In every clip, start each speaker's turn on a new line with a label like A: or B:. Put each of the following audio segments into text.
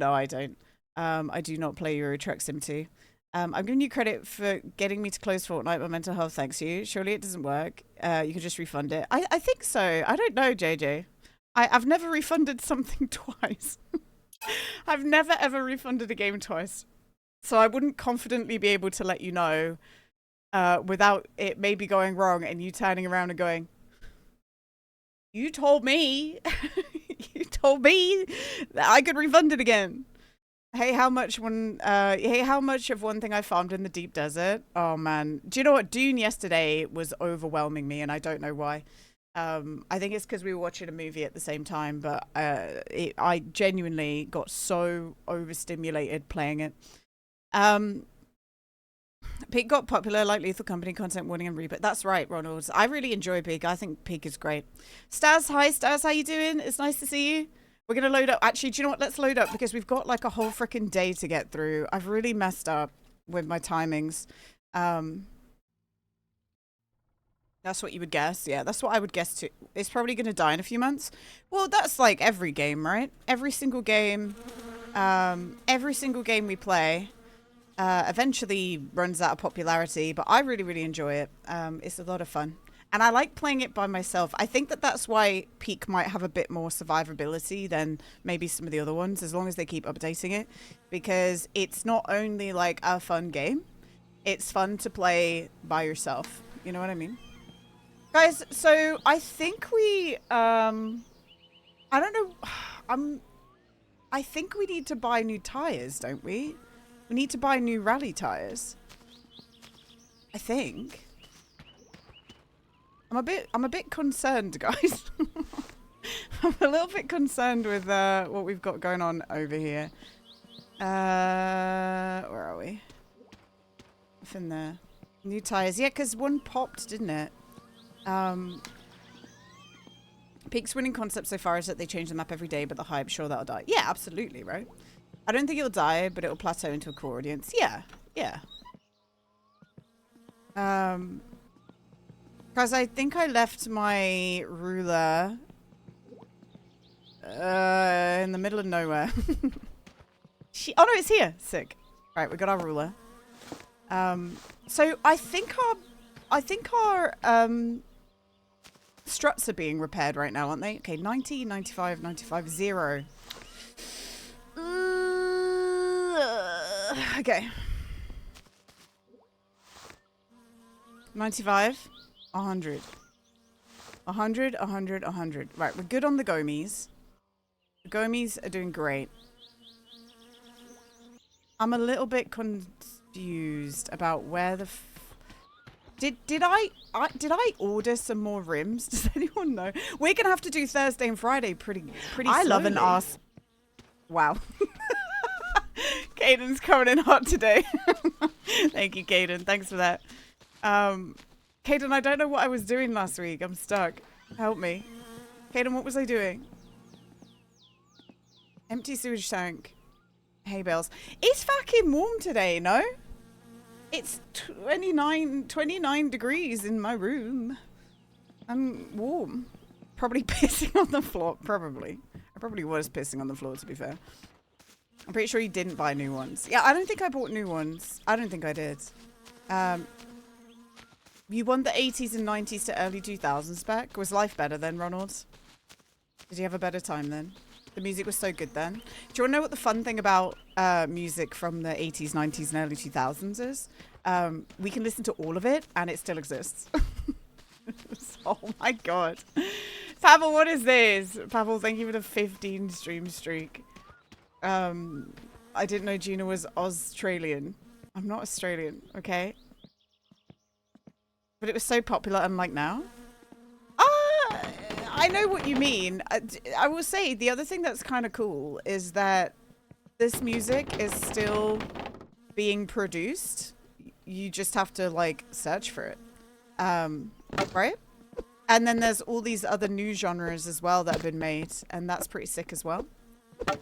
A: No, I don't. I do not play Euro Truck Sim 2. I'm giving you credit for getting me to close Fortnite, but mental health thanks you. Surely it doesn't work. You could just refund it. I think so. I don't know, JJ. I've never refunded something twice. I've never ever refunded a game twice. So I wouldn't confidently be able to let you know without it maybe going wrong and you turning around and going, you told me, you told me that I could refund it again. Hey, how much of one thing I farmed in the deep desert? Oh man. Do you know what? Dune yesterday was overwhelming me and I don't know why. I think it's because we were watching a movie at the same time, but I genuinely got so overstimulated playing it. Peak got popular like Lethal Company, Content Warning, and Reboot. That's right, Ronald. I really enjoy Peak. I think Peak is great. Staz, hi Staz, how you doing? It's nice to see you. We're going to load up. Actually, do you know what? Let's load up because we've got like a whole freaking day to get through. I've really messed up with my timings. That's what you would guess. Yeah, that's what I would guess too. It's probably going to die in a few months. Well, that's like every game, right? Every single game we play eventually runs out of popularity, but I really, really enjoy it. It's a lot of fun. And I like playing it by myself. I think that that's why Peak might have a bit more survivability than maybe some of the other ones, as long as they keep updating it. Because it's not only like a fun game, it's fun to play by yourself. You know what I mean? Guys, so I think we, I don't know, I think we need to buy new tires, don't we? We need to buy new rally tires. I think. I'm a bit concerned, guys. I'm a little bit concerned with what we've got going on over here. Where are we? Off in there. New tires. Yeah, because one popped, didn't it? Peak's winning concept so far is that they change the map every day, but the hype, sure that'll die. Yeah, absolutely, right? I don't think it'll die, but it'll plateau into a core audience. Yeah, yeah. Because I think I left my ruler in the middle of nowhere. Oh no, it's here. Sick. Right, we got our ruler. So I think our struts are being repaired right now, aren't they? Okay, 90, 95, 95, 0. Okay. 95, 100. 100, 100, 100. Right, we're good on the gomies. The gomies are doing great. I'm a little bit confused about where the did I order some more rims? Does anyone know? We're gonna have to do Thursday and Friday pretty I love an ass. Wow. Caden's coming in hot today. Thank you, Caden. Thanks for that. Caden, I don't know what I was doing last week. I'm stuck. Help me. Caden, what was I doing? Empty sewage tank. Hay bales. It's fucking warm today, no? It's 29 degrees in my room. I'm warm. Probably pissing on the floor. Probably. I probably was pissing on the floor, to be fair. I'm pretty sure you didn't buy new ones. Yeah, I don't think I bought new ones. I don't think I did. You want the 80s and 90s to early 2000s back? Was life better then, Ronald? Did you have a better time then? The music was so good then. Do you want to know what the fun thing about music from the 80s, 90s, and early 2000s is? We can listen to all of it, and it still exists. Oh my god. Pavel, what is this? Pavel, thank you for the 15 stream streak. I didn't know Gina was Australian. I'm not Australian, okay? But it was so popular, unlike now. I know what you mean. I will say the other thing that's kind of cool is that this music is still being produced. You just have to like search for it. Right? And then there's all these other new genres as well that have been made, and that's pretty sick as well.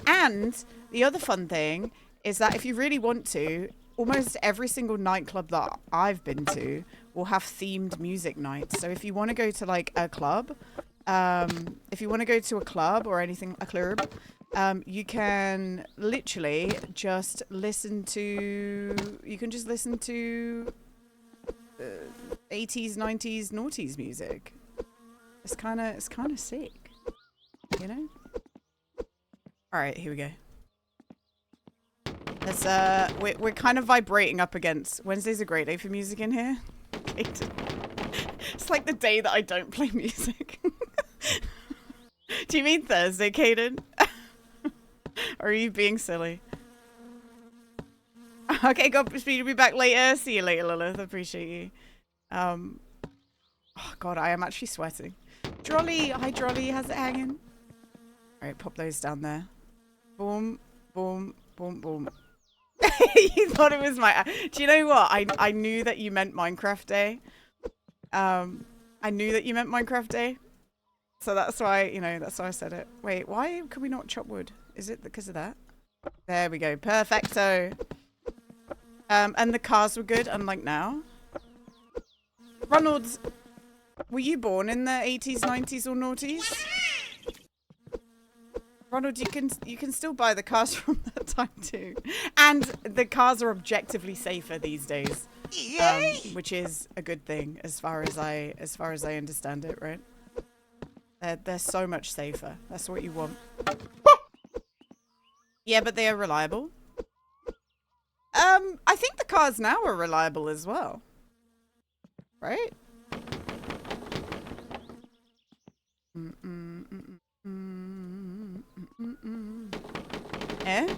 A: And the other fun thing is that if you really want to, almost every single nightclub that I've been to will have themed music nights. So if you want to go to like a club, if you want to go to a club or anything, a club, You can literally just listen to. You can just listen to 80s, 90s, noughties music. It's kind of sick, you know. All right, here we go. Let's we're kind of vibrating up against. Wednesday's a great day for music in here. It's like the day that I don't play music. Do you mean Thursday, Caden? Or are you being silly? Okay, Godspeed, be back later. See you later, Lilith. Appreciate you. Oh god, I am actually sweating. Drolly, hi Drolly, how's it hanging? Alright, pop those down there. Boom, boom, boom, boom. You thought it was my... Do you know what? I knew that you meant Minecraft Day. I knew that you meant Minecraft Day. So that's why, you know, that's why I said it. Wait, why can we not chop wood? Is it because of that? There we go. Perfecto. And the cars were good, unlike now. Ronald, were you born in the 80s, 90s, or noughties? Ronald, you can still buy the cars from that time too. And the cars are objectively safer these days. Which is a good thing as far as I understand it, right? They're so much safer. That's what you want. Yeah, but they are reliable. I think the cars now are reliable as well. Right? Eh?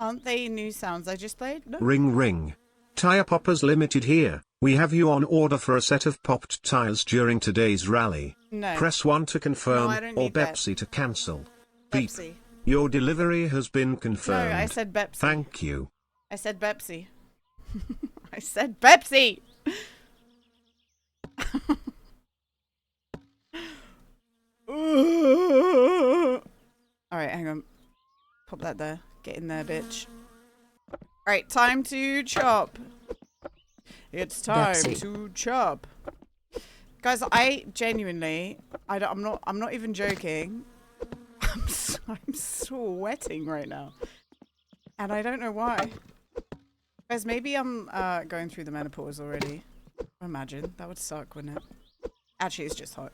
A: Aren't they new sounds I just played? No.
B: Ring ring. Tire poppers limited here. We have you on order for a set of popped tires during today's rally.
A: No.
B: Press 1 to confirm or
A: that.
B: Pepsi to cancel. Beep.
A: Pepsi.
B: Your delivery has been confirmed.
A: No, I said Pepsi.
B: Thank you.
A: I said Pepsi. I said Pepsi! Alright, hang on. Pop that there. Get in there, bitch. Alright, time to chop. It's time to chop. Guys, I genuinely, I'm not even joking. I'm sweating right now. And I don't know why. Guys, maybe I'm going through the menopause already. Imagine. That would suck, wouldn't it? Actually, it's just hot.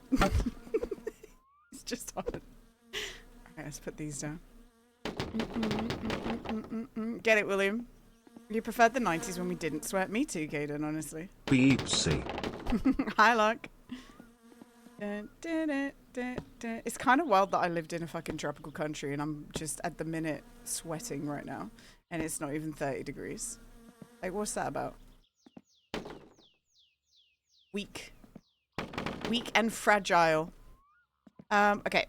A: It's just hot. Alright, let's put these down. Get it, William? You preferred the 90s when we didn't sweat? Me too, Caden, honestly.
B: Beepsy.
A: Hi, Luck. It's kind of wild that I lived in a fucking tropical country and I'm just at the minute sweating right now. And it's not even 30 degrees. Like, what's that about? Weak. Weak and fragile. Okay.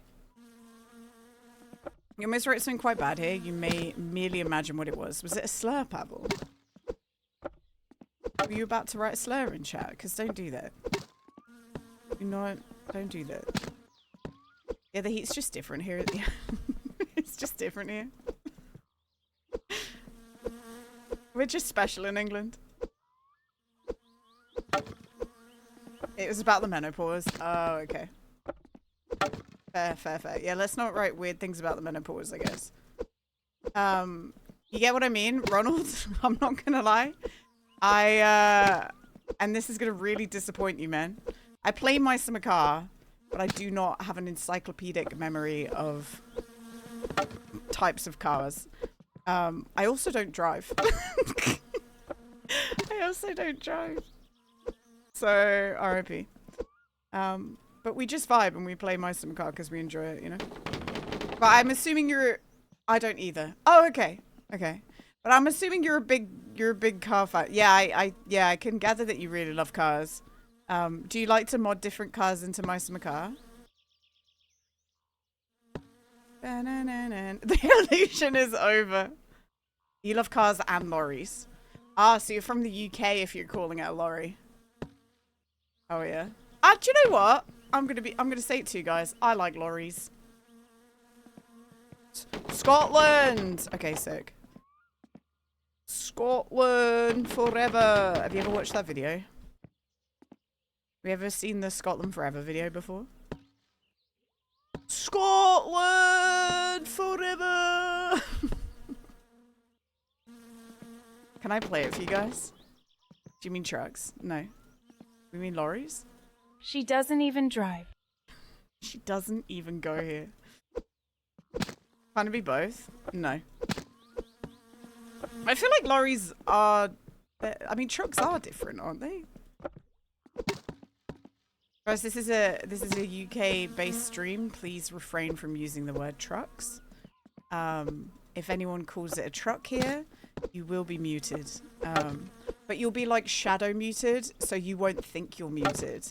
A: You almost wrote something quite bad here. You may merely imagine what it was. Was it a slur, Pavel? Were you about to write a slur in chat? Because don't do that. You know, don't do that. Yeah, the heat's just different here at the It's just different here. We're just special in England. It was about the menopause. Oh, okay. Fair. Yeah, let's not write weird things about the menopause, I guess. You get what I mean, Ronald? I'm not gonna lie. And this is gonna really disappoint you, man. I play my summer car, but I do not have an encyclopedic memory of types of cars. I also don't drive. I also don't drive. So, RIP. But we just vibe and we play my sim car because we enjoy it, you know? But I'm assuming you're... I don't either. Oh, okay. Okay. But I'm assuming you're a big car fan. Yeah, I can gather that you really love cars. Do you like to mod different cars into my sim car? The illusion is over. You love cars and lorries. Ah, so you're from the UK if you're calling it a lorry. Oh yeah. Do you know what? I'm gonna say it to you guys. I like lorries. Scotland! Okay, sick. Scotland forever. Have you ever watched that video? Have you ever seen the Scotland Forever video before? Scotland forever. Can I play it for you guys? Do you mean trucks? No. We mean lorries?
C: She doesn't even drive.
A: She doesn't even go here. Can it be both? No. I feel like lorries are... I mean, trucks are different, aren't they? Guys, this is a UK-based stream. Please refrain from using the word trucks. If anyone calls it a truck here, you will be muted. But you'll be like shadow muted, so you won't think you're muted.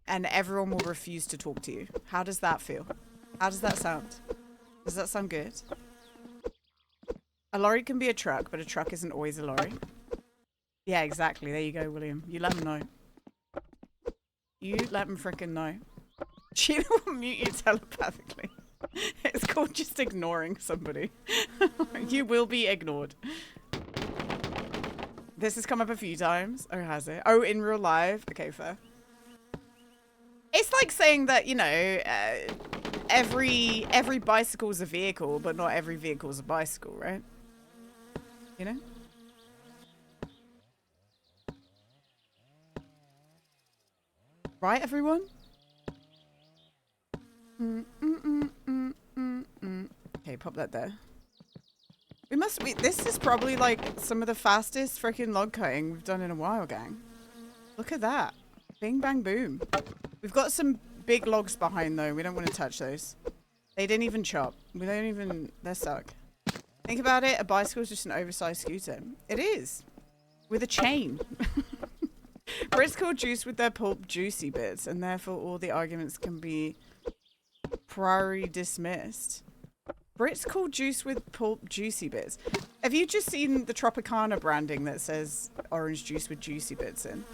A: And everyone will refuse to talk to you. How does that feel? How does that sound? Does that sound good? A lorry can be a truck, but a truck isn't always a lorry. Yeah, exactly. There you go, William. You let them know. You let them frickin' know. Sheila will mute you telepathically. It's called just ignoring somebody. You will be ignored. This has come up a few times. Oh, has it? Oh, in real life? Okay, fair. It's like saying that, you know, every bicycle is a vehicle, but not every vehicle is a bicycle, right? You know? Right, everyone? Okay, pop that there. This is probably like some of the fastest freaking log cutting we've done in a while, gang. Look at that. Bing, bang, boom. We've got some big logs behind though. We don't want to touch those. They didn't even chop. We don't even, they're stuck. Think about it. A bicycle is just an oversized scooter. It is. With a chain. Brits call juice with their pulp juicy bits, and therefore all the arguments can be priori dismissed. Brits call juice with pulp juicy bits. Have you just seen the Tropicana branding that says orange juice with juicy bits in?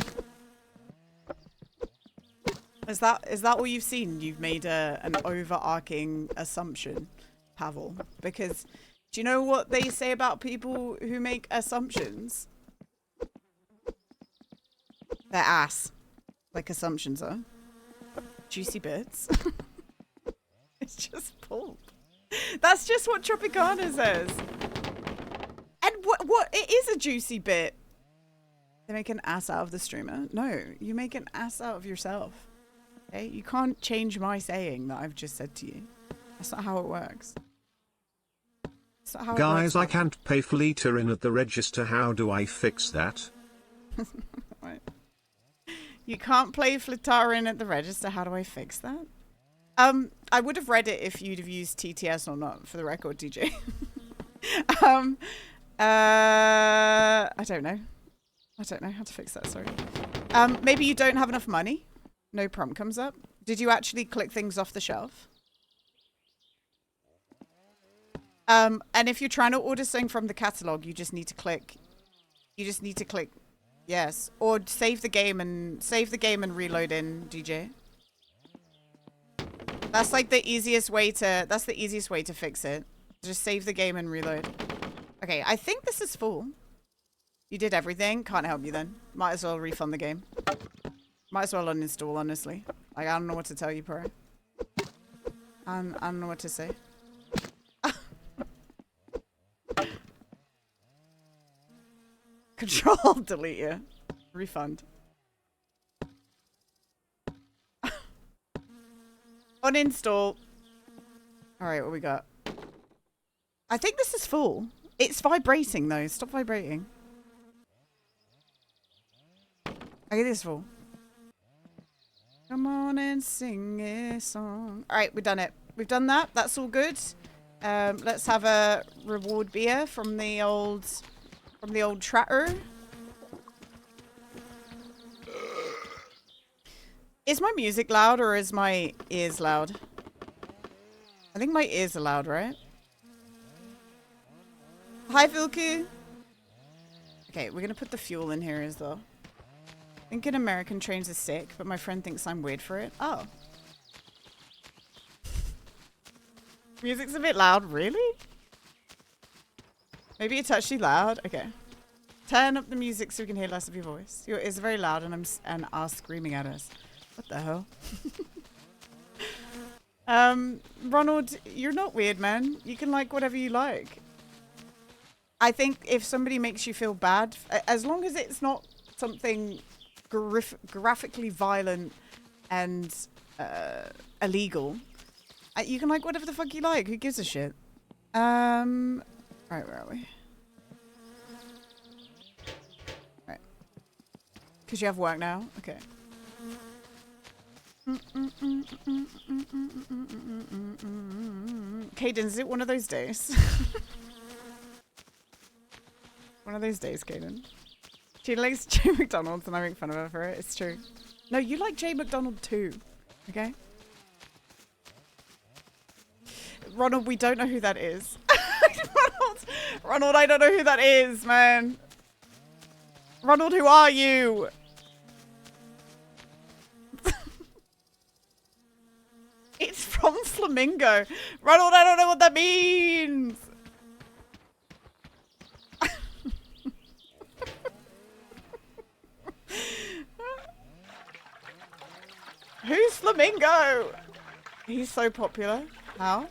A: Is that all you've seen? You've made an overarching assumption, Pavel. Because do you know what they say about people who make assumptions? They're ass. Like assumptions are. Juicy bits. It's just pulp. That's just what Tropicana says. And what? It is a juicy bit. They make an ass out of the streamer. No, you make an ass out of yourself. Okay? You can't change my saying that I've just said to you. That's not how it works. That's not how it
B: Guys,
A: works.
B: I can't pay for littering at the register. How do I fix that?
A: Right. You can't play Flitarin at the register. How do I fix that? I would have read it if you'd have used TTS or not, for the record, DJ. I don't know. I don't know how to fix that, sorry. Maybe you don't have enough money. No prompt comes up. Did you actually click things off the shelf? And if you're trying to order something from the catalog, you just need to click yes, or save the game and reload in, DJ. That's like the easiest way to fix it. Just save the game and reload. Okay, I think this is full. You did everything. Can't help you then. Might as well refund the game. Might as well uninstall, honestly. Like, I don't know what to tell you, Pro. I don't know what to say. Control delete you. Refund. Uninstall. Alright, what we got? I think this is full. It's vibrating though. Stop vibrating. Okay, this is full. Come on and sing a song. Alright, we've done it. We've done that. That's all good. Let's have a reward beer from the old tratter. Is my music loud or is my ears loud? I think my ears are loud, right? Hi, Vilku. Okay, we're gonna put the fuel in here as well. Thinking American trains are sick, but my friend thinks I'm weird for it. Oh. Music's a bit loud, really? Maybe a touch too loud? Okay. Turn up the music so we can hear less of your voice. Your ears are very loud and are screaming at us. What the hell? Ronald, you're not weird, man. You can like whatever you like. I think if somebody makes you feel bad, as long as it's not something graphically violent and illegal, you can like whatever the fuck you like. Who gives a shit? Right, where are we? Right. Because you have work now? Okay. Caden, is it one of those days? One of those days, Caden. She likes J McDonald's and I make fun of her for it. It's true. No, you like J McDonald too. Okay? Ronald, we don't know who that is. Ronald, I don't know who that is, man. Ronald, who are you? It's from Flamingo. Ronald, I don't know what that means. Who's Flamingo? He's so popular. How?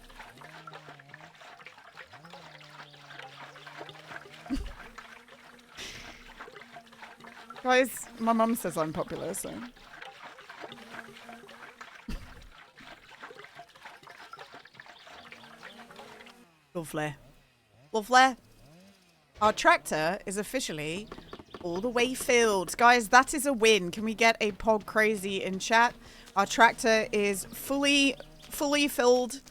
A: Guys, my mum says I'm popular, so. Lovely. Lovely. Our tractor is officially all the way filled. Guys, that is a win. Can we get a pog crazy in chat? Our tractor is fully filled.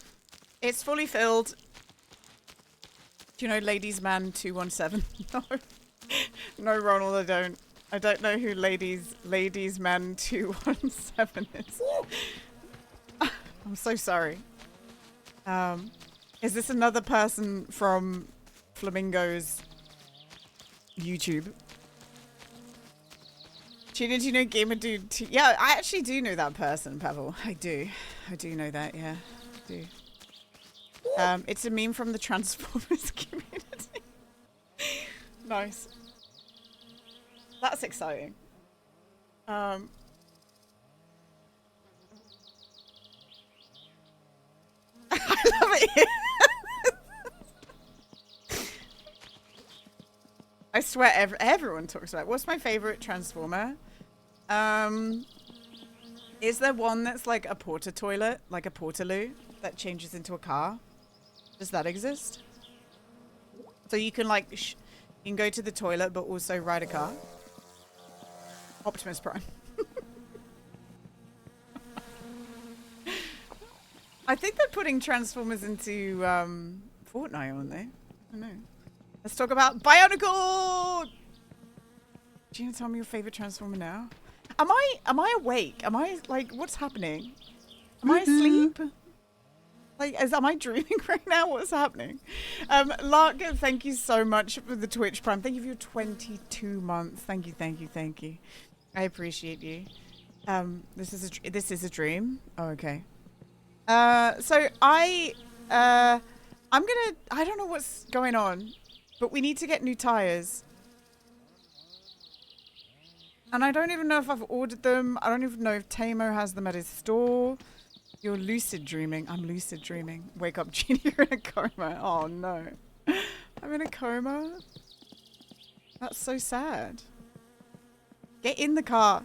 A: It's fully filled. Do you know Ladies Man 217? No. No, Ronald, I don't. I don't know who Ladies Man 217 is. I'm so sorry. Is this another person from Flamingo's YouTube? Gina, do you know Gamer Dude? Yeah, I actually do know that person, Pavel. I do know that, yeah. I do. It's a meme from the Transformers community. Nice. That's exciting. I love it. I swear everyone talks about it. What's my favorite Transformer? Is there one that's like a porta toilet, like a portaloo that changes into a car? Does that exist? So you can like, you can go to the toilet but also ride a car? Optimus Prime. I think they're putting Transformers into Fortnite, aren't they? I don't know. Let's talk about Bionicle! Gina, tell me your favorite Transformer now. Am I awake? Am I like, what's happening? Am I asleep? Like, am I dreaming right now? What's happening? Lark, thank you so much for the Twitch Prime. Thank you for your 22 months. Thank you. I appreciate you. This is a dream. Oh, okay. So I don't know what's going on, but we need to get new tires. And I don't even know if I've ordered them. I don't even know if Tamo has them at his store. You're lucid dreaming. I'm lucid dreaming. Wake up, Genie, you're in a coma. Oh no. I'm in a coma? That's so sad. Get in the car.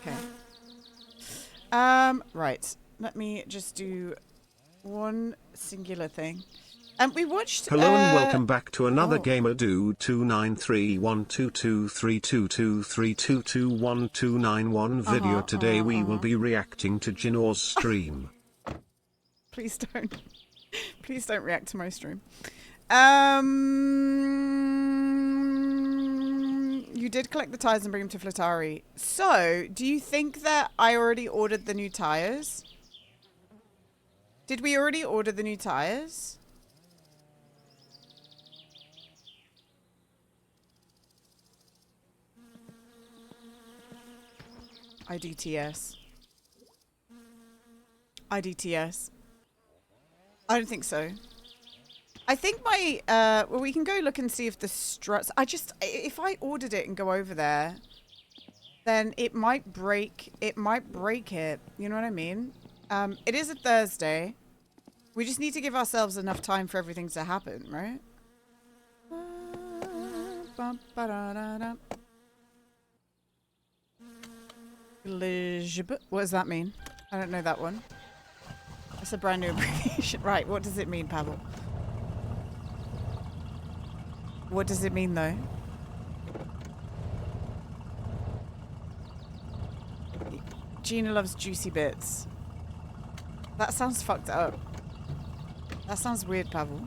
A: Okay. Right. Let me just do one singular thing. We watched.
B: Hello and welcome back to another Gamer Dude 293122232321291 video. Today we will be reacting to Jinor's stream.
A: Please don't. Please don't react to my stream. You did collect the tires and bring them to Flatari. So, do you think that I already ordered the new tires? Did we already order the new tires? IDTS. IDTS. I don't think so. I think my, well, we can go look and see if the struts, if I ordered it and go over there, then it might break it. You know what I mean? It is a Thursday. We just need to give ourselves enough time for everything to happen, right? What does that mean? I don't know that one. That's a brand new abbreviation. Right, what does it mean, Pavel? What does it mean, though? Gina loves juicy bits. That sounds fucked up. That sounds weird, Pavel.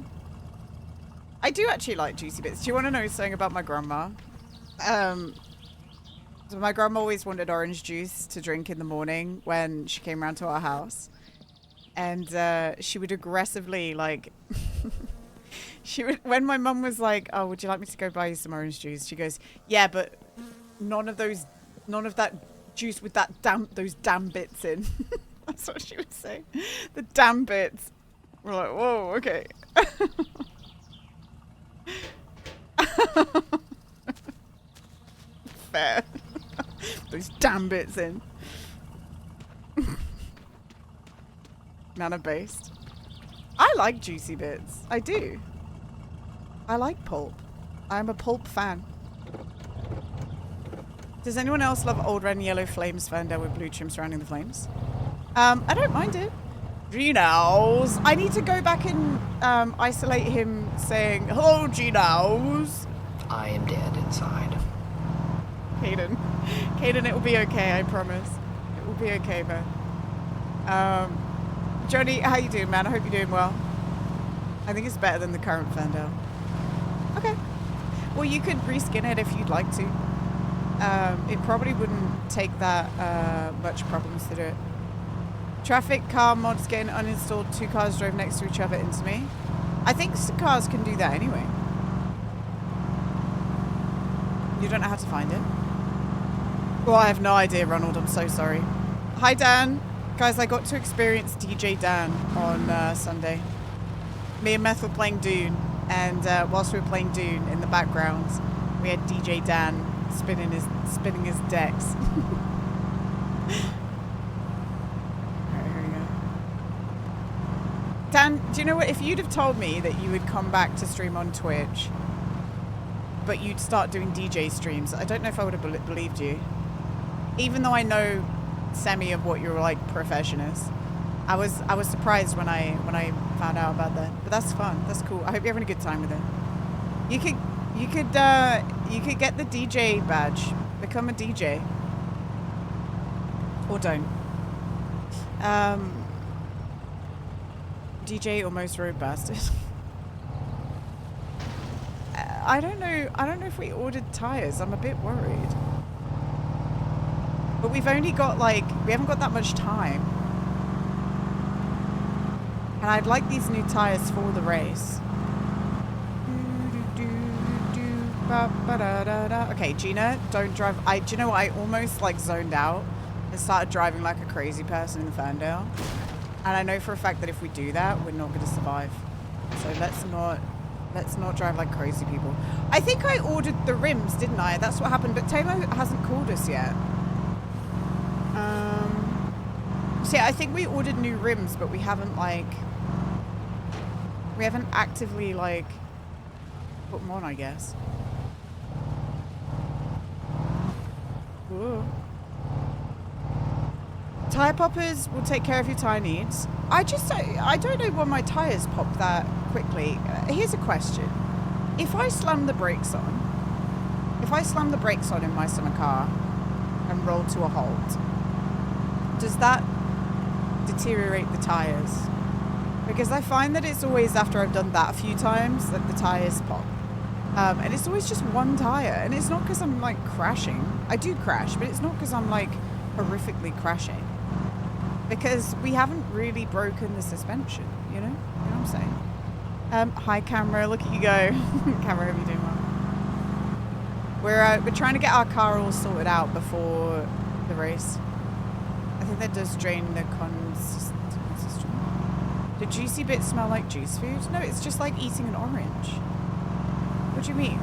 A: I do actually like juicy bits. Do you want to know something about my grandma? So my grandma always wanted orange juice to drink in the morning when she came around to our house. And she would aggressively, like... when my mum was like, oh, would you like me to go buy you some orange juice? She goes, yeah, but none of that juice with those damn bits in. That's what she would say. The damn bits. We're like, whoa, okay. Fair. Those damn bits in. Nana based. I like juicy bits. I do. I like pulp. I'm a pulp fan. Does anyone else love old red and yellow flames fender with blue trim surrounding the flames? I don't mind it. Ginos. I need to go back and isolate him saying, hello, Ginos.
D: I am dead inside.
A: Caden. Caden, it will be okay, I promise. It will be okay, man. Jody, how you doing, man? I hope you're doing well. I think it's better than the current Ferndale. Okay. Well, you could reskin it if you'd like to. It probably wouldn't take that much problems to do it. Traffic car mods getting uninstalled. 2 cars drove next to each other into me. I think cars can do that anyway. You don't know how to find it. Well, I have no idea, Ronald. I'm so sorry. Hi, Dan. Guys, I got to experience DJ Dan on Sunday. Me and Meth were playing Dune, and whilst we were playing Dune, in the background, we had DJ Dan spinning his decks. Alright, here we go. Dan, do you know what? If you'd have told me that you would come back to stream on Twitch, but you'd start doing DJ streams, I don't know if I would have believed you. Even though I know semi of what your like profession is, I was surprised when I found out about that. But that's fun. That's cool. I hope you're having a good time with it. You could get the DJ badge, become a DJ, or don't. DJ almost road bastard. I don't know if we ordered tires. I'm a bit worried. But we've only got we haven't got that much time. And I'd like these new tires for the race. Okay, Gina, don't drive. Do you know what? I almost zoned out and started driving like a crazy person in the Ferndale. And I know for a fact that if we do that, we're not going to survive. So let's not drive like crazy people. I think I ordered the rims, didn't I? That's what happened. But Taylor hasn't called us yet. So yeah, I think we ordered new rims, but we haven't actively put them on, I guess. Ooh. Tire poppers will take care of your tire needs. I don't know when my tires pop that quickly. Here's a question. If I slam the brakes on in my summer car and roll to a halt, does that deteriorate the tires? Because I find that it's always after I've done that a few times that the tires pop. And it's always just one tire. And it's not because I'm crashing. I do crash, but it's not because I'm horrifically crashing. Because we haven't really broken the suspension, you know? You know what I'm saying? Hi, Camera. Look at you go. Camera, hope you're doing well. We're trying to get our car all sorted out before the race. I think that does drain the consistent. Do juicy bits smell like juice food? No, it's just like eating an orange. What do you mean?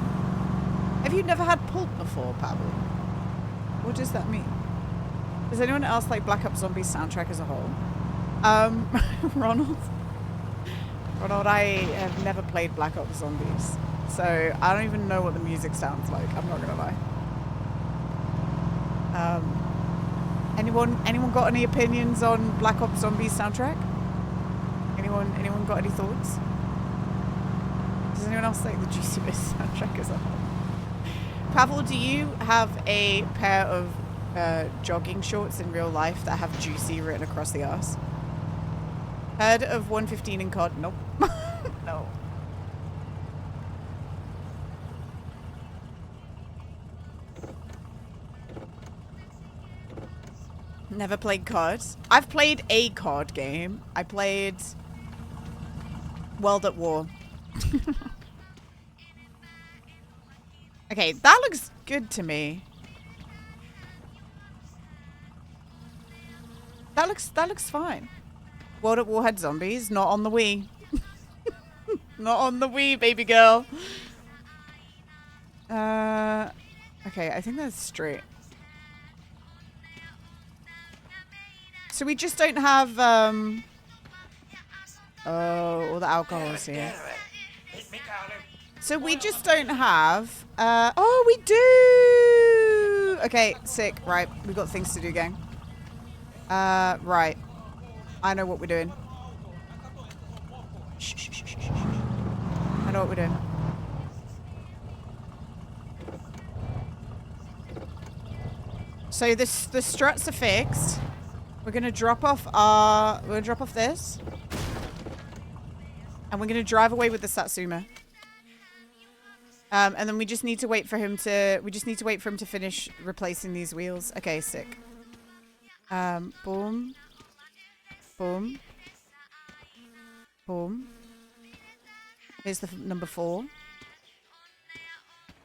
A: Have you never had pulp before, Pavel? What does that mean? Does anyone else like Black Ops Zombies soundtrack as a whole? Ronald. Ronald, I have never played Black Ops Zombies, so I don't even know what the music sounds like. I'm not gonna lie. Anyone got any opinions on Black Ops Zombies soundtrack? Anyone got any thoughts? Does anyone else like the Juicy Bliss soundtrack as a whole? Pavel, do you have a pair of jogging shorts in real life that have Juicy written across the arse? Heard of 115 in COD? Nope. No. Never played COD. I've played a COD game. I played World at War. Okay, that looks good to me. That looks fine. World at War had zombies, not on the Wii. Not on the Wii, baby girl. Okay, I think that's straight. So we just don't have, oh, all the alcohol is here. So we just don't have, oh, we do! Okay, sick. Right, we've got things to do, gang. Right. I know what we're doing. Shh, shh, shh, shh, shh. I know what we're doing. So the struts are fixed. We're gonna drop off this. And we're gonna drive away with the Satsuma. And then we just need to wait for him to finish replacing these wheels. Okay, sick. Boom. Boom. Boom. Here's the number 4.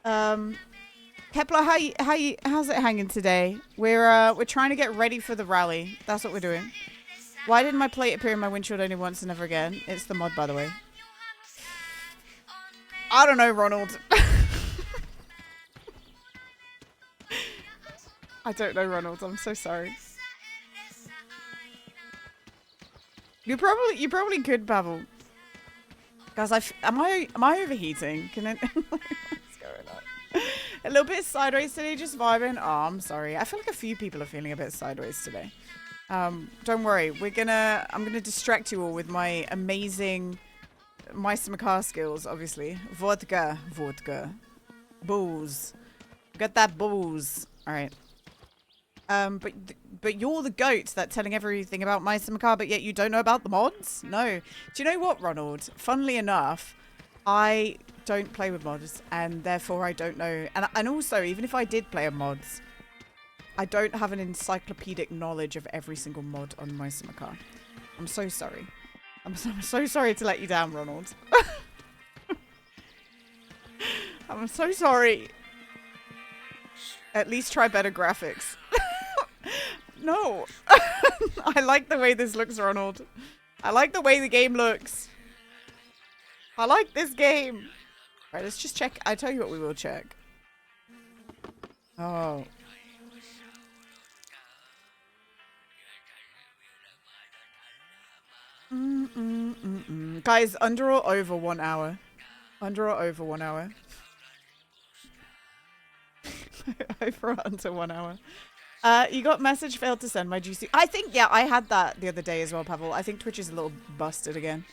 A: Kepler, how's it hanging today? We're trying to get ready for the rally. That's what we're doing. Why didn't my plate appear in my windshield only once and never again? It's the mod, by the way. I don't know, Ronald. I don't know, Ronald. I'm so sorry. You probably could, Pavel. Guys, am I overheating? Can it? What's going on? A little bit sideways today, just vibing. Oh, I'm sorry. I feel like a few people are feeling a bit sideways today. Don't worry. I'm gonna distract you all with my amazing Meister Makar skills, obviously. Vodka. Booze. Got that booze. Alright. But you're the goat that's telling everything about Meister Makar, but yet you don't know about the mods? No. Do you know what, Ronald? Funnily enough, I don't play with mods, and therefore I don't know. And also, even if I did play a mods, I don't have an encyclopedic knowledge of every single mod on Meister Makar. I'm so sorry. I'm so sorry to let you down, Ronald. I'm so sorry. At least try better graphics. No. I like the way this looks, Ronald. I like the way the game looks. I like this game. Right, let's just check. I tell you what we will check. Oh. Guys, under or over 1 hour? Under or over 1 hour? Over or under 1 hour? You got message failed to send my GC. I think, yeah, I had that the other day as well, Pavel. I think Twitch is a little busted again.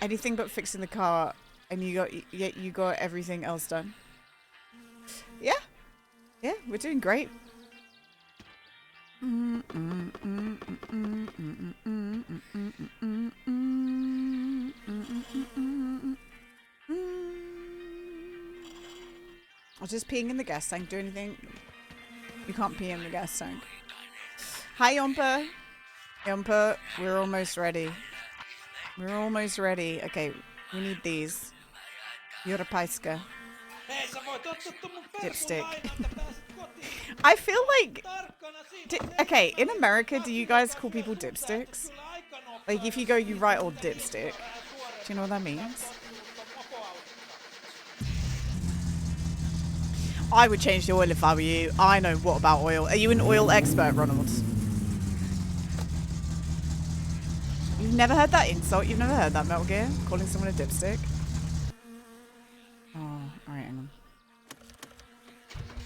A: Anything but fixing the car, and you got everything else done. Yeah. Yeah, we're doing great. I was just peeing in the gas tank. Do anything? You can't pee in the gas tank. Hi, Yompa. Yompa, we're almost ready. We're almost ready. Okay, we need these. Europaiska. Dipstick. I feel like... Okay, in America, do you guys call people dipsticks? Like, if you go, you write all dipstick. Do you know what that means? I would change the oil if I were you. I know what about oil. Are you an oil expert, Ronald? never heard that insult. You've never heard that, Metal Gear? Calling someone a dipstick? Oh, alright, hang on.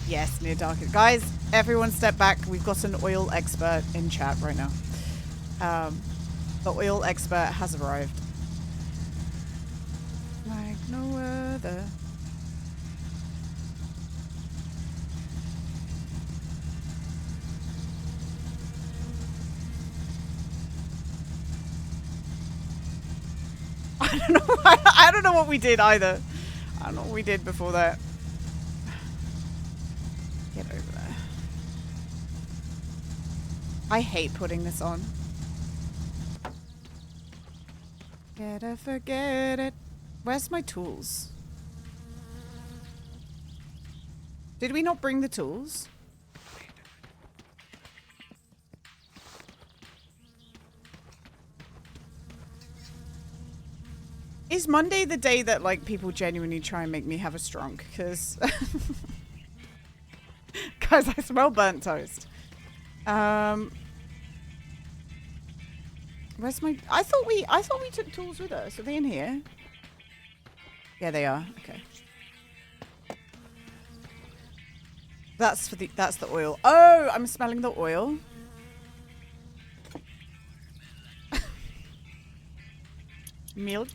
A: Yes, near dark. Guys, everyone step back. We've got an oil expert in chat right now. The oil expert has arrived. Like no other. I don't know what we did either. I don't know what we did before that. Get over there. I hate putting this on. Gotta forget it. Where's my tools? Did we not bring the tools? Is Monday the day that, like, people genuinely try and make me have a strunk? Because... Guys, I smell burnt toast. Where's my... I thought we took tools with us. Are they in here? Yeah, they are. Okay. That's the oil. Oh, I'm smelling the oil. Milk.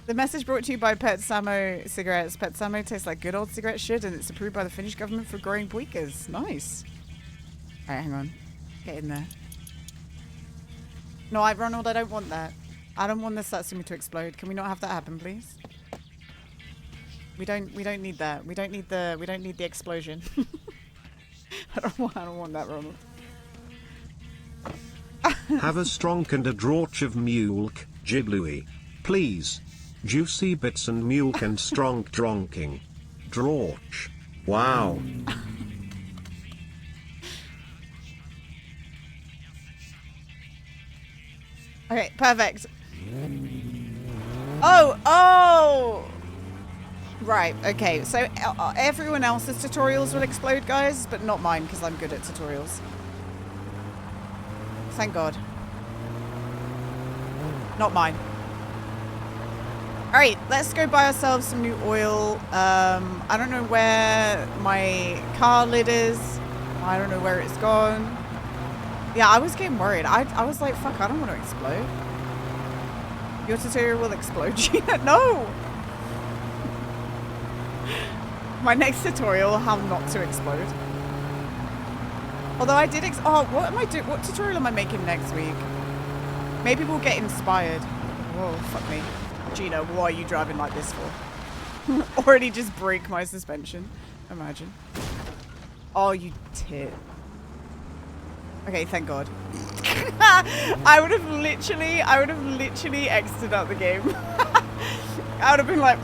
A: The message brought to you by Pet Samo cigarettes. Pet Samo tastes like good old cigarette shit, and it's approved by the Finnish government for growing tweakers. Nice. Alright, hang on. Get in there. No, Ronald, I don't want that. I don't want the Satsumi to explode. Can we not have that happen, please? We don't need that. We don't need the explosion. I don't want that, Ronald.
B: Have a stronk and a draught of mulk, Ghibli. Please. Juicy bits and mulk and stronk dronking. Draught. Wow.
A: Okay, perfect. Oh! Right, okay. So everyone else's tutorials will explode, guys, but not mine, because I'm good at tutorials. Thank God. Not mine. Alright, let's go buy ourselves some new oil. I don't know where my car lid is. I don't know where it's gone. Yeah, I was getting worried. I was like, fuck, I don't want to explode. Your tutorial will explode, Gina. No! My next tutorial, how not to explode. Although I did oh, what am I doing? What tutorial am I making next week? Maybe we'll get inspired. Whoa, fuck me. Gina, what are you driving like this for? Already just break my suspension. Imagine. Oh, you tit. Okay, thank God. I would have literally exited out the game. I would have been like,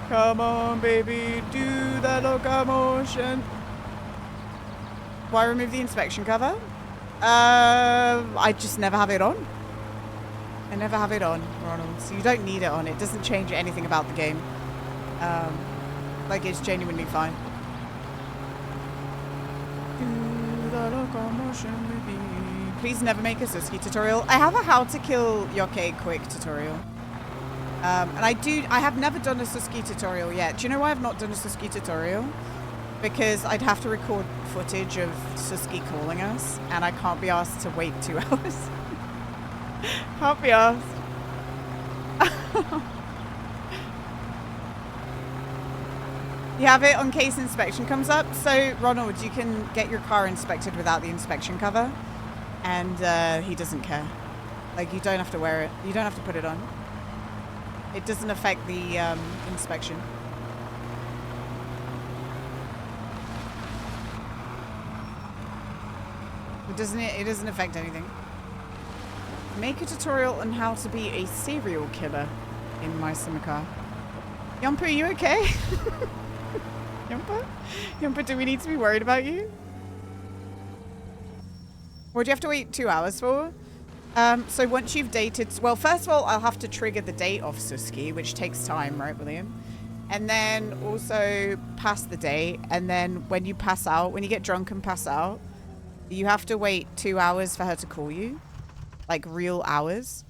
A: Come on, baby, do the locomotion. Why remove the inspection cover? I just never have it on. I never have it on, Ronald. So you don't need it on. It doesn't change anything about the game. Like, it's genuinely fine. Do the locomotion, baby. Please never make a Suski tutorial. I have a how to kill Yoke quick tutorial. And I have never done a Suski tutorial yet. Do you know why I've not done a Suski tutorial? Because I'd have to record footage of Suski calling us, and I can't be asked to wait 2 hours. Can't be asked. You have it on case inspection comes up. So, Ronald, you can get your car inspected without the inspection cover, and he doesn't care. Like, you don't have to wear it. You don't have to put it on. It doesn't affect the inspection. It doesn't affect anything. Make a tutorial on how to be a serial killer in my summer car. Yumpa, are you okay? Yumpa? Yumpa, do we need to be worried about you? What do you have to wait 2 hours for? So once you've dated, well, first of all, I'll have to trigger the date off Suski, which takes time, right, William? And then also pass the date. And then when you pass out, when you get drunk and pass out, you have to wait 2 hours for her to call you, like real hours.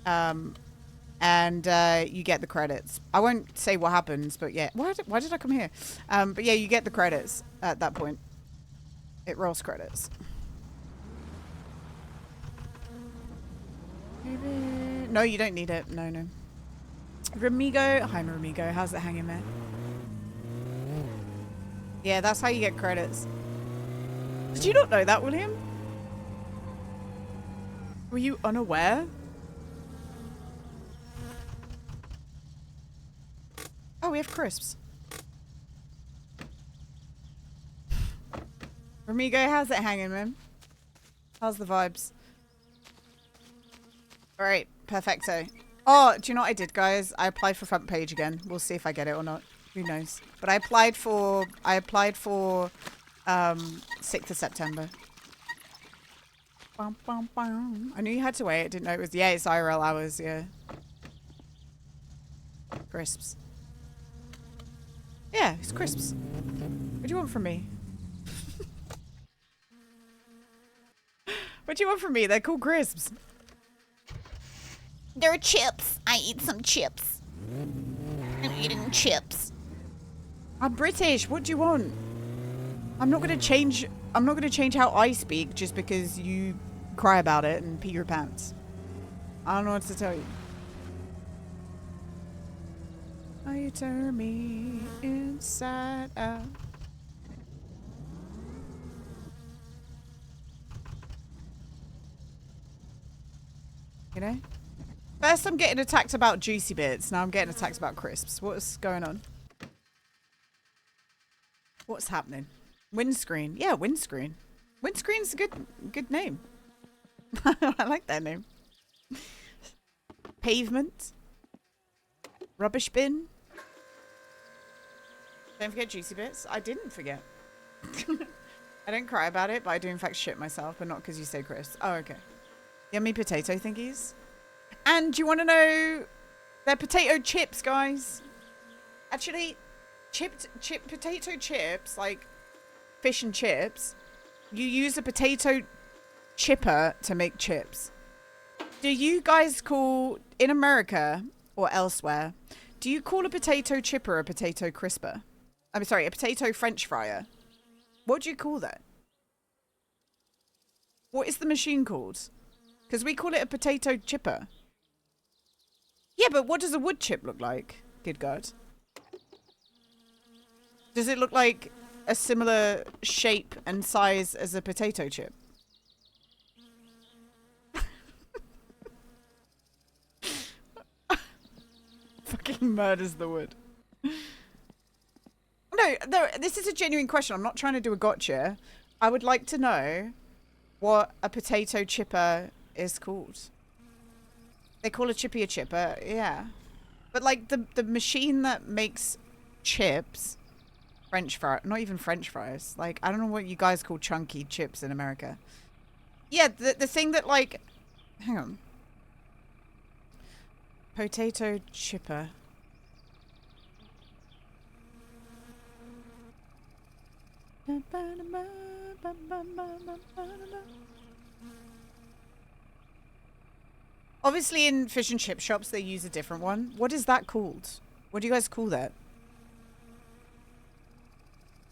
A: And you get the credits. I won't say what happens, but yeah. Why did I come here? But yeah, you get the credits at that point. It rolls credits. No, you don't need it. No, no. Ramigo. Hi, Ramigo. How's it hanging, man? Yeah, that's how you get credits. Did you not know that, William? Were you unaware? Oh, we have crisps. Ramigo, how's it hanging, man? How's the vibes? Alright, perfecto. Oh, do you know what I did, guys? I applied for front page again. We'll see if I get it or not. Who knows? But I applied for 6th of September. Bum, bum, bum. I knew you had to wait. I didn't know it was... Yeah, it's IRL hours, yeah. Crisps. Yeah, it's crisps. What do you want from me? What do you want from me? They're called crisps.
E: They're chips. I eat some chips. I'm eating chips.
A: I'm British. What do you want? I'm not gonna change how I speak just because you cry about it and pee your pants. I don't know what to tell you. Oh, you turn me inside out. You know? First I'm getting attacked about juicy bits, now I'm getting attacked about crisps. What's going on? What's happening? Windscreen. Yeah, windscreen. Windscreen's a good name. I like that name. Pavement. Rubbish bin. Don't forget juicy bits. I didn't forget. I don't cry about it, but I do in fact shit myself, but not because you say Chris. Oh, okay. Yummy potato thingies. And do you want to know they're potato chips, guys? Actually, potato chips, like fish and chips, you use a potato chipper to make chips. Do you guys call, in America or elsewhere, do you call a potato chipper a potato crisper? I'm sorry, a potato French fryer. What do you call that? What is the machine called? Because we call it a potato chipper. Yeah, but what does a wood chip look like? Good God. Does it look like a similar shape and size as a potato chip? Fucking murders the wood. No, this is a genuine question. I'm not trying to do a gotcha. I would like to know what a potato chipper is called. They call a chippy a chipper, yeah. But like the machine that makes chips, French fry, not even French fries. Like, I don't know what you guys call chunky chips in America. Yeah, the thing that like, hang on. Potato chipper. Obviously in fish and chip shops they use a different one. What is that called? What do you guys call that?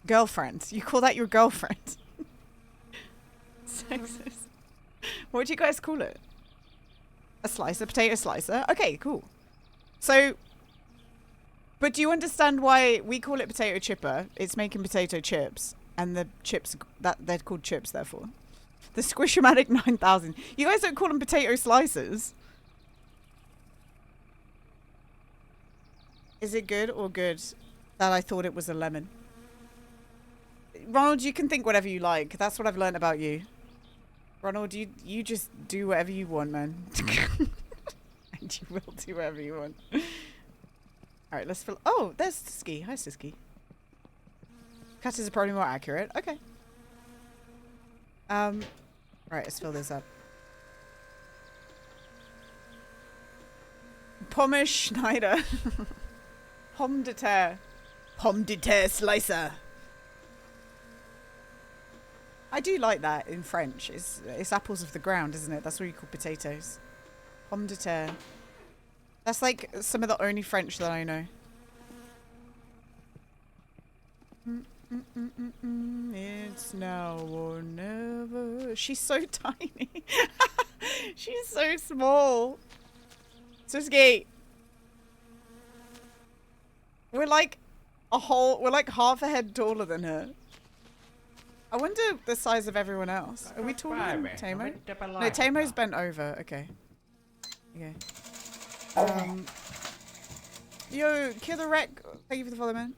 A: Girlfriend. You call that your girlfriend? Sexist. What do you guys call it? A slicer? Potato slicer? Okay, cool. So, but do you understand why we call it potato chipper? It's making potato chips. And the chips, that they're called chips, therefore. The Squishmatic 9000. You guys don't call them potato slicers. Is it good or good that I thought it was a lemon? Ronald, you can think whatever you like. That's what I've learned about you. Ronald, you just do whatever you want, man. And you will do whatever you want. Alright, let's fill... Oh, there's Siski. Hi, Siski. Cutters are probably more accurate. Okay. Right, let's fill this up. Pommes Schneider. Pomme de terre. Pomme de terre slicer. I do like that in French. It's apples of the ground, isn't it? That's what you call potatoes. Pomme de terre. That's like some of the only French that I know. It's now or never. She's so tiny. She's so small. Suski. We're like half a head taller than her. I wonder the size of everyone else. Are we taller than Tamo? No, Tamo's bent over. Okay. Okay. Yo, Killer Wreck. Thank you for the follow, man.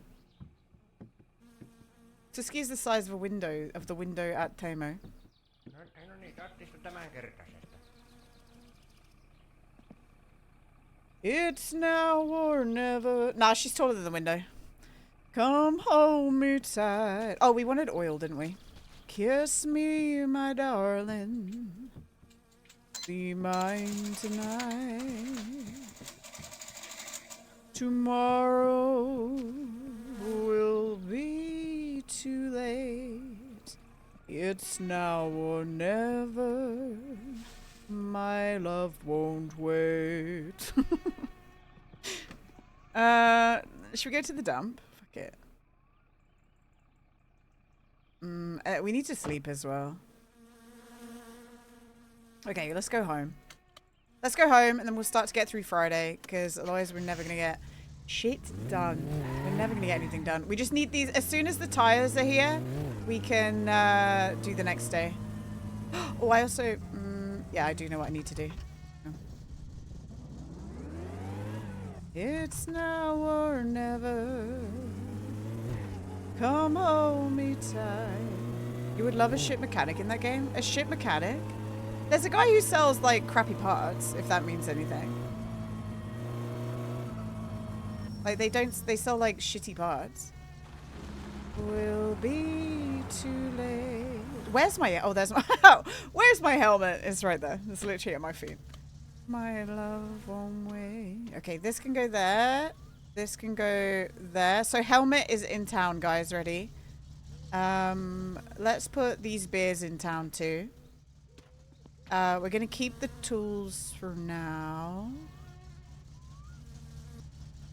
A: Suski's the size of a window, of the window at Tamo. It's now or never. Nah, she's taller than the window. Come hold me tight. Oh, we wanted oil, didn't we? Kiss me, my darling. Be mine tonight. Tomorrow will be too late. It's now or never. My love won't wait. Should we go to the dump? Fuck it. We need to sleep as well. Okay, let's go home. Let's go home and then we'll start to get through Friday, because otherwise we're never gonna get shit done. We're never gonna get anything done. We just need these. As soon as the tires are here, we can do the next day. Oh, I also... yeah, I do know what I need to do. It's now or never. Come hold me tight. You would love a ship mechanic in that game? A ship mechanic? There's a guy who sells, like, crappy parts, if that means anything. Like, they sell, like, shitty parts. Will be too late. Where's my... Oh, there's my... Where's my helmet? It's right there. It's literally at my feet. My love won't wait. Okay, this can go there. This can go there. So helmet is in town, guys. Ready? Let's put these beers in town too. We're gonna keep the tools for now.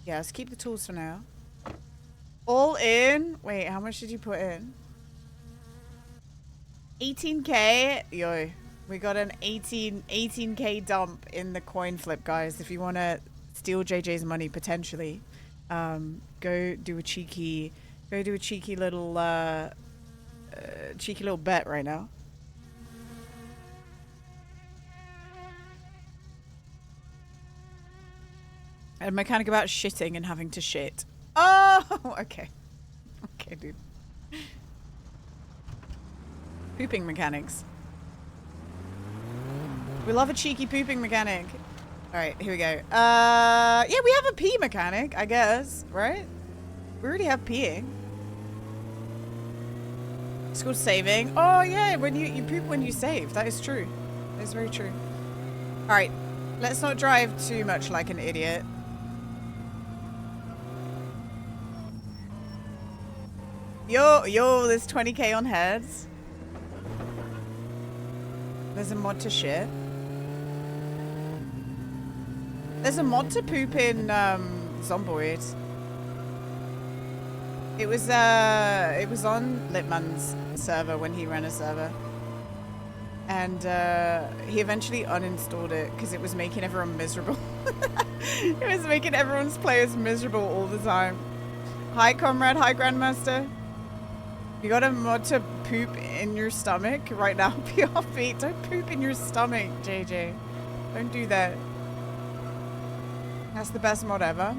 A: Yeah, let's keep the tools for now. All in. Wait, how much did you put in? 18k. Yo, we got an 18k dump in the coin flip, guys. If you want to steal JJ's money potentially, go do a cheeky little bet right now. A mechanic about shitting and having to shit. Oh, okay. Okay, dude. Pooping mechanics. We love a cheeky pooping mechanic. Alright, here we go. Yeah, we have a pee mechanic, I guess, right? We already have peeing. It's called saving. Oh, yeah, when you poop when you save. That is true. That is very true. Alright, let's not drive too much like an idiot. Yo, there's 20k on heads. There's a mod to shit. There's a mod to poop in Zomboid. It was on Litman's server when he ran a server. And he eventually uninstalled it because it was making everyone miserable. It was making everyone's players miserable all the time. Hi, comrade. Hi, Grandmaster. You got a mod to poop in your stomach right now? PRP, don't poop in your stomach, JJ. Don't do that. That's the best mod ever.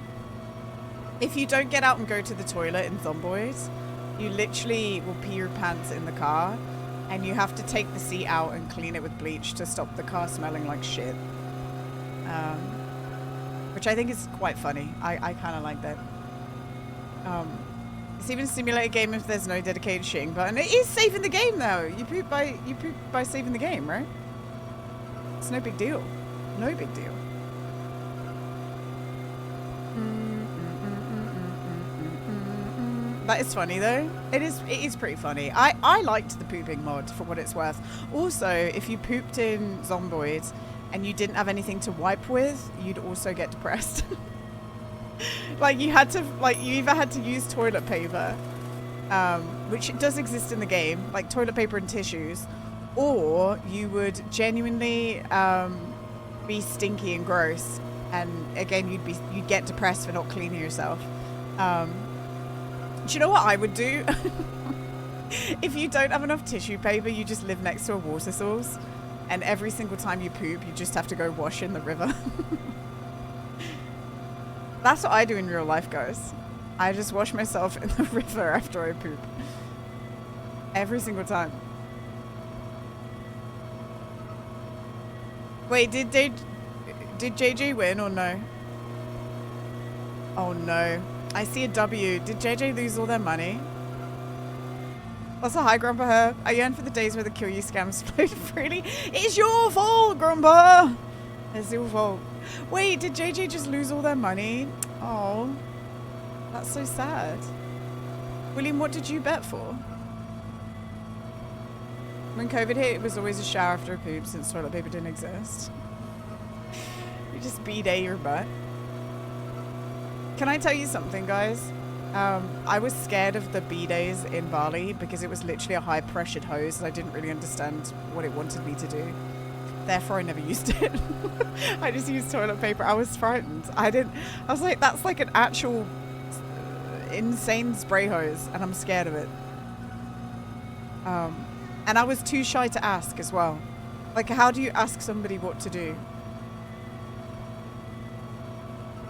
A: If you don't get out and go to the toilet in Zomboid, you literally will pee your pants in the car, and you have to take the seat out and clean it with bleach to stop the car smelling like shit. Which I think is quite funny. I kind of like that. It's even a simulated game if there's no dedicated shitting button. It is saving the game though. You poop by saving the game, right? It's no big deal. No big deal. That is funny though. It is pretty funny. I liked the pooping mod for what it's worth. Also, if you pooped in Zomboid and you didn't have anything to wipe with, you'd also get depressed. Like you either had to use toilet paper, which it does exist in the game, like toilet paper and tissues, or you would genuinely be stinky and gross, and again you'd get depressed for not cleaning yourself. Do you know what I would do? If you don't have enough tissue paper, you just live next to a water source, and every single time you poop, you just have to go wash in the river. That's what I do in real life, guys. I just wash myself in the river after I poop. Every single time. Wait, did JJ win or no? Oh no. I see a W. Did JJ lose all their money? What's a high, Grandpa Herb? I yearn for the days where the kill you scams played freely. It's your fault, Grandpa! It's your fault. Wait, did JJ just lose all their money? Oh. That's so sad. William, what did you bet for? When COVID hit, it was always a shower after a poop since toilet paper didn't exist. You just B-day your butt. Can I tell you something, guys? I was scared of the B-days in Bali because it was literally a high-pressured hose and I didn't really understand what it wanted me to do. Therefore, I never used it. I just used toilet paper. I was frightened. I was like, that's like an actual insane spray hose and I'm scared of it. And I was too shy to ask as well. Like, how do you ask somebody what to do?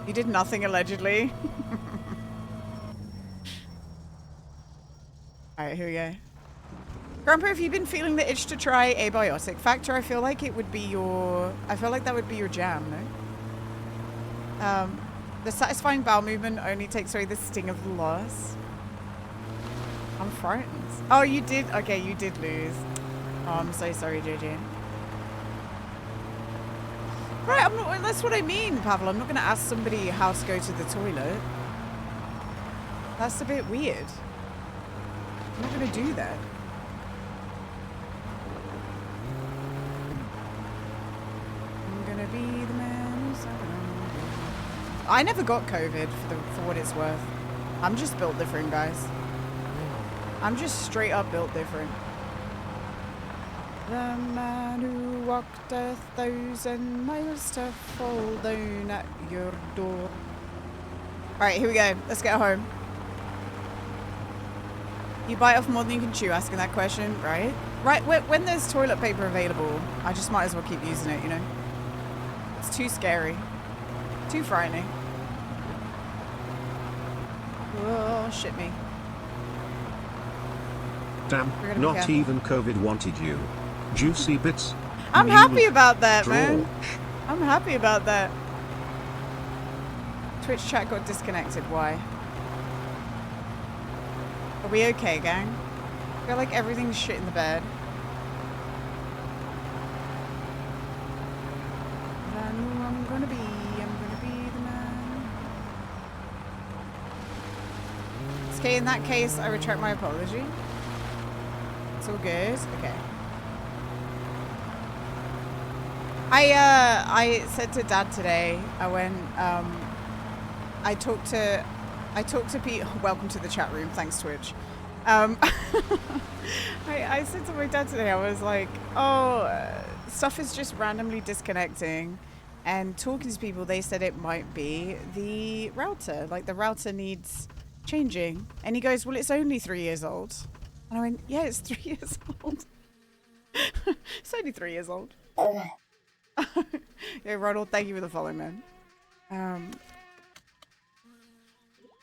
A: You did nothing, allegedly. Alright, here we go. Grandpa, have you been feeling the itch to try Abiotic Factor? I feel like it would be your... I feel like that would be your jam, no? The satisfying bowel movement only takes away the sting of the loss. I'm frightened. Oh, you did? Okay, you did lose. Oh, I'm so sorry, JJ. Right, I'm not, that's what I mean, Pavel. I'm not going to ask somebody how to go to the toilet. That's a bit weird. I'm not going to do that. I'm going to be the man who's... I never got COVID for what it's worth. I'm just built different, guys. I'm just straight up built different. The man who walked 1,000 miles to fall down at your door. Alright, here we go. Let's get home. You bite off more than you can chew, asking that question, right? Right, when there's toilet paper available, I just might as well keep using it, you know? It's too scary. Too frightening. Oh, shit me.
B: Damn, not even COVID wanted you. Juicy bits.
A: I'm happy about that, man.
B: George.
A: I'm happy about that. Twitch chat got disconnected. Why? Are we okay, gang? I feel like everything's shit in the bed. I know I'm gonna be the man. Okay, in that case, I retract my apology. It's all good. Okay. I said to Dad today, I went, I talked to Pete. Welcome to the chat room. Thanks, Twitch. I said to my dad today, I was like, oh, stuff is just randomly disconnecting. And talking to people, they said it might be the router. Like, the router needs changing. And he goes, well, it's only 3 years old. And I went, yeah, it's 3 years old. It's only 3 years old. Yeah, Ronald, thank you for the follow, man.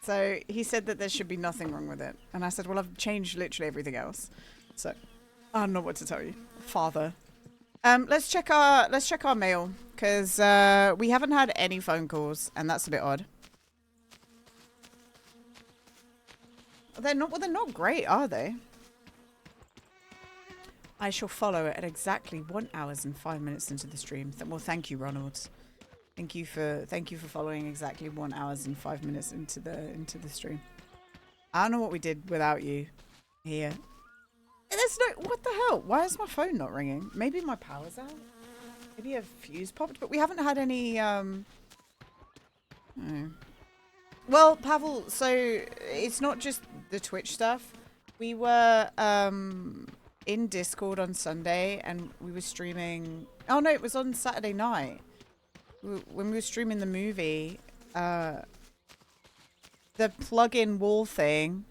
A: So he said that there should be nothing wrong with it. And I said, well, I've changed literally everything else. So I don't know what to tell you. Father. Let's check our mail, because we haven't had any phone calls, and that's a bit odd. They're not great, are they? I shall follow it at exactly 1 hour and 5 minutes into the stream. Well, thank you, Ronald. Thank you for following exactly 1 hour and 5 minutes into the stream. I don't know what we did without you here. There's no... What the hell? Why is my phone not ringing? Maybe my power's out? Maybe a fuse popped? But we haven't had any... Well, Pavel, so it's not just the Twitch stuff. We were in Discord on Sunday and we were streaming... Oh, no, it was on Saturday night. When we were streaming the movie, the plug-in wall thing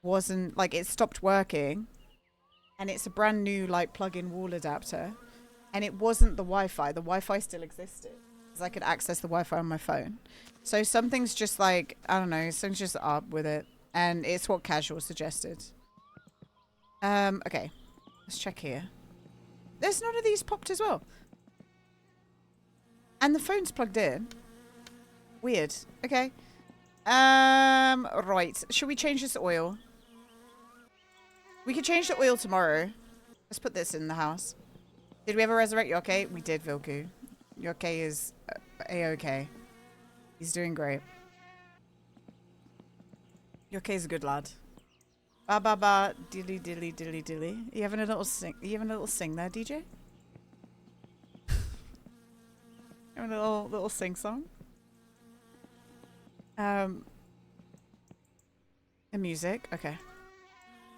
A: wasn't... Like, it stopped working. And it's a brand new, like, plug-in wall adapter. And it wasn't the Wi-Fi. The Wi-Fi still existed. Because I could access the Wi-Fi on my phone. So something's just like, I don't know, something's just up with it. And it's what Casual suggested. Okay. Let's check here. There's none of these popped as well. And the phone's plugged in. Weird. Okay. Right. Should we change this oil? We could change the oil tomorrow. Let's put this in the house. Did we ever resurrect Yoke? We did, Vilku. Yoke is A-okay. He's doing great. Yoke's a good lad. Ba ba ba dilly dilly dilly dilly. You having a little sing? You having a little sing there, DJ? Having a little sing song. The music, okay.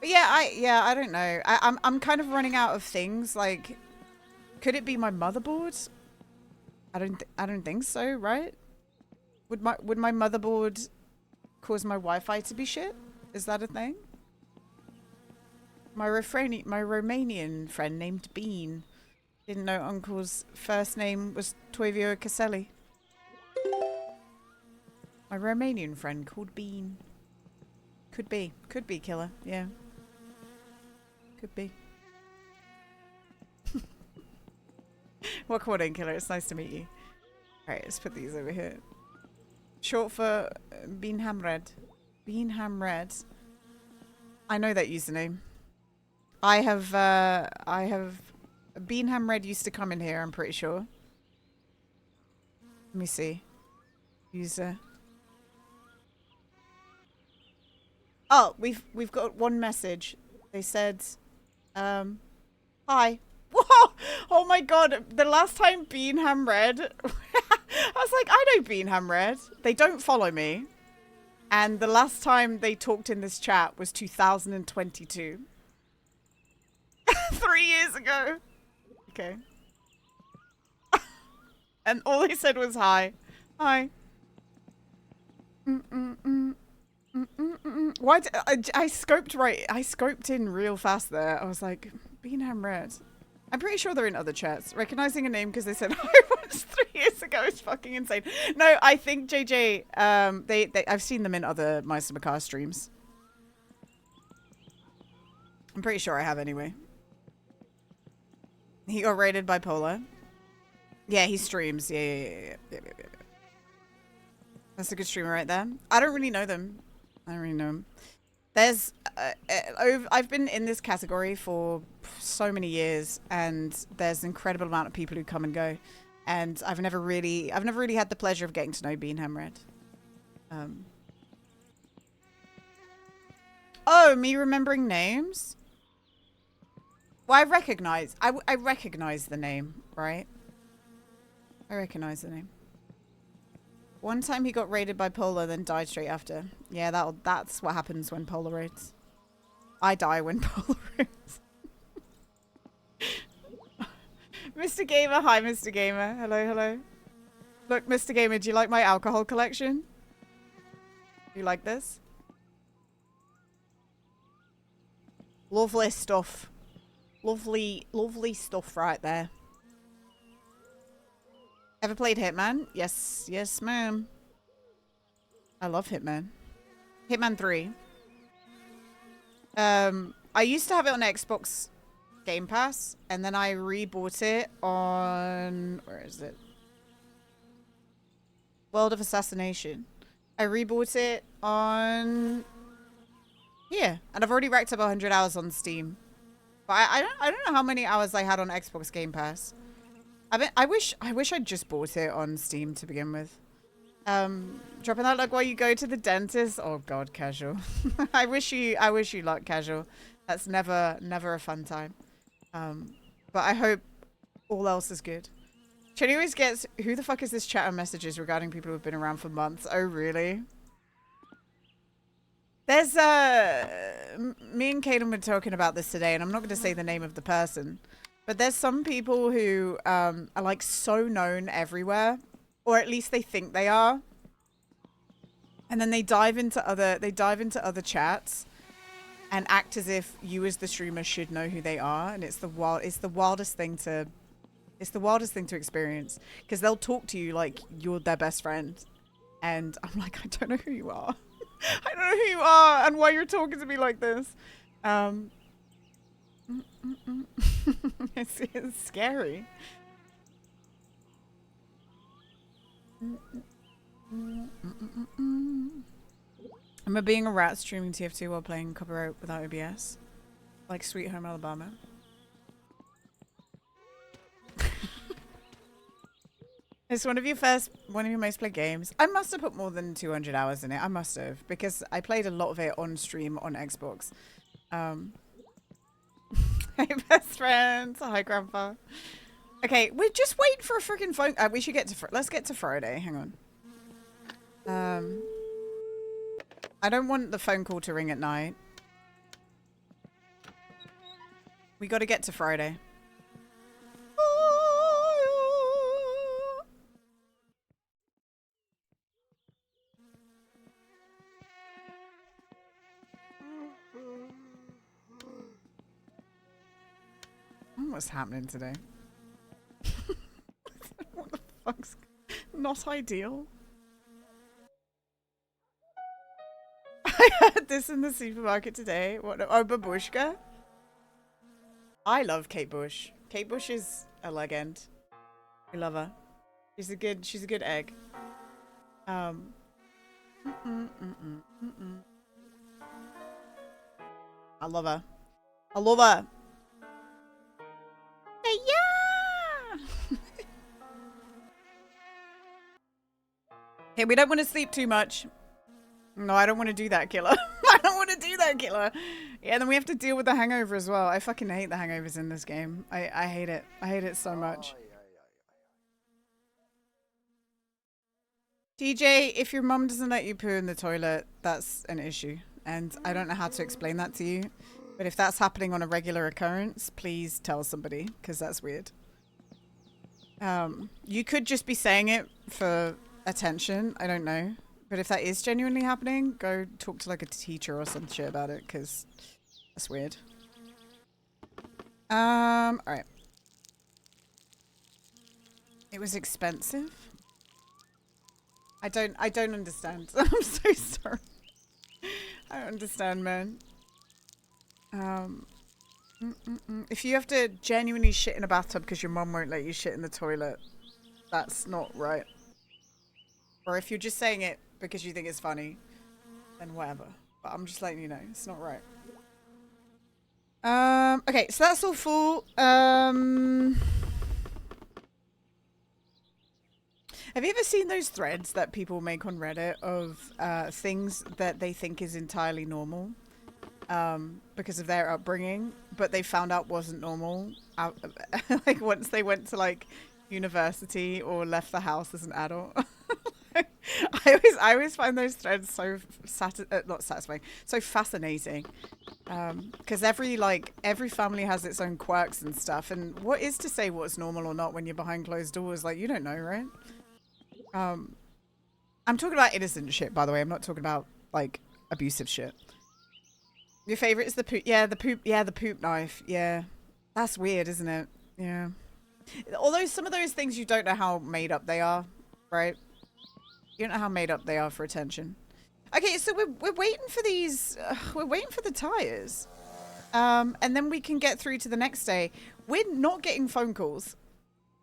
A: But yeah, I don't know. I'm kind of running out of things. Like, could it be my motherboard? I don't think so, right? Would my motherboard cause my Wi-Fi to be shit? Is that a thing? My Romanian friend named Bean didn't know Uncle's first name was Toivio Caselli. My Romanian friend called Bean. Could be killer. Yeah. Could be. Welcome in, killer. It's nice to meet you. Alright, let's put these over here. Short for Beanham Red. Beanham Red. I know that username. I have Beanham Red used to come in here, I'm pretty sure. Let me see. User. Oh, we've got one message. They said, hi. Whoa! Oh my god, the last time Beanham Red, I was like, I know Beanham Red. They don't follow me. And the last time they talked in this chat was 2022. 3 years ago. Okay. And all they said was hi. Hi. Why I scoped right. I scoped in real fast there. I was like, Beanham Red. I'm pretty sure they're in other chats. Recognizing a name because they said hi once 3 years ago is fucking insane. No, I think JJ. I've seen them in other Meister Makar streams. I'm pretty sure I have anyway. He got raided by Polar. Yeah, he streams. Yeah. That's a good streamer right there. I don't really know them. I don't really know them. There's, I've been in this category for so many years, and there's an incredible amount of people who come and go, and I've never really had the pleasure of getting to know Beanham Red. Oh, me remembering names? Well, I recognize the name, right? I recognize the name. One time he got raided by Polar, then died straight after. Yeah, that's what happens when Polar raids. I die when Polar raids. Mr. Gamer, hi Mr. Gamer. Hello. Look, Mr. Gamer, do you like my alcohol collection? You like this? Lovely stuff. Lovely stuff right there. Ever played Hitman? Yes, ma'am. I love Hitman. Hitman 3. I used to have it on Xbox Game Pass, and then I rebought it on... Where is it? World of Assassination. I rebought it on... Here. And I've already racked up 100 hours on Steam. But I don't know how many hours I had on Xbox Game Pass. I wish I'd just bought it on Steam to begin with. Dropping that like while you go to the dentist. Oh God, casual. I wish you luck, casual. That's never a fun time. But I hope all else is good. Trini always gets, who the fuck is this chat and messages regarding people who've been around for months? Oh really? There's me and Kaden were talking about this today, and I'm not going to say the name of the person, but there's some people who are like so known everywhere, or at least they think they are, and then they dive into other chats and act as if you as the streamer should know who they are, and it's the wildest thing to experience, because they'll talk to you like you're their best friend, and I'm like, I don't know who you are. I don't know who you are and why you're talking to me like this. It's scary. Remember being a rat streaming TF2 while playing copyright without OBS? Like Sweet Home Alabama. It's one of your most played games. I must have put more than 200 hours in it. I must have, because I played a lot of it on stream on Xbox. Hey, best friends. Hi, Grandpa. Okay, we're just waiting for a freaking phone. We should get to. Let's get to Friday. Hang on. I don't want the phone call to ring at night. We got to get to Friday. What's happening today? What the fuck's not ideal? I heard this in the supermarket today. What? Oh, babushka. I love Kate Bush. Kate Bush is a legend. We love her. She's a good egg. I love her. I love her. Yeah. Okay, we don't want to sleep too much. No, I don't want to do that, killer. I don't want to do that, killer. Yeah, then we have to deal with the hangover as well. I fucking hate the hangovers in this game. I hate it. I hate it so much. DJ, if your mum doesn't let you poo in the toilet, that's an issue. And I don't know how to explain that to you. But if that's happening on a regular occurrence, please tell somebody, because that's weird. You could just be saying it for attention. I don't know. But if that is genuinely happening, go talk to like a teacher or some shit about it, because that's weird. Alright. It was expensive? I don't understand. I'm so sorry. I don't understand, man. If you have to genuinely shit in a bathtub because your mum won't let you shit in the toilet, that's not right. Or if you're just saying it because you think it's funny, then whatever. But I'm just letting you know, it's not right. Okay, so that's all full. Have you ever seen those threads that people make on Reddit of things that they think is entirely normal because of their upbringing, but they found out wasn't normal like once they went to like university or left the house as an adult? I always find those threads so not satisfying, so fascinating, because every family has its own quirks and stuff, and what is to say what's normal or not when you're behind closed doors? Like, you don't know, right? I'm talking about innocent shit, by the way. I'm not talking about like abusive shit. Your favorite is the poop. Yeah, the poop knife. Yeah, that's weird, isn't it? Yeah. Although some of those things you don't know how made up they are, right? You don't know how made up they are for attention. Okay, so we're waiting for these. We're waiting for the tires, and then we can get through to the next day. We're not getting phone calls.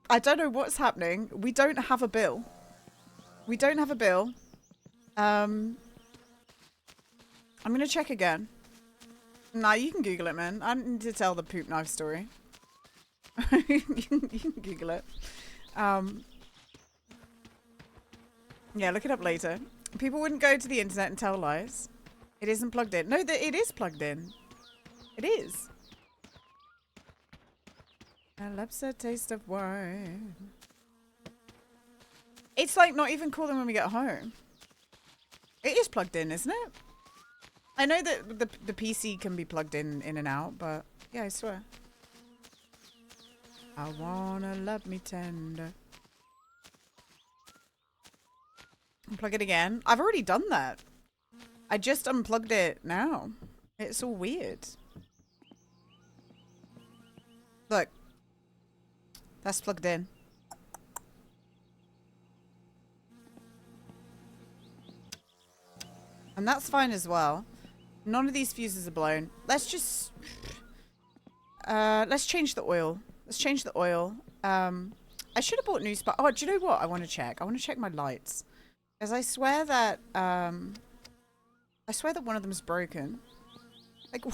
A: I don't know what's happening. We don't have a bill. We don't have a bill. I'm gonna check again. Nah, you can Google it, man. I don't need to tell the poop knife story. You can Google it. Yeah, look it up later. People wouldn't go to the internet and tell lies. It isn't plugged in. No, it is plugged in. It is. I love the taste of wine. It's like not even cooler when we get home. It is plugged in, isn't it? I know that the PC can be plugged in and out, but yeah, I swear. I wanna love me tender. Unplug it again. I've already done that. I just unplugged it now. It's all weird. Look. That's plugged in. And that's fine as well. None of these fuses are blown. Let's just... let's change the oil. Let's change the oil. I should have bought new spark. Oh, do you know what I want to check? I want to check my lights. Because I swear that... I swear that one of them's broken. Like,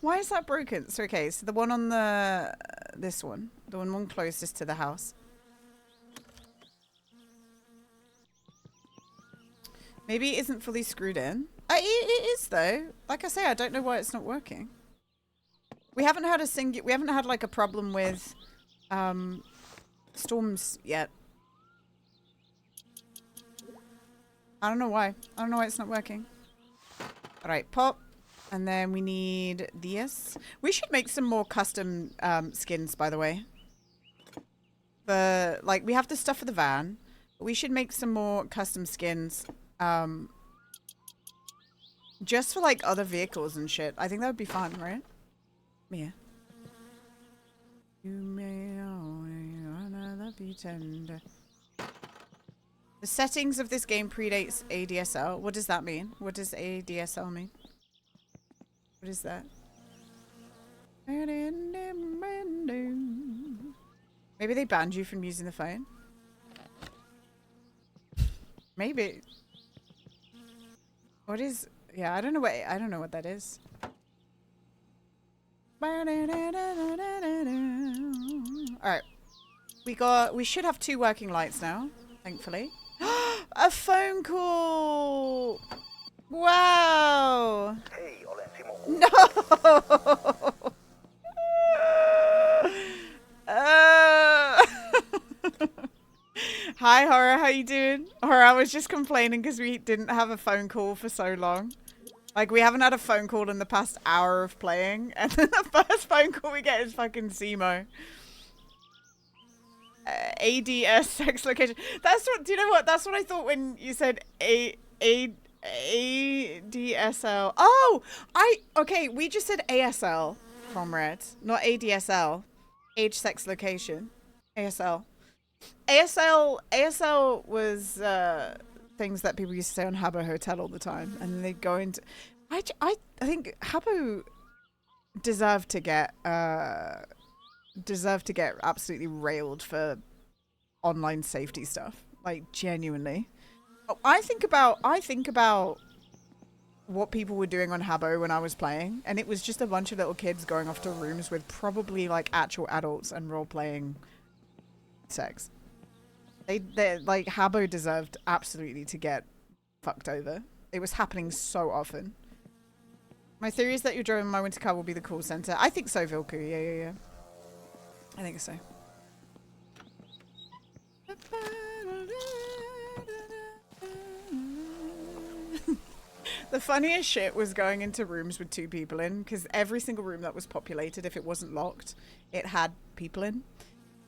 A: why is that broken? So, okay, so the one on the... this one. The one closest to the house. Maybe it isn't fully screwed in. It is, though. Like I say, I don't know why it's not working. We haven't had like a problem with storms yet. I don't know why. I don't know why it's not working. All right, pop. And then we need this. We should make some more custom skins, by the way. Like, we have the stuff for the van. But we should make some more custom skins. Just for, like, other vehicles and shit. I think that would be fun, right? Yeah. You may wanna love you tender. The settings of this game predates ADSL. What does that mean? What does ADSL mean? What is that? Maybe they banned you from using the phone? Maybe. What is... Yeah, I don't know what that is. Alright. We should have 2 working lights now, thankfully. A phone call! Wow! No! Hi, Horror. How you doing? Horror, I was just complaining because we didn't have a phone call for so long. Like, we haven't had a phone call in the past hour of playing. And then the first phone call we get is fucking Simo. ADS sex location. That's what, do you know what? That's what I thought when you said ADSL. Oh! Okay, we just said ASL, comrade. Not ADSL. Age, sex, location. ASL. ASL was things that people used to say on Habbo Hotel all the time, and then they'd go into. I think Habbo deserved to get absolutely railed for online safety stuff. Like, genuinely. I think about what people were doing on Habbo when I was playing, and it was just a bunch of little kids going off to rooms with probably like actual adults and role playing sex. They like, Habbo deserved absolutely to get fucked over. It was happening so often. My theory is that your drone in my winter car will be the call center. I think so, Vilku. Yeah. I think so. The funniest shit was going into rooms with 2 people in, because every single room that was populated, if it wasn't locked, it had people in.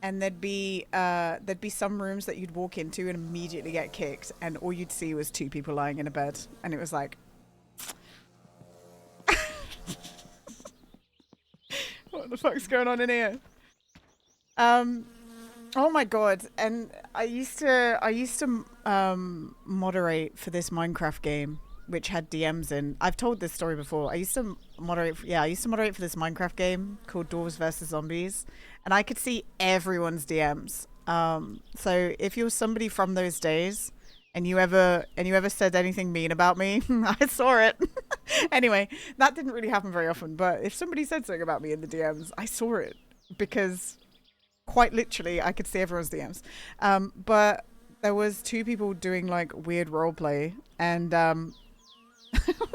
A: And there'd be some rooms that you'd walk into and immediately get kicked, and all you'd see was 2 people lying in a bed, and it was like, what the fuck's going on in here? Oh my god! And I used to moderate for this Minecraft game, which had DMs in. I've told this story before. I used to moderate for this Minecraft game called Dwarves vs Zombies, and I could see everyone's DMs. So if you're somebody from those days and you ever said anything mean about me, I saw it. Anyway, that didn't really happen very often, but if somebody said something about me in the DMs, I saw it, because quite literally I could see everyone's DMs. But there was two people doing like weird role play, and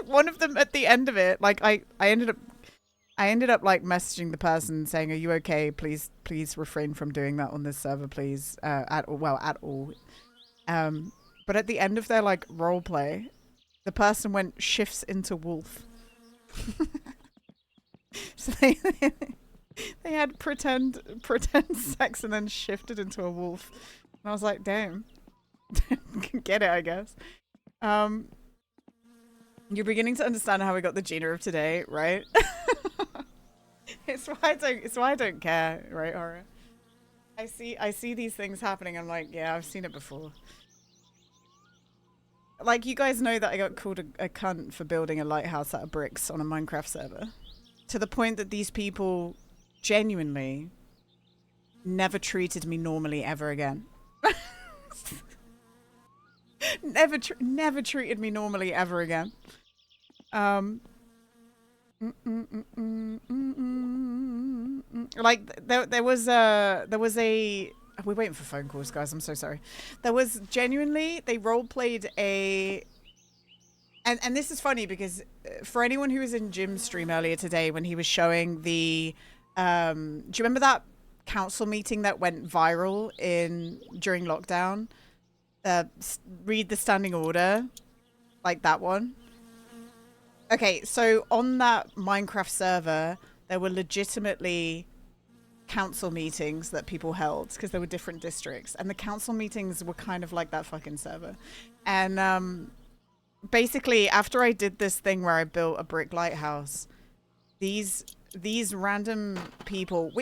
A: one of them at the end of it, like I ended up like messaging the person saying, "Are you okay? Please refrain from doing that on this server, please." At all. But at the end of their like role play, the person went shifts into wolf. So they had pretend sex and then shifted into a wolf, and I was like, damn, get it, I guess. You're beginning to understand how we got the Gina of today, right? It's why I don't care, right, Horror? I see these things happening. I'm like, yeah, I've seen it before. Like, you guys know that I got called a cunt for building a lighthouse out of bricks on a Minecraft server. To the point that these people genuinely never treated me normally ever again. Never treated me normally ever again. Like there was a. We're waiting for phone calls, guys. I'm so sorry. There was genuinely, they role played a. And this is funny because for anyone who was in Jim's stream earlier today when he was showing the, do you remember that council meeting that went viral during lockdown? Read the standing order, like that one. Okay, so on that Minecraft server, there were legitimately council meetings that people held because there were different districts, and the council meetings were kind of like that fucking server. And basically, after I did this thing where I built a brick lighthouse, these random people,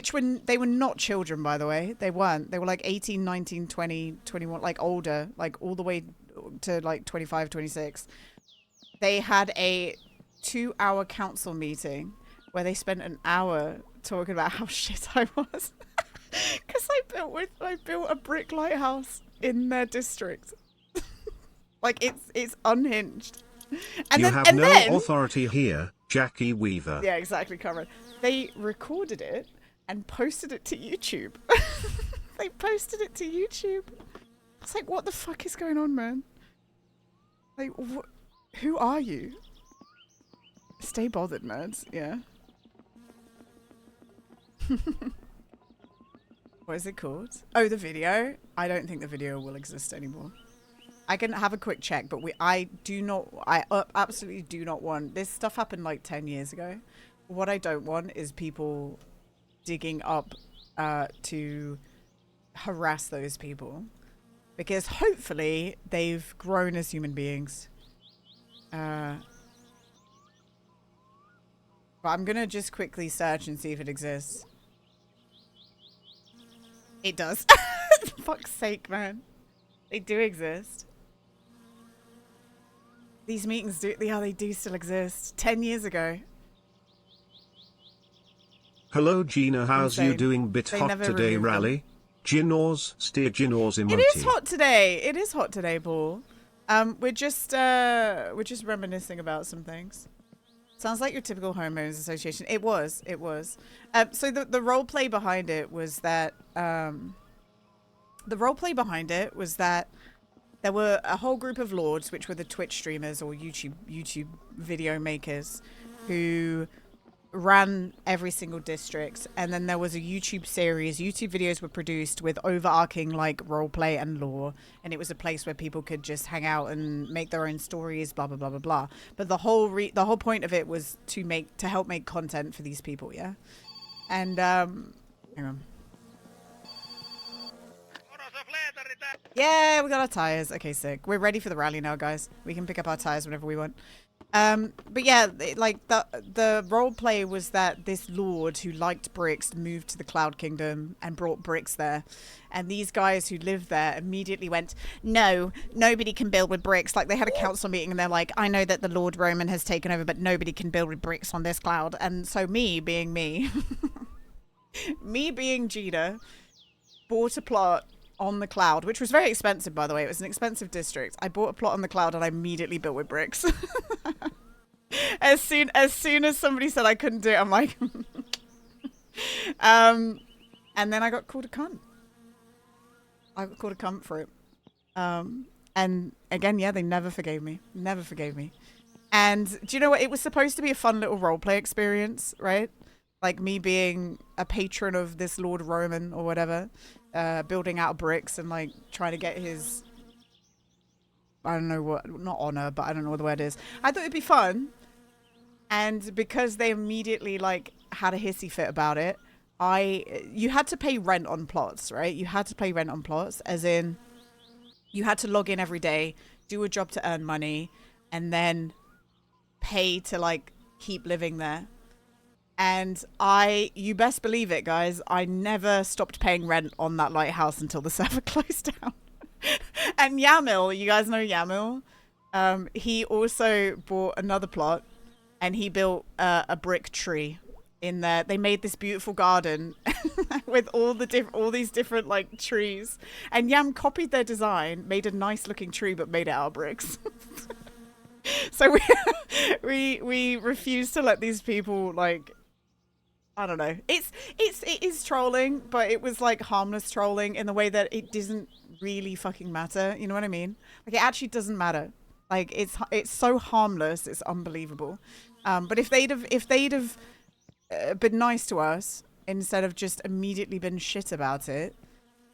A: they were not children, by the way. They weren't. They were like 18, 19, 20, 21, like older, like all the way to like 25, 26. They had a 2-hour council meeting where they spent an hour talking about how shit I was. Because I built a brick lighthouse in their district. Like, it's unhinged. And
B: you
A: then,
B: have no authority here, Jackie Weaver.
A: Yeah, exactly, Cameron. They recorded it and posted it to YouTube. They posted it to YouTube. It's like, what the fuck is going on, man? Like, who are you? Stay bothered, nerds. Yeah. What is it called? Oh, the video? I don't think the video will exist anymore. I can have a quick check, but I absolutely do not want, this stuff happened like 10 years ago. What I don't want is people digging up to harass those people, because hopefully they've grown as human beings. But I'm gonna just quickly search and see if it exists. It does. For fuck's sake, man. They do exist. These meetings they do still exist. 10 years ago.
B: Hello Gina, how's
A: Insane.
B: you doing? Bit
A: They
B: hot
A: never
B: today,
A: removed them.
B: Rally? Ginors, steer Ginors emoji.
A: It is hot today. It is hot today, Paul. We're just reminiscing about some things. Sounds like your typical homeowners association. It was. So the role play behind it was that there were a whole group of lords, which were the Twitch streamers or YouTube video makers, who ran every single district, and then there was a YouTube series. YouTube videos were produced with overarching like roleplay and lore, and it was a place where people could just hang out and make their own stories, blah blah blah blah blah. But the whole point of it was to help make content for these people, yeah. And hang on. Yeah, we got our tires. Okay, sick. We're ready for the rally now, guys. We can pick up our tires whenever we want. But yeah, like the role play was that this lord who liked bricks moved to the Cloud Kingdom and brought bricks there, and these guys who lived there immediately went, no, nobody can build with bricks. Like, they had a council meeting and they're like, I know that the Lord Roman has taken over, but nobody can build with bricks on this cloud. And so me being me being Gina, bought a plot on the cloud, which was very expensive, by the way. It was an expensive district. I bought a plot on the cloud and I immediately built with bricks. as soon as somebody said I couldn't do it, I'm like and then I got called a cunt. I got called a cunt for it. And again, yeah, they never forgave me. Never forgave me. And do you know what? It was supposed to be a fun little roleplay experience, right? Like me being a patron of this Lord Roman or whatever, building out bricks and like trying to get his, I don't know what, not honor, but I don't know what the word is. I thought it'd be fun. And because they immediately like had a hissy fit about it, you had to pay rent on plots, right? You had to pay rent on plots, as in you had to log in every day, do a job to earn money, and then pay to like keep living there. And you best believe it, guys, I never stopped paying rent on that lighthouse until the server closed down. And Yamil, you guys know Yamil? He also bought another plot and he built a brick tree in there. They made this beautiful garden with all these different like trees. And Yam copied their design, made a nice looking tree, but made it out of bricks. So we refuse to let these people like, I don't know. It is trolling, but it was like harmless trolling in the way that it doesn't really fucking matter. You know what I mean? Like it actually doesn't matter. Like it's so harmless. It's unbelievable. But if they'd have been nice to us instead of just immediately been shit about it,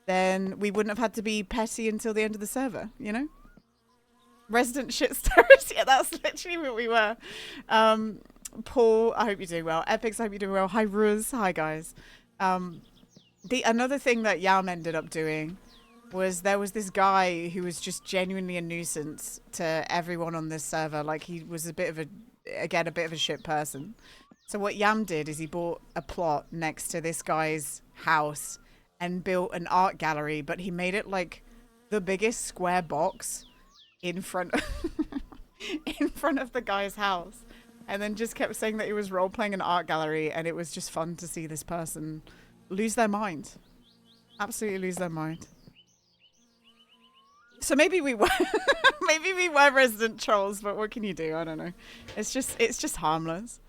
A: then we wouldn't have had to be petty until the end of the server. You know? Resident shitstorers. Yeah, that's literally what we were. Paul, I hope you're doing well. Epics, I hope you're doing well. Hi, Ruz. Hi, guys. Another thing that Yam ended up doing was there was this guy who was just genuinely a nuisance to everyone on this server. Like he was a bit of a shit person. So what Yam did is he bought a plot next to this guy's house and built an art gallery, but he made it like the biggest square box in front of the guy's house. And then just kept saying that he was role-playing an art gallery, and it was just fun to see this person lose their mind. Absolutely lose their mind. So maybe we were resident trolls, but what can you do? I don't know. It's just harmless.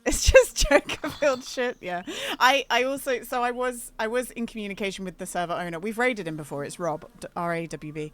A: It's just joke-filled shit, yeah. I was in communication with the server owner. We've raided him before. It's Rob, R-A-W-B.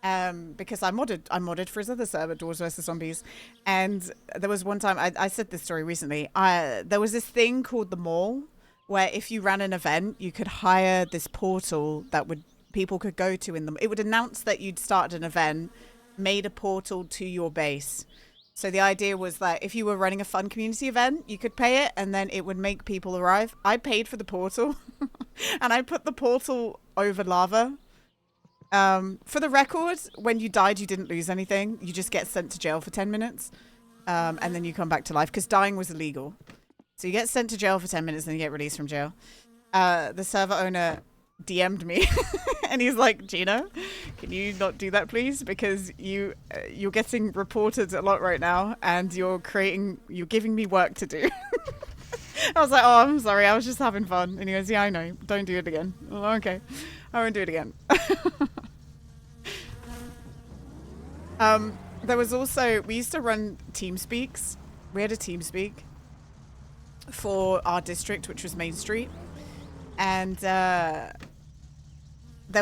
A: Because I modded for his other server, Doors vs Zombies, and there was one time I said this story recently. There was this thing called the Mall, where if you ran an event, you could hire this portal that people could go to it would announce that you'd started an event, made a portal to your base. So the idea was that if you were running a fun community event, you could pay it, and then it would make people arrive. I paid for the portal, and I put the portal over lava. For the record, when you died, you didn't lose anything. You just get sent to jail for 10 minutes. And then you come back to life because dying was illegal. So you get sent to jail for 10 minutes and then you get released from jail. The server owner DM'd me and he's like, Gina, can you not do that, please? Because you're getting reported a lot right now and you're giving me work to do. I was like, oh, I'm sorry. I was just having fun. And he goes, yeah, I know. Don't do it again. Oh, okay. I won't do it again. There was also, we used to run TeamSpeaks. We had a TeamSpeak for our district, which was Main Street. And there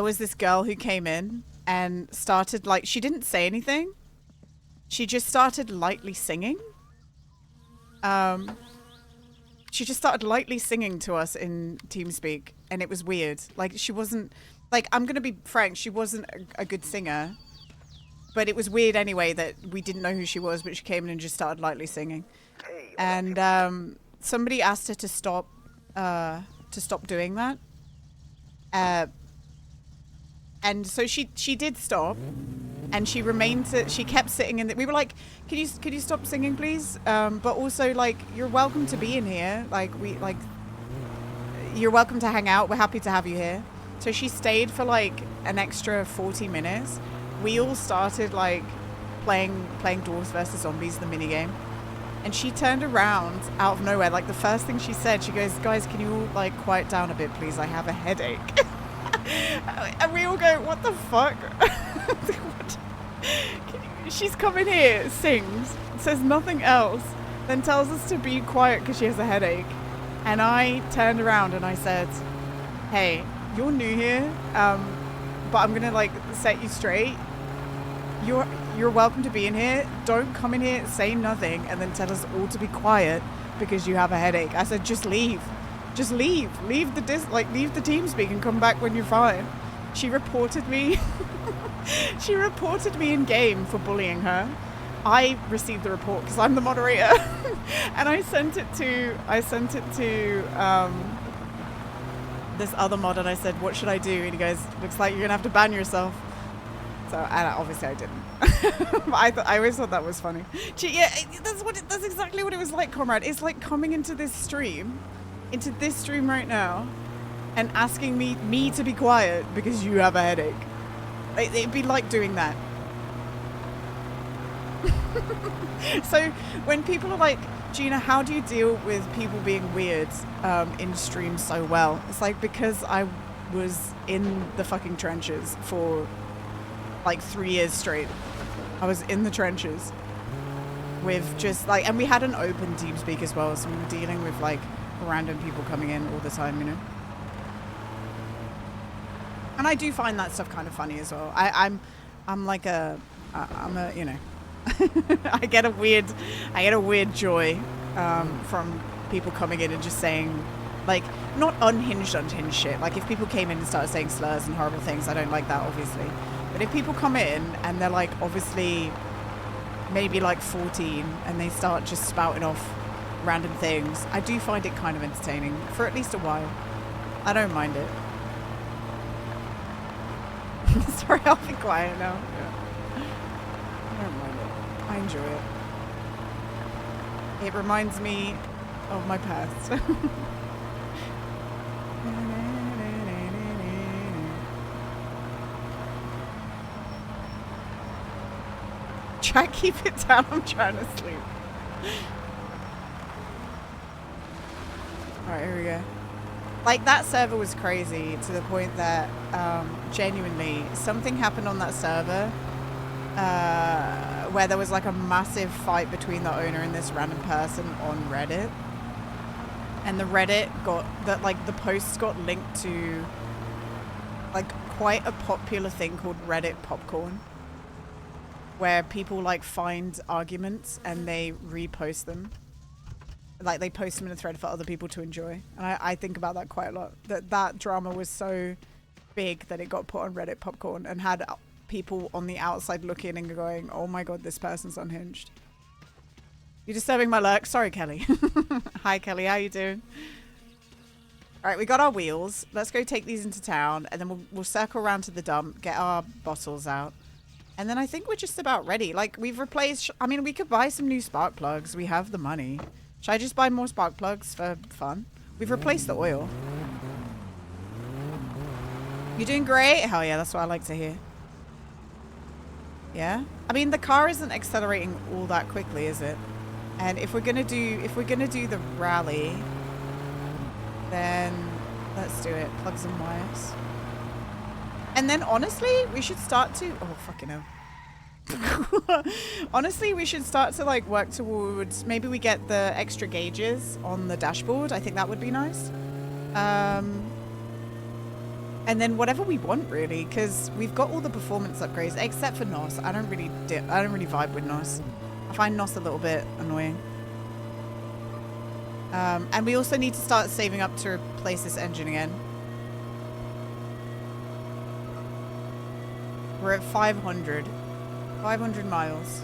A: was this girl who came in and started she didn't say anything. She just started lightly singing. She just started lightly singing to us in TeamSpeak, and it was weird. Like, she wasn't, I'm going to be frank, she wasn't a good singer, but it was weird anyway that we didn't know who she was, but she came in and just started lightly singing. And somebody asked her to stop doing that. And so she did stop, and she kept sitting in we were like, can you stop singing, please? But also, you're welcome to be in here. You're welcome to hang out. We're happy to have you here. So she stayed for an extra 40 minutes. We all started playing Dwarves vs Zombies, the minigame. And she turned around out of nowhere. The first thing she said, she goes, guys, can you all quiet down a bit, please? I have a headache. And we all go, what the fuck? She's come in here, sings, says nothing else, then tells us to be quiet because she has a headache. And I turned around and I said, hey, you're new here. but I'm gonna like set you straight. You're welcome to be in here. Don't come in here, say nothing, and then tell us all to be quiet because you have a headache. I said, just leave. Just leave. Leave the team speak and come back when you're fine. She reported me. She reported me in game for bullying her. I received the report because I'm the moderator, and I sent it to this other mod, and I said, "What should I do?" And he goes, "Looks like you're gonna have to ban yourself." So, and obviously I didn't. I always thought that was funny. Yeah, that's exactly what it was like, comrade. It's like coming into this stream right now, and asking me to be quiet because you have a headache. It'd be like doing that. So when people are like, Gina, how do you deal with people being weird in streams so well? It's like, because I was in the fucking trenches for like 3 years straight. I was in the trenches with just like, and we had an open TeamSpeak as well, so we were dealing with like random people coming in all the time, you know. And I do find that stuff kind of funny as well. I'm a, you know, I get a weird joy from people coming in and just saying, like, not unhinged shit. Like, if people came in and started saying slurs and horrible things, I don't like that, obviously. But if people come in and they're like, obviously, maybe like 14, and they start just spouting off random things, I do find it kind of entertaining for at least a while. I don't mind it. Sorry, I'll be quiet now. Yeah. I don't mind it. I enjoy it. It reminds me of my past. Try keep it down, I'm trying to sleep. Alright, here we go. Like, that server was crazy to the point that genuinely something happened on that server where there was like a massive fight between the owner and this random person on Reddit, and the Reddit got that, like, the posts got linked to like quite a popular thing called Reddit popcorn, where people like find arguments and they repost them. Like, they post them in a thread for other people to enjoy. And I think about that quite a lot. That drama was so big that it got put on Reddit popcorn and had people on the outside looking and going, oh my god, this person's unhinged. You're disturbing my lurk. Sorry, Kelly. Hi, Kelly. How you doing? All right, we got our wheels. Let's go take these into town, and then we'll circle around to the dump, get our bottles out. And then I think we're just about ready. Like, we've replaced... I mean, we could buy some new spark plugs. We have the money. Should I just buy more spark plugs for fun? We've replaced the oil. You're doing great? Hell yeah, that's what I like to hear. Yeah? I mean, the car isn't accelerating all that quickly, is it? And if we're gonna do the rally, then let's do it. Plug some wires. And then honestly, we should start to... Oh, fucking hell. Honestly, we should start to like work towards, maybe we get the extra gauges on the dashboard. I think that would be nice. And then whatever we want, really, because we've got all the performance upgrades except for NOS. I don't really vibe with NOS. I find NOS a little bit annoying. And we also need to start saving up to replace this engine again. We're at 500 miles.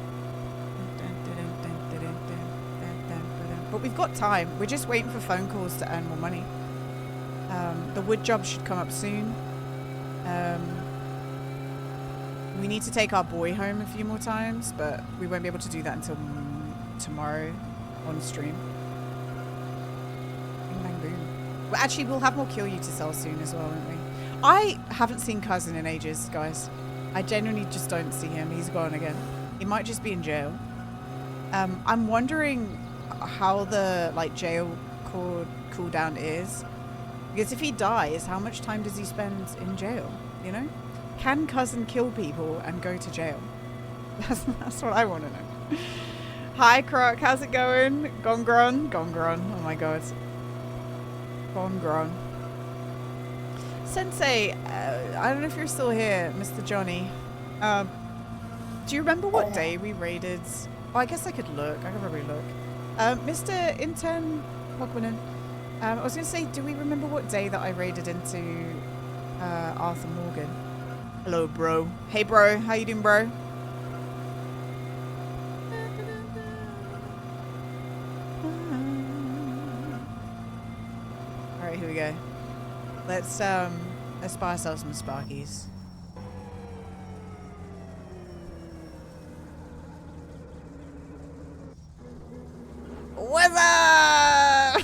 A: But we've got time. We're just waiting for phone calls to earn more money. The wood job should come up soon. We need to take our boy home a few more times, but we won't be able to do that until tomorrow on stream. Bing, bang, boom. Well, actually, we'll have more Kill You to sell soon as well, won't we? I haven't seen Cousin in ages, guys. I genuinely just don't see him. He's gone again. He might just be in jail. I'm wondering how the like jail cooldown is. Because if he dies, how much time does he spend in jail? You know? Can Cousin kill people and go to jail? That's what I want to know. Hi, Croc. How's it going? Gongron? Gongron. Oh my god. Gongron. Sensei, I don't know if you're still here, Mr. Johnny. Do you remember what day we raided? Oh, I guess I could look. I could probably look. Mr. Intern Mokmanen, I was going to say, do we remember what day that I raided into Arthur Morgan? Hello, bro. Hey, bro. How you doing, bro? All right, here we go. Let's buy ourselves some Sparkies. What's up?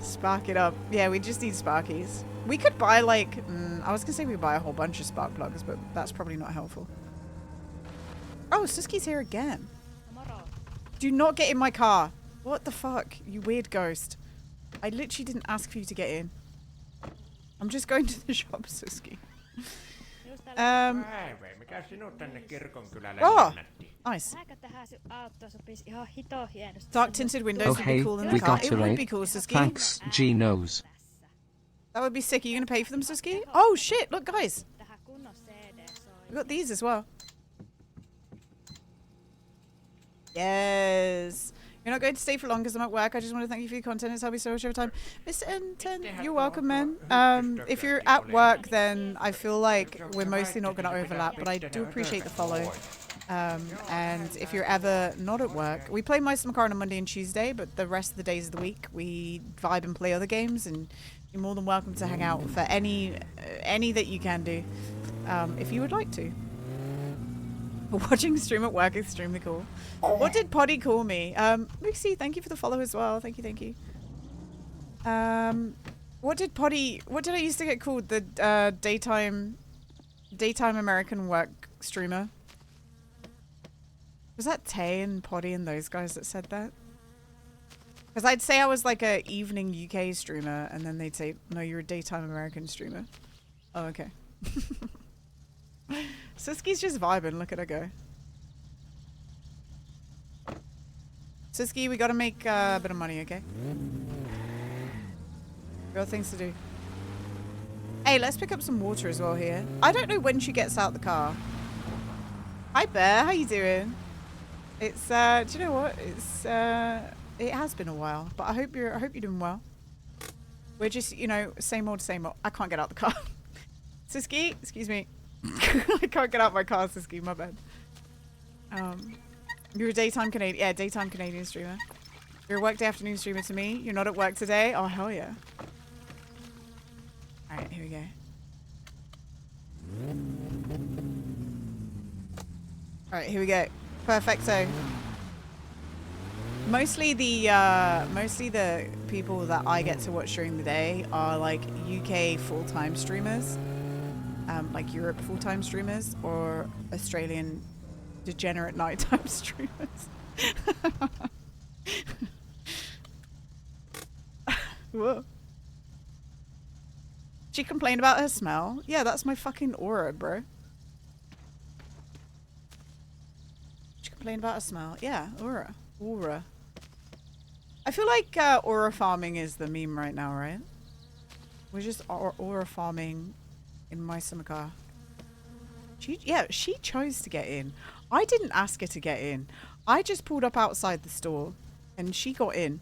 A: Spark it up. Yeah, we just need Sparkies. We could buy like, I was gonna say we buy a whole bunch of spark plugs, but that's probably not helpful. Oh, Suski's here again. Do not get in my car. What the fuck, you weird ghost. I literally didn't ask for you to get in. I'm just going to the shop, Suski. Oh, nice. Dark tinted windows would be cool in the car. It would be cool, Suski.
F: Thanks, G knows.
A: That would be sick. Are you going to pay for them, Suski? Oh shit, look guys. We got these as well. Yes. You're not going to stay for long because I'm at work. I just want to thank you for your content. It's helped me so much over time. Mr. N10, you're welcome, man. If you're at work, then I feel like we're mostly not going to overlap, but I do appreciate the follow. And if you're ever not at work, we play Mice Macar on a Monday and Tuesday, but the rest of the days of the week, we vibe and play other games, and you're more than welcome to hang out for any that you can do, if you would like to. Watching stream at work is extremely cool. What did Poddy call me? Lucy, thank you for the follow as well. Thank you, thank you. What did I used to get called? The daytime American work streamer? Was that Tay and Poddy and those guys that said that? Because I'd say I was like a evening UK streamer, and then they'd say, no, you're a daytime American streamer. Oh, okay. Suski's just vibing. Look at her go. Suski, we gotta make a bit of money, okay? We got things to do. Hey, let's pick up some water as well here. I don't know when she gets out the car. Hi, Bear. How you doing? It's do you know what? It's it has been a while, but I hope you're doing well. We're just, you know, same old, same old. I can't get out the car. Suski, excuse me. I can't get out my car, Suski, my bad. You're a daytime Canadian, yeah, daytime Canadian streamer. You're a workday afternoon streamer to me. You're not at work today? Oh, hell yeah. Alright, here we go. Alright, here we go. Perfecto. Mostly the people that I get to watch during the day are like UK full-time streamers. Like Europe full-time streamers or Australian degenerate nighttime streamers. Whoa. She complained about her smell. Yeah, that's my fucking aura, bro. She complained about her smell. Yeah, aura. Aura. I feel like aura farming is the meme right now, right? We're just aura farming in my summer car. She chose to get in. I didn't ask her to get in. I just pulled up outside the store and she got in.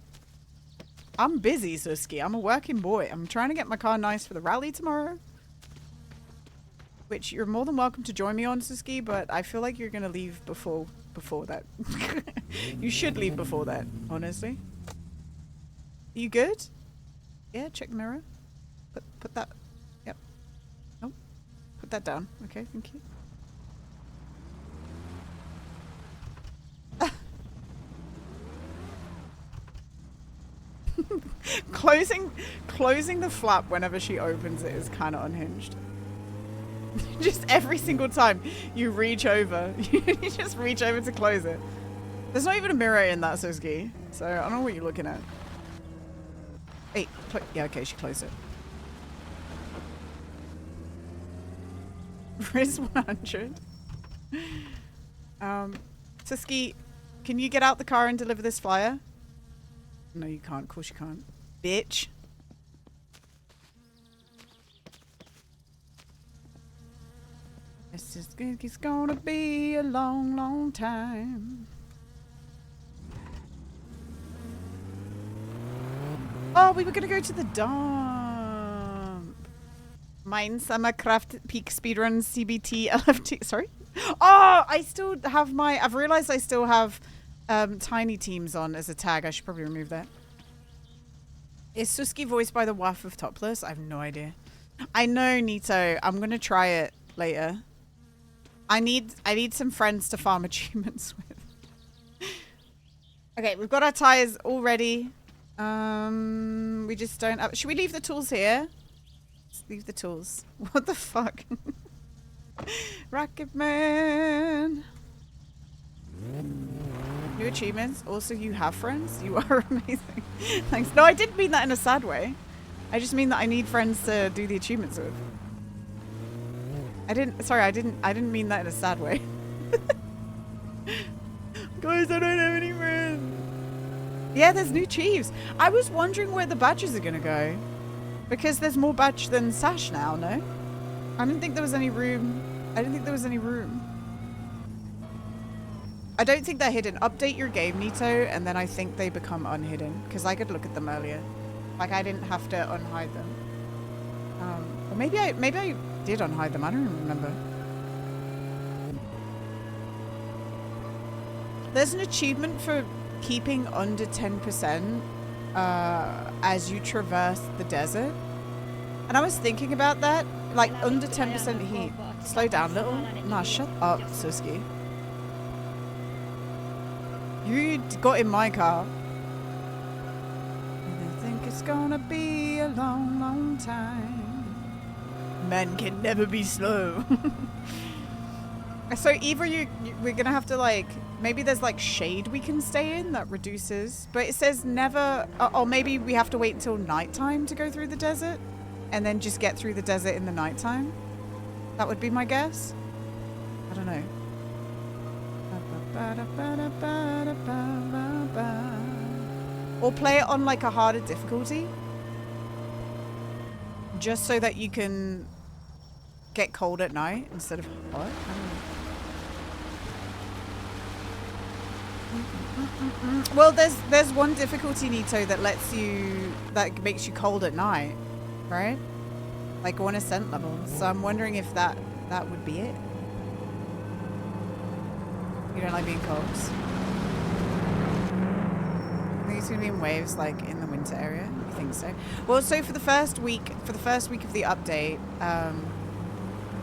A: I'm busy, Suski. I'm a working boy. I'm trying to get my car nice for the rally tomorrow. Which you're more than welcome to join me on, Suski, but I feel like you're gonna leave before that. You should leave before that, honestly. You good? Yeah, check the mirror. Put that. Yep. Oh. Put that down. Okay, thank you. Closing the flap whenever she opens it is kind of unhinged. Just every single time you reach over, you just reach over to close it. There's not even a mirror in that, Suski, so I don't know what you're looking at. Hey, yeah, okay, she closed it. Riz 100. Suski, can you get out the car and deliver this flyer? No, you can't. Of course you can't. Bitch. It's gonna be a long, long time. Oh, we were gonna go to the dump. Mine Summer Craft Peak Speedrun CBT LFT. Sorry. Oh, I still have my. I've realized I still have tiny teams on as a tag. I should probably remove that. Is Suski voiced by the Waff of Topless? I have no idea. I know, Nito. I'm gonna try it later. I need some friends to farm achievements with. Okay, we've got our tires all ready. We just don't have... Should we leave the tools here? Let's leave the tools. What the fuck? Rocket Man. New achievements. Also, you have friends. You are amazing. Thanks. No, I didn't mean that in a sad way. I just mean that I need friends to do the achievements with. I didn't mean that in a sad way. Guys, I don't have any friends. Yeah, there's new chiefs. I was wondering where the badges are gonna go. Because there's more badge than Sash now, no? I didn't think there was any room. I don't think they're hidden. Update your game, Nito, and then I think they become unhidden. Because I could look at them earlier. Like, I didn't have to unhide them. Or maybe I did unhide them. I don't even remember. There's an achievement for keeping under 10% as you traverse the desert. And I was thinking about that. Like, under 10% heat. Slow down a little. Nah, shut up, Suski. You got in my car. I think it's gonna be a long, long time. Men can never be slow. So either we're gonna have to like, maybe there's like shade we can stay in that reduces, but it says never, or maybe we have to wait until nighttime to go through the desert and then just get through the desert in the nighttime. That would be my guess. I don't know. Or play it on like a harder difficulty. Just so that you can get cold at night instead of hot. I don't know. Well, there's one difficulty, Nito, that makes you cold at night, right? Like 1 ascent level. So I'm wondering if that would be it. You don't like being cold? I think it's gonna be in waves, like in the winter area. You think so? Well, so for the first week of the update,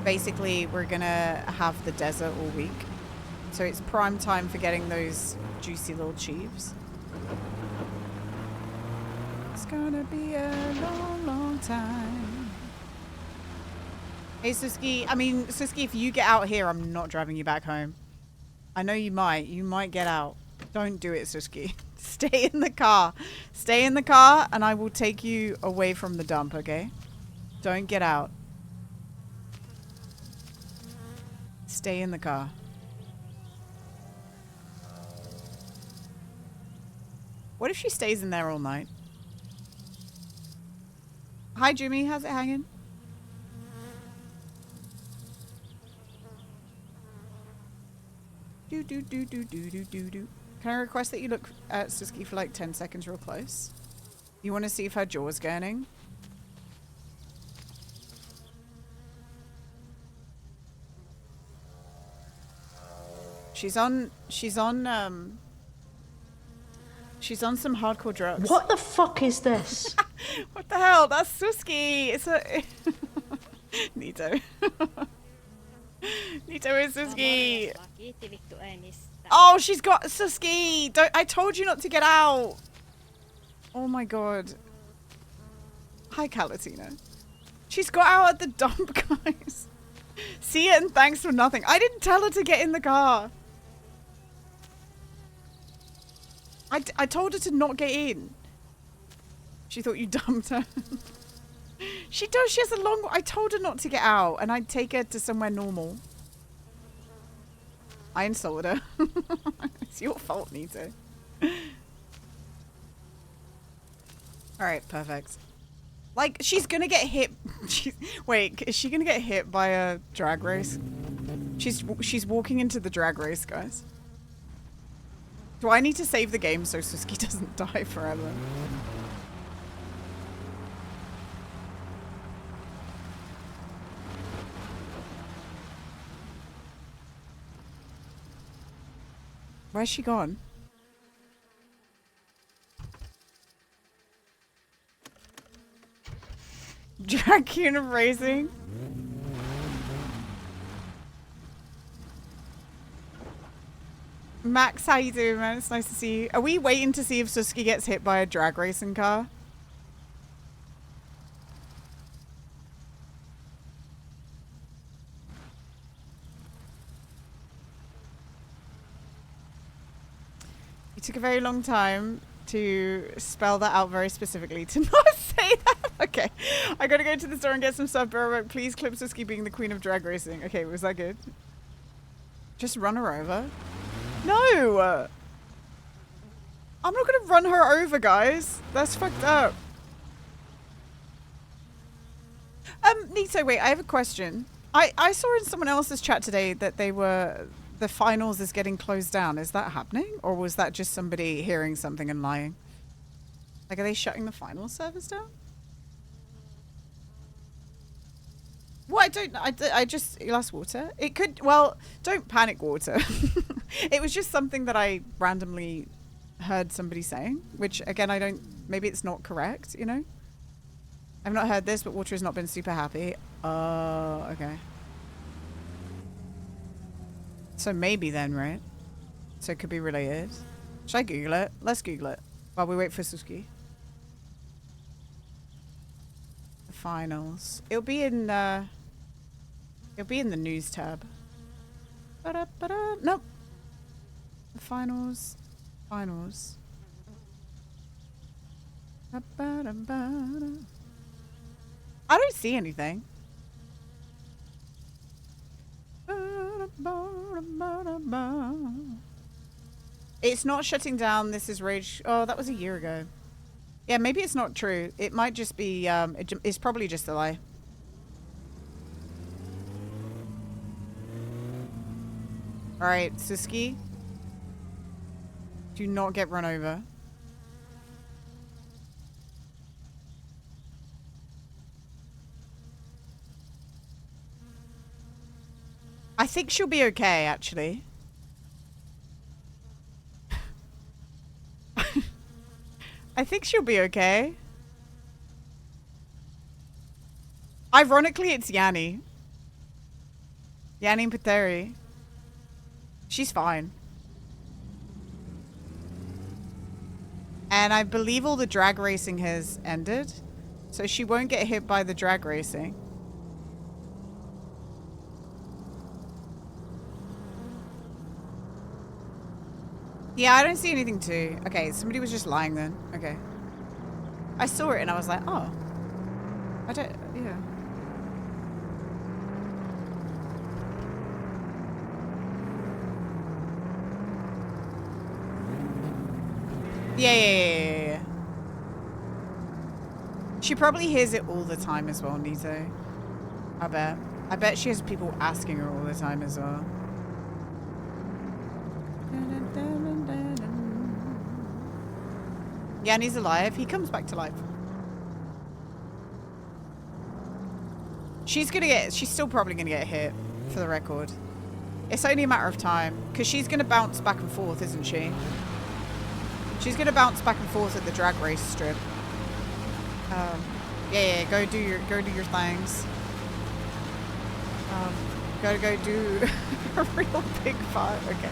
A: basically we're gonna have the desert all week, so it's prime time for getting those juicy little chiefs. It's gonna be a long, long time. Hey, Suski. I mean, Suski, if you get out here, I'm not driving you back home. I know you might. You might get out. Don't do it, Suski. Stay in the car. Stay in the car, and I will take you away from the dump, okay? Don't get out. Stay in the car. What if she stays in there all night? Hi, Jimmy. How's it hanging? Do do do do do do do do. Can I request that you look at Suski for like 10 seconds real close? You want to see if her jaw's gurning? She's on some hardcore drugs.
F: What the fuck is this?
A: What the hell? That's Suski. It's a Nito. Nito is Suski. Oh, she's got Suski. I told you not to get out. Oh my god. Hi, Calatina. She's got out at the dump, guys. See it and thanks for nothing. I didn't tell her to get in the car. I told her to not get in. She thought you dumped her. She does. She has a long... I told her not to get out and I'd take her to somewhere normal. I insulted her. It's your fault, Nito. Alright, perfect. Like, she's gonna get hit. Wait, is she gonna get hit by a drag race? She's walking into the drag race, guys. Do I need to save the game so Suski doesn't die forever? Where's she gone? Drag Queen of Racing? Max, how you doing, man? It's nice to see you. Are we waiting to see if Suski gets hit by a drag racing car? You took a very long time to spell that out very specifically. To not say that? Okay. I gotta go to the store and get some stuff. But please clip Suski being the queen of drag racing. Okay, was that good? Just run her over? No! I'm not gonna run her over, guys. That's fucked up. Nito, wait, I have a question. I saw in someone else's chat today that the finals is getting closed down. Is that happening? Or was that just somebody hearing something and lying? Like, are they shutting the finals service down? Well, I just, last water. It could, well, don't panic, water. It was just something that I randomly heard somebody saying, which again, maybe it's not correct, you know? I've not heard this, but water has not been super happy. Oh, okay. So maybe then, right? So it could be related. Should I Google it? Let's Google it while we wait for Suski. The finals. It'll be in the news tab. Ba-da-ba-da. Nope. The finals. Finals. Ba-ba-da-ba-da. I don't see anything. It's not shutting down. This is Rage. Oh, that was a year ago. Yeah, maybe it's not true. It might just be, it's probably just a lie. Alright, Suski. Do not get run over. I think she'll be okay, actually. I think she'll be okay. Ironically, it's Yanni. Yanni Pateri. She's fine. And I believe all the drag racing has ended. So she won't get hit by the drag racing. Yeah, I don't see anything too. Okay, somebody was just lying then. Okay. I saw it and I was like, oh. I don't, yeah. Yeah. She probably hears it all the time as well, Nito. I bet. I bet she has people asking her all the time as well. Yanni's alive. He comes back to life. She's still probably gonna get hit, for the record. It's only a matter of time. Because she's gonna bounce back and forth, isn't she? She's gonna bounce back and forth at the drag race strip. Yeah, go do your things. Go do a real big fart. Okay.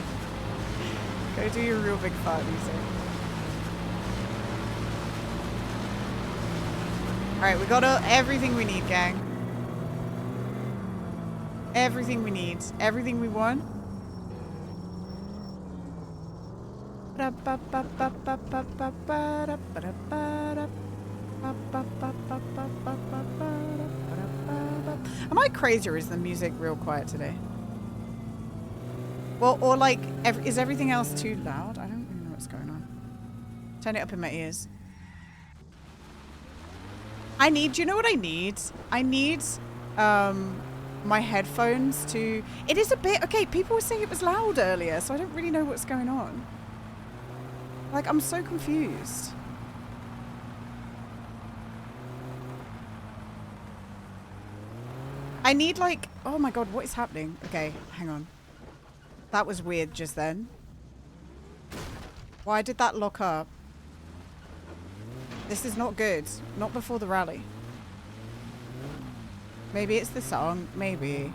A: Go do your real big fart music. Alright, we got everything we need, gang. Everything we need. Everything we want. Am I crazy or is the music real quiet today? Well, or like, is everything else too loud? I don't even know what's going on. Turn it up in my ears. Do you know what I need? I need, my headphones to... It is a bit... Okay, people were saying it was loud earlier, so I don't really know what's going on. Like, I'm so confused. I need like... Oh my god, what is happening? Okay, hang on. That was weird just then. Why did that lock up? This is not good. Not before the rally. Maybe it's the song. Maybe.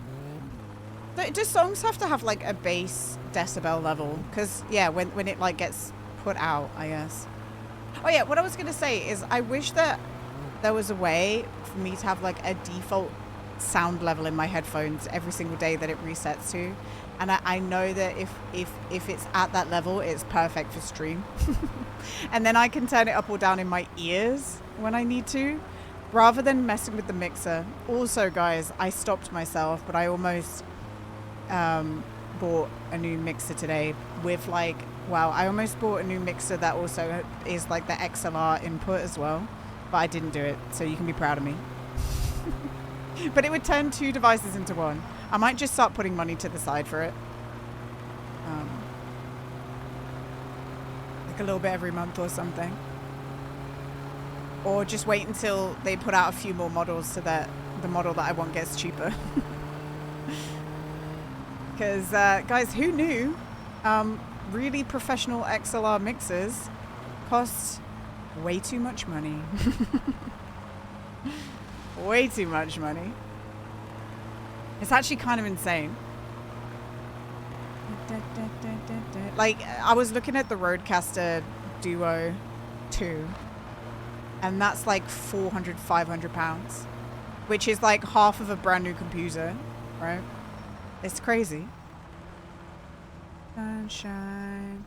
A: Do songs have to have like a bass decibel level? Because, yeah, when it like gets put out, I guess. Oh yeah, what I was going to say is I wish that there was a way for me to have like a default sound level in my headphones every single day that it resets to. And I know that if it's at that level, it's perfect for stream. And then I can turn it up or down in my ears when I need to, rather than messing with the mixer. Also, guys, I stopped myself, but I almost bought a new mixer today with like, wow, I almost bought a new mixer that also is like the XLR input as well, but I didn't do it, so you can be proud of me. But it would turn 2 devices into one. I might just start putting money to the side for it. Like a little bit every month or something. Or just wait until they put out a few more models so that the model that I want gets cheaper. Because, guys, who knew really professional XLR mixers cost way too much money. Way too much money. It's actually kind of insane. Like, I was looking at the Rodecaster Duo 2, and that's like 400, 500 pounds, which is like half of a brand new computer, right? It's crazy. Sunshine.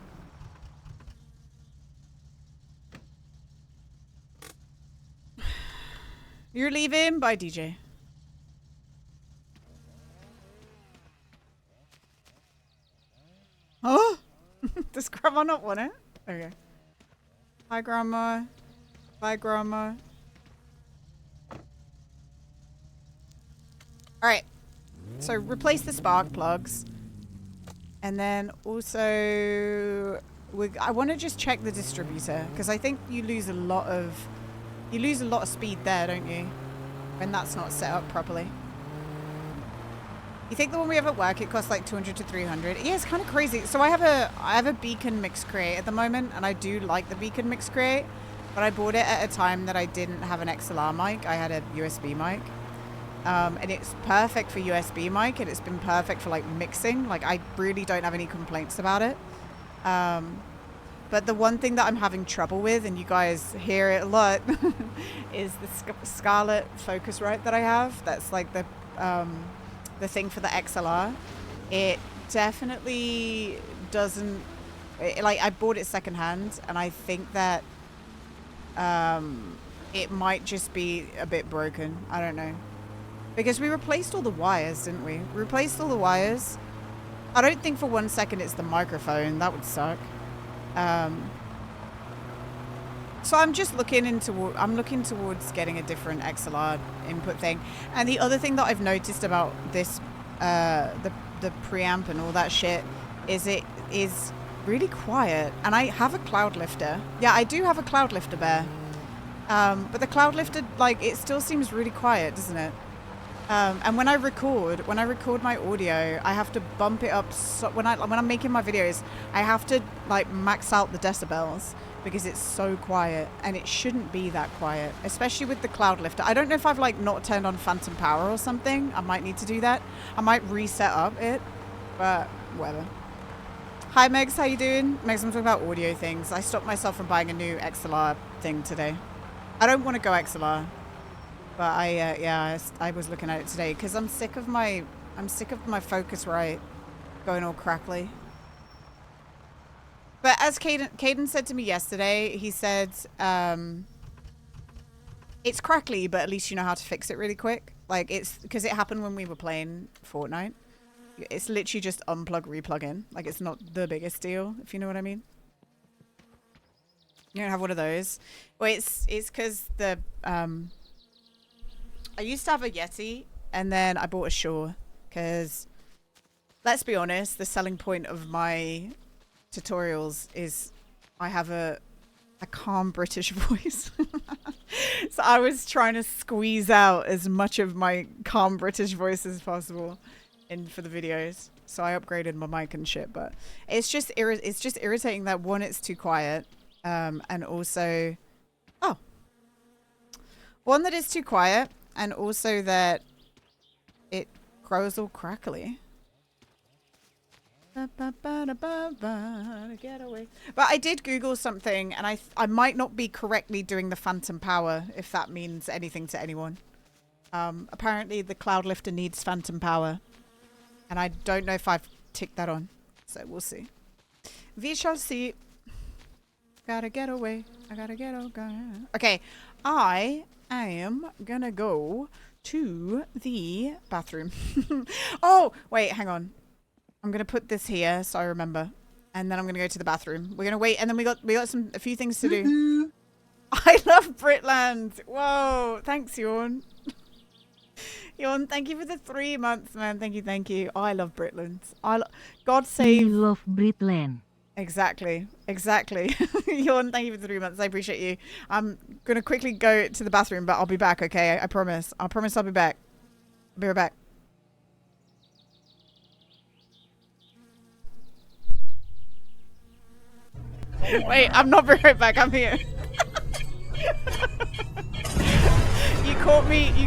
A: You're leaving? Bye, DJ. Oh? Does Grandma not want it? Okay. Hi, Grandma. Bye, Grandma. Alright. So, replace the spark plugs. And then also... I want to just check the distributor. Because I think you lose a lot of... You lose a lot of speed there, don't you? When that's not set up properly. You think the one we have at work, it costs like 200 to 300? Yeah, it's kind of crazy. So I have a Beacon Mix Create at the moment, and I do like the Beacon Mix Create, but I bought it at a time that I didn't have an XLR mic. I had a USB mic. And it's perfect for USB mic, and it's been perfect for like mixing. Like, I really don't have any complaints about it. But the one thing that I'm having trouble with, and you guys hear it a lot, is the Scarlett Focusrite that I have. That's like the thing for the XLR. It definitely doesn't... like, I bought it secondhand, and I think that it might just be a bit broken. I don't know. Because we replaced all the wires, didn't we? We replaced all the wires. I don't think for 1 second it's the microphone. That would suck. So I'm just looking towards getting a different XLR input thing. And the other thing that I've noticed about this, the preamp and all that shit, is it is really quiet. And I have a cloud lifter. Yeah, I do have a cloud lifter, Bear. But the cloud lifter, like, it still seems really quiet, doesn't it? And when I record my audio, I have to bump it up. So when I'm making my videos, I have to like max out the decibels because it's so quiet, and it shouldn't be that quiet, especially with the cloud lifter. I don't know if I've like not turned on phantom power or something. I might need to do that. I might reset up it, but whatever. Hi Megs, how you doing? Megs, I'm talking about audio things. I stopped myself from buying a new XLR thing today. I don't want to go XLR. But I was looking at it today because I'm sick of my Focusrite going all crackly. But as Caden said to me yesterday, he said it's crackly, but at least you know how to fix it really quick. Like, it's because it happened when we were playing Fortnite. It's literally just unplug, replug in. Like, it's not the biggest deal, if you know what I mean. You don't have one of those. Well, it's because the I used to have a Yeti, and then I bought a Shure because, let's be honest, the selling point of my tutorials is I have a calm British voice. So I was trying to squeeze out as much of my calm British voice as possible for the videos. So I upgraded my mic and shit, but it's just irritating that one, it's too quiet, and also one, that is too quiet, and also that it grows all crackly. Get away. But I did Google something, and I might not be correctly doing the phantom power, if that means anything to anyone. Apparently the cloud lifter needs phantom power, and I don't know if I've ticked that on, so we'll see. We shall see. Gotta get away. I gotta get away. Okay, I am gonna go to the bathroom. Oh, wait, hang on. I'm gonna put this here so I remember, and then I'm gonna go to the bathroom. We're gonna wait, and then we got a few things to do. I love Britland. Whoa, thanks, Yawn. Yawn, thank you for the 3 months, man. Thank you. Oh, I love Britland. God save.
F: You love Britland.
A: Exactly. Yawn, thank you for the 3 months. I appreciate you. I'm gonna quickly go to the bathroom, but I'll be back. Okay, I promise. I'll be back. I'll be right back. Wait, I'm not right back. I'm here. You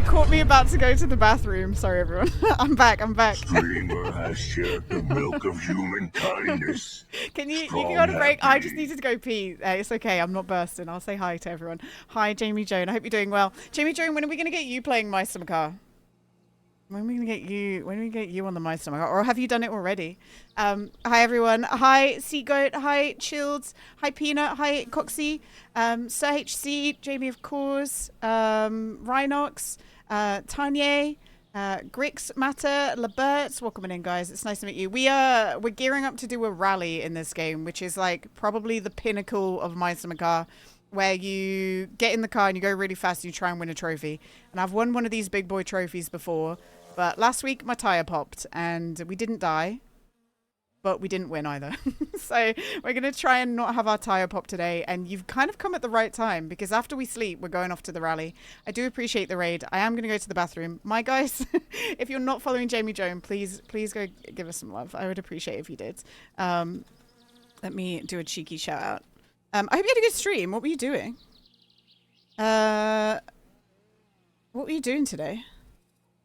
A: caught me about to go to the bathroom. Sorry, everyone. I'm back.
G: Dreamer has shared the milk of human kindness.
A: Can you can go on a break? I just needed to go pee. It's okay. I'm not bursting. I'll say hi to everyone. Hi, Jamie Joan. I hope you're doing well. Jamie Joan, when are we going to get you playing My Summer Car? When are we get you on the My Summer Car? Or have you done it already? Hi, everyone. Hi, Sea Goat. Hi, Childs. Hi, Peanut. Hi, Coxie. Sir HC. Jamie, of course. Rhinox. Tanya. Grix Matter. Labert. Welcome in, guys. It's nice to meet you. We're gearing up to do a rally in this game, which is like probably the pinnacle of My Summer Car, where you get in the car and you go really fast and you try and win a trophy. And I've won one of these big boy trophies before, but last week my tire popped and we didn't die, but we didn't win either. So we're going to try and not have our tire pop today. And you've kind of come at the right time, because after we sleep, we're going off to the rally. I do appreciate the raid. I am going to go to the bathroom. My guys, if you're not following Jamie Joan, please go give us some love. I would appreciate if you did. Let me do a cheeky shout out. I hope you had a good stream. What were you doing? What were you doing today?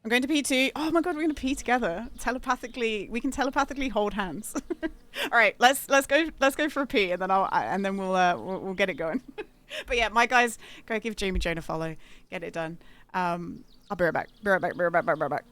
A: I'm going to pee too. Oh my god, we're going to pee together. Telepathically, we can telepathically hold hands. All right, let's go for a pee, and then we'll get it going. But yeah, my guys, go give Jamie Joan a follow. Get it done. I'll be right back. Be right back.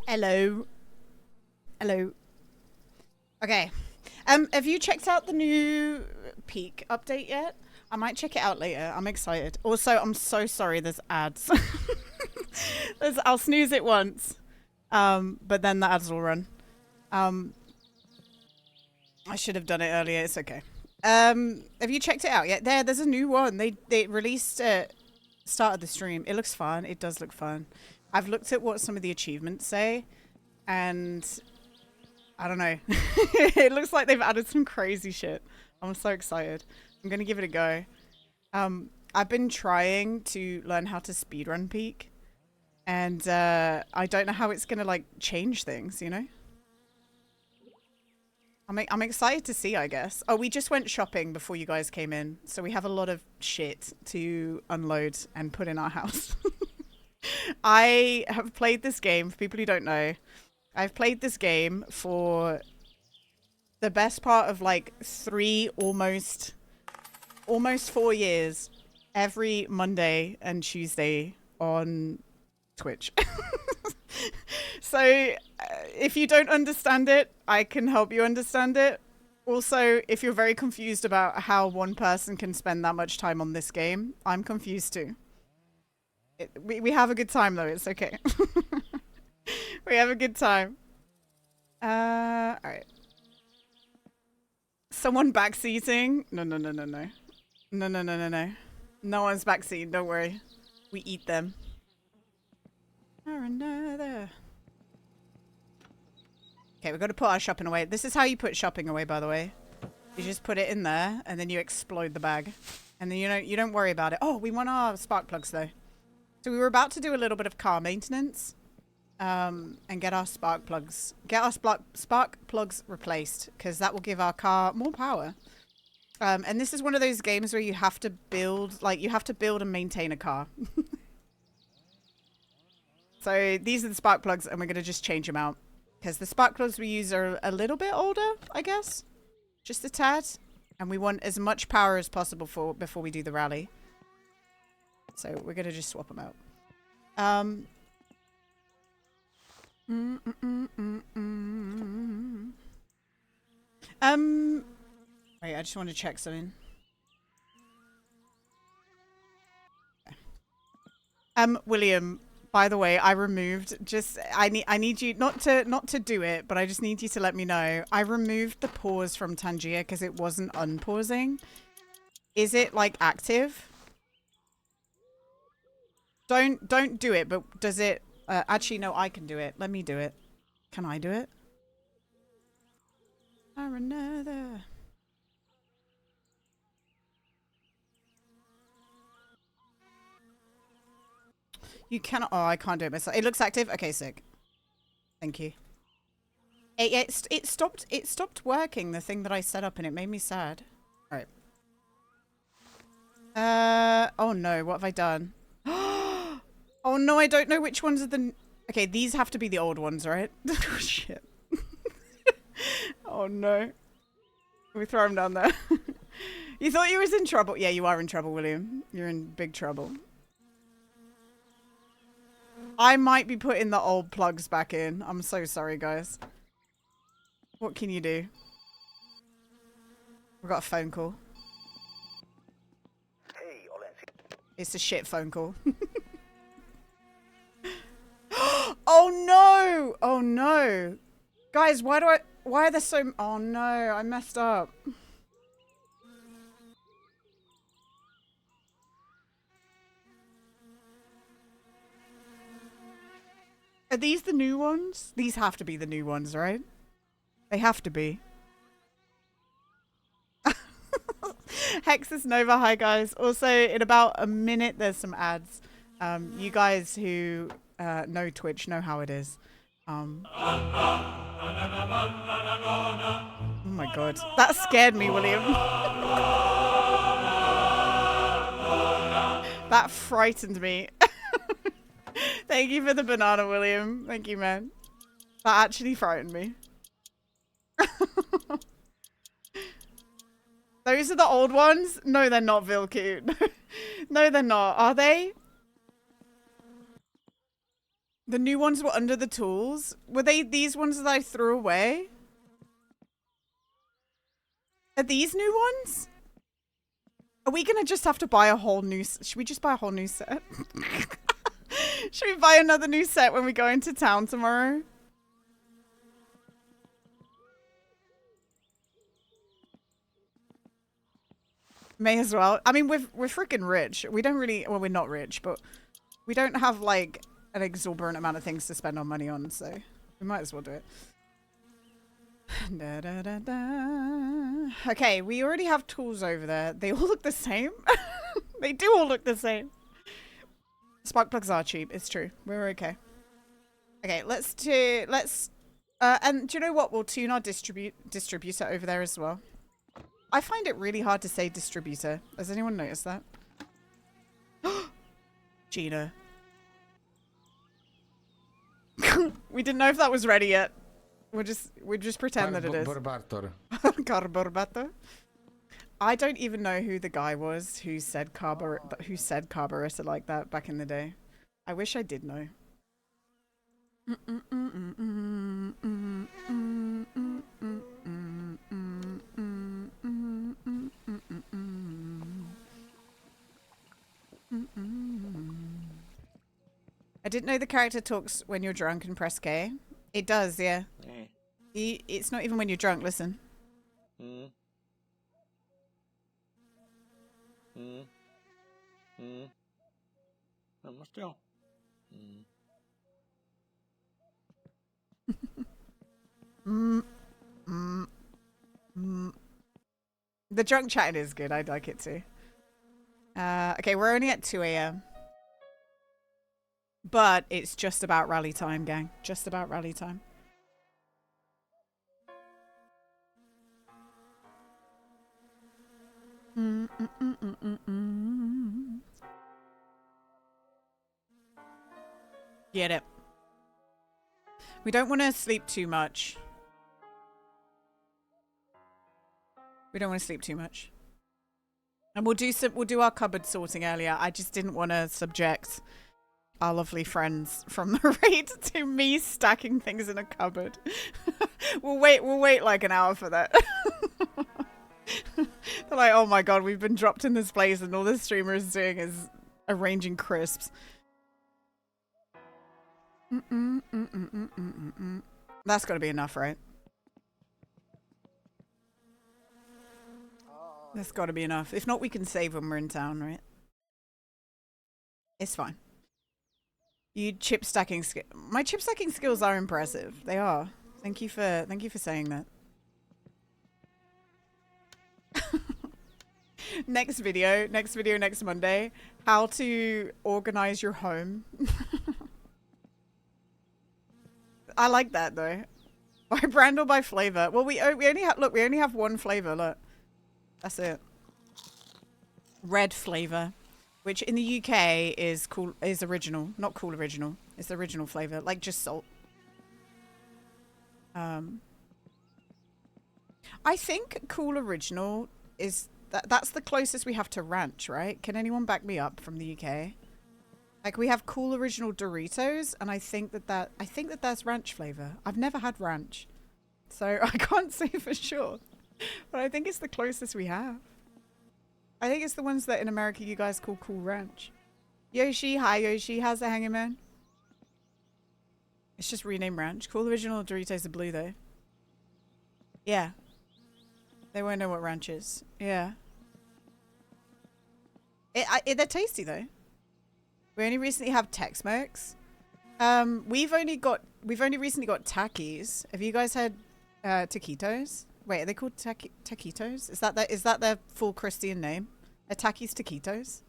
A: Hello. Hello. Okay. Have you checked out the new Peak update yet? I might check it out later. I'm excited. Also, I'm so sorry there's ads. I'll snooze it once. But then the ads will run. I should have done it earlier. It's okay. Have you checked it out yet? There's a new one. They released it start of the stream. It looks fun. It does look fun. I've looked at what some of the achievements say, and I don't know. It looks like they've added some crazy shit. I'm so excited. I'm gonna give it a go. I've been trying to learn how to speedrun Peak, and I don't know how it's gonna like change things, you know? I'm excited to see, I guess. Oh, we just went shopping before you guys came in, so we have a lot of shit to unload and put in our house. I have played this game, for people who don't know, I've played this game for the best part of like almost 4 years, every Monday and Tuesday on Twitch. So if you don't understand it, I can help you understand it. Also, if you're very confused about how one person can spend that much time on this game, I'm confused too. We have a good time though, it's okay. We have a good time. Alright. Someone backseating? No. No. No one's backseating, don't worry. We eat them. Or another. Okay, we've got to put our shopping away. This is how you put shopping away, by the way. You just put it in there, and then you explode the bag. And then you don't worry about it. Oh, we want our spark plugs, though. So we were about to do a little bit of car maintenance. And get our spark plugs. Get our spark plugs replaced, because that will give our car more power. And this is one of those games where you have to build, like, you have to build and maintain a car. So these are the spark plugs, and we're going to just change them out. Because the spark plugs we use are a little bit older, I guess. Just a tad. And we want as much power as possible before we do the rally. So we're going to just swap them out. Wait, I just want to check something. William, by the way, I removed I need you not to do it, but I just need you to let me know. I removed the pause from Tangier because it wasn't unpausing. Is it like active? Don't do it, but does it actually no, I can do it. Let me do it. Can I do it? Or another. You cannot. Oh, I can't do it myself. It looks active. Okay, sick. Thank you. It stopped working. The thing that I set up, and it made me sad. All right. Oh no, what have I done? Oh no, I don't know which ones are the. Okay, these have to be the old ones, right? Oh shit. Oh no. Can we throw him down there? You thought you was in trouble? Yeah, you are in trouble, William. You're in big trouble. I might be putting the old plugs back in. I'm so sorry, guys. What can you do? We've got a phone call. It's a shit phone call. Oh no! Oh no! Guys, why are there so... Oh no, I messed up. Are these the new ones? These have to be the new ones, right? They have to be. Hexus Nova, hi guys. Also, in about a minute, there's some ads. You guys who know Twitch know how it is. Oh my god. That scared me, William. That frightened me. Thank you for the banana, William. Thank you, man. That actually frightened me. Those are the old ones? No, they're not, Vilku. No, they're not. Are they? The new ones were under the tools. Were they these ones that I threw away? Are these new ones? Are we gonna just have to buy a whole new... Should we just buy a whole new set? Should we buy another new set when we go into town tomorrow? May as well. I mean, we're freaking rich. We don't really... Well, we're not rich, but we don't have, like, an exorbitant amount of things to spend our money on, so we might as well do it. Da, da, da, da. Okay, we already have tools over there. They all look the same. They do all look the same. Spark plugs are cheap. It's true. We're okay. Okay, and do you know what? We'll tune our distributor over there as well. I find it really hard to say distributor. Has anyone noticed that? Gina. We didn't know if that was ready yet. We'll just pretend that it is. Carburetor. I don't even know who the guy was who said carburetor like that back in the day. I wish I did know. I didn't know the character talks when you're drunk and press K. It does, yeah. It's not even when you're drunk, listen. The drunk chatting is good. I'd like it too. Okay, we're only at 2 a.m. But it's just about rally time, gang. Just about rally time. Get it. We don't want to sleep too much. We don't want to sleep too much. And we'll do our cupboard sorting earlier. I just didn't want to subject our lovely friends from the raid to me stacking things in a cupboard. We'll wait like an hour for that. They're like, oh my god, we've been dropped in this place and all this streamer is doing is arranging crisps. That's got to be enough, right? That's got to be enough. If not, we can save when we're in town, right? It's fine. You chip stacking my chip stacking skills are impressive. They are. Thank you for saying that. Next video next Monday. How to organize your home. I like that though. By brand or by flavor? Well, we only have one flavor. Look, that's it. Red flavor, which in the UK is original, not cool original. It's the original flavor, like just salt. I think cool original is that's the closest we have to ranch, right? Can anyone back me up from the UK? Like we have cool original Doritos, and I think that's ranch flavor. I've never had ranch, so I can't say for sure, but I think it's the closest we have. I think it's the ones that in America you guys call Cool Ranch. Yoshi, hi Yoshi, how's it hanging, man? It's just renamed Ranch. Cool Original Doritos are blue though. Yeah. They won't know what Ranch is. Yeah. They're tasty though. We only recently have Tex-Mex. We've only recently got Takis. Have you guys had taquitos? Wait, are they called taquitos? Is that their full Christian name? Takis taquitos?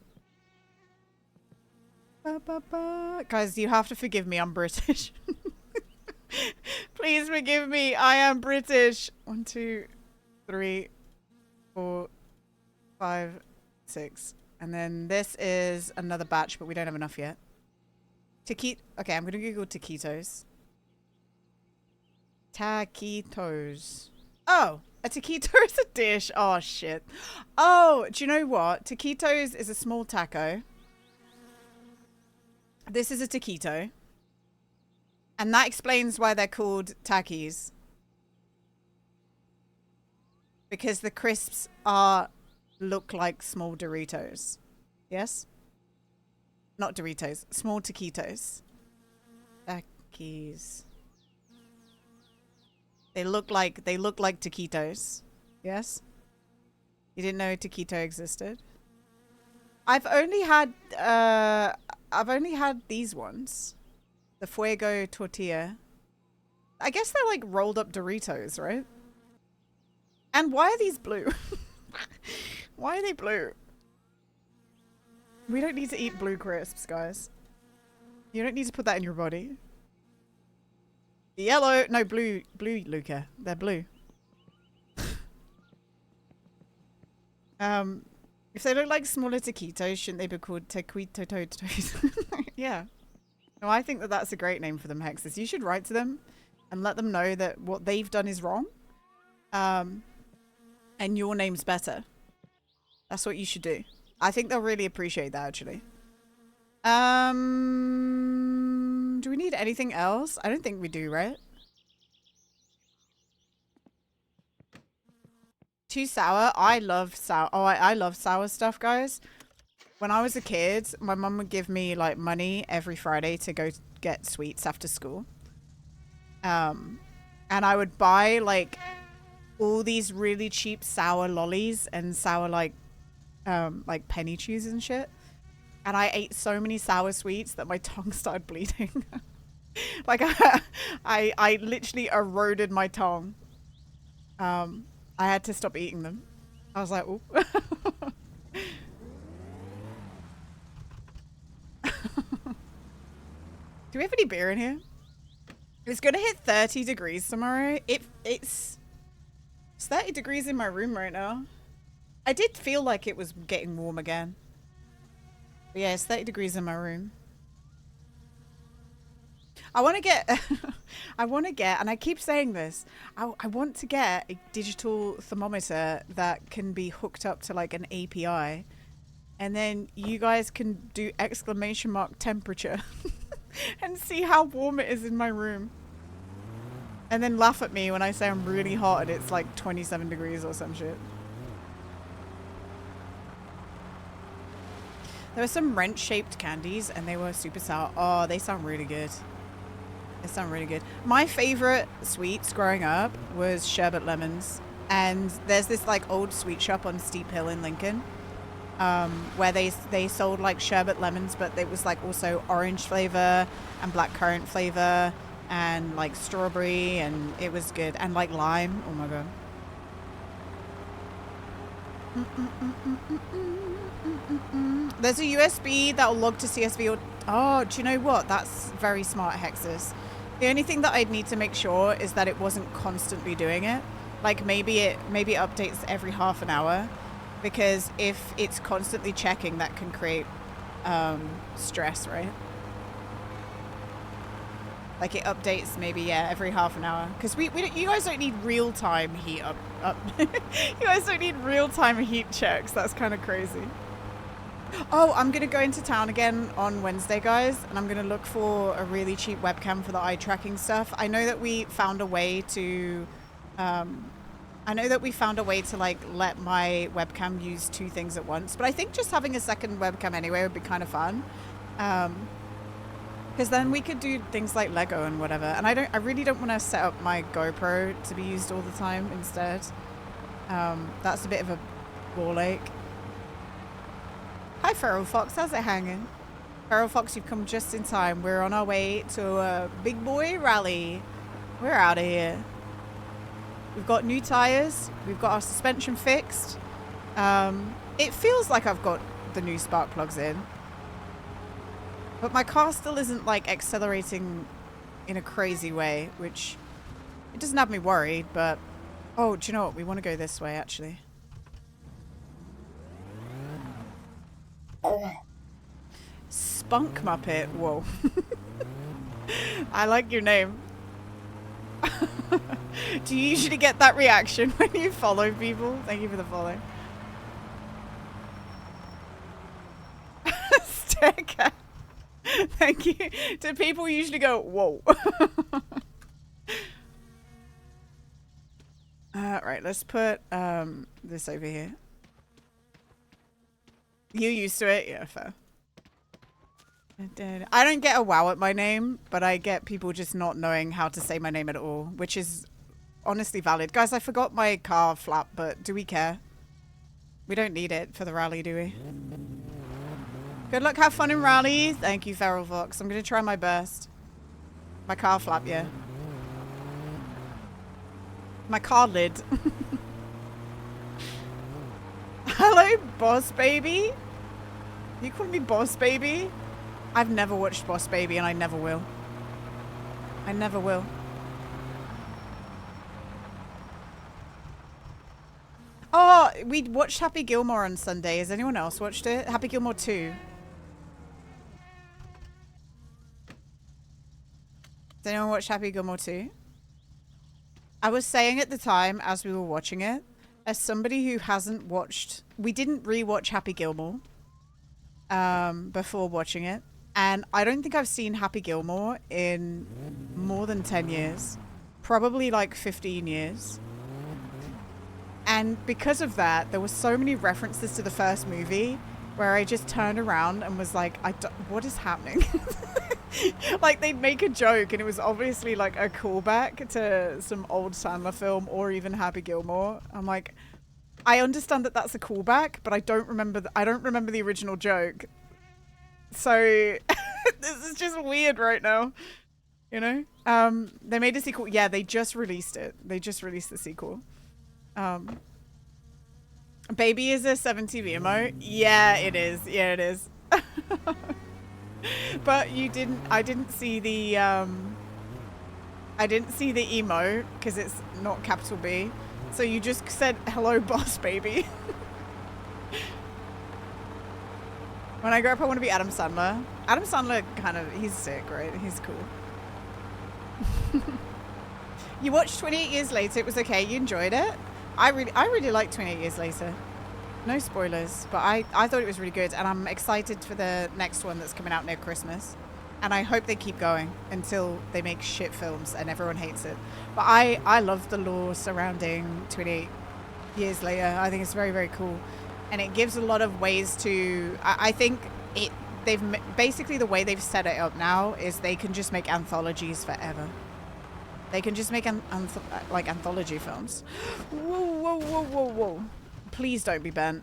A: Guys, you have to forgive me. I'm British. Please forgive me. I am British. 1, 2, 3, 4, 5, 6. And then this is another batch, but we don't have enough yet. Okay, I'm going to Google taquitos. Taquitos. Oh, a taquito is a dish. Oh, shit. Oh, do you know what? Taquitos is a small taco. This is a taquito. And that explains why they're called Takis. Because the crisps look like small Doritos. Yes? Not Doritos. Small taquitos. Takis. They look like taquitos. Yes? You didn't know taquito existed? I've only had these ones. The Fuego tortilla. I guess they're like rolled up Doritos, right? And why are these blue? Why are they blue? We don't need to eat blue crisps, guys. You don't need to put that in your body. Yellow, no, blue, Luca. They're blue. If they look like smaller taquitos, shouldn't they be called taquitos? Yeah. No, I think that that's a great name for them, Hexes. You should write to them and let them know that what they've done is wrong. And your name's better. That's what you should do. I think they'll really appreciate that, actually. Do we need anything else? I don't think we do, right? Too sour? I love sour. Oh, I love sour stuff, guys. When I was a kid, my mum would give me like money every Friday to go get sweets after school. And I would buy like all these really cheap sour lollies and sour like penny chews and shit. And I ate so many sour sweets that my tongue started bleeding. Like I literally eroded my tongue. I had to stop eating them. I was like, ooh. Do we have any beer in here? It's gonna hit 30 degrees tomorrow. It's 30 degrees in my room right now. I did feel like it was getting warm again. But yeah, it's 30 degrees in my room. I want to get, and I keep saying this, I want to get a digital thermometer that can be hooked up to like an API. And then you guys can do exclamation mark temperature and see how warm it is in my room. And then laugh at me when I say I'm really hot and it's like 27 degrees or some shit. There were some wrench-shaped candies and they were super sour. Oh, they sound really good. They sound really good. My favorite sweets growing up was sherbet lemons. And there's this like old sweet shop on Steep Hill in Lincoln where they sold like sherbet lemons, but it was like also orange flavor and blackcurrant flavor and like strawberry, and it was good. And like lime. Oh my god. There's a USB that will log to CSV or... Oh, do you know what? That's very smart, Hexes. The only thing that I'd need to make sure is that it wasn't constantly doing it. Like maybe it updates every half an hour, because if it's constantly checking, that can create stress, right? Like it updates maybe, yeah, every half an hour. Because you guys don't need real-time heat up. You guys don't need real-time heat checks. That's kind of crazy. Oh, I'm going to go into town again on Wednesday, guys. And I'm going to look for a really cheap webcam for the eye tracking stuff. I know that we found a way to... like let my webcam use two things at once. But I think just having a second webcam anyway would be kind of fun. Because then we could do things like Lego and whatever. And I really don't want to set up my GoPro to be used all the time instead. That's a bit of a ball ache. Hi, Feral Fox. How's it hanging? Feral Fox, you've come just in time. We're on our way to a big boy rally. We're out of here. We've got new tires. We've got our suspension fixed. It feels like I've got the new spark plugs in. But my car still isn't like accelerating in a crazy way, which it doesn't have me worried, but... Oh, do you know what? We want to go this way, actually. Spunk Muppet. Whoa. I like your name. Do you usually get that reaction when you follow people? Thank you for the follow. Staircat. Thank you. Do people usually go, whoa? Right, let's put this over here. You used to it? Yeah, fair. I don't get a wow at my name, but I get people just not knowing how to say my name at all, which is honestly valid. Guys, I forgot my car flap, but do we care? We don't need it for the rally, do we? Good luck, have fun in rally. Thank you, Feral Fox. I'm going to try my best. My car flap, yeah. My car lid. Hello, Boss Baby. You call me Boss Baby? I've never watched Boss Baby and I never will. I never will. Oh, we watched Happy Gilmore on Sunday. Has anyone else watched it? Happy Gilmore 2. Has anyone watched Happy Gilmore 2? I was saying at the time as we were watching it, as somebody who hasn't watched, we didn't rewatch Happy Gilmore before watching it. And I don't think I've seen Happy Gilmore in more than 10 years. Probably like 15 years. And because of that, there were so many references to the first movie where I just turned around and was like, what is happening? Like, they'd make a joke and it was obviously like a callback to some old Sandler film or even Happy Gilmore. I'm like, I understand that that's a callback, but I don't remember the original joke. So this is just weird right now, you know? They made a sequel. Yeah, they just released it. They just released the sequel. Baby is a 7TV emote. Yeah, it is. Yeah, it is. But I didn't see the emo because it's not capital B. So you just said, hello, Boss Baby. When I grow up, I want to be Adam Sandler. Adam Sandler he's sick, right? He's cool. You watched 28 Years Later. It was okay. You enjoyed it. I really liked 28 Years Later. No spoilers, but I thought it was really good, and I'm excited for the next one that's coming out near Christmas. And I hope they keep going until they make shit films and everyone hates it. But I love the lore surrounding 28 Years Later. I think it's very, very cool. And it gives a lot of ways to, I think they've basically, the way they've set it up now is they can just make anthologies forever. They can just make like anthology films. Whoa, whoa, whoa, whoa, whoa. Please don't be bent.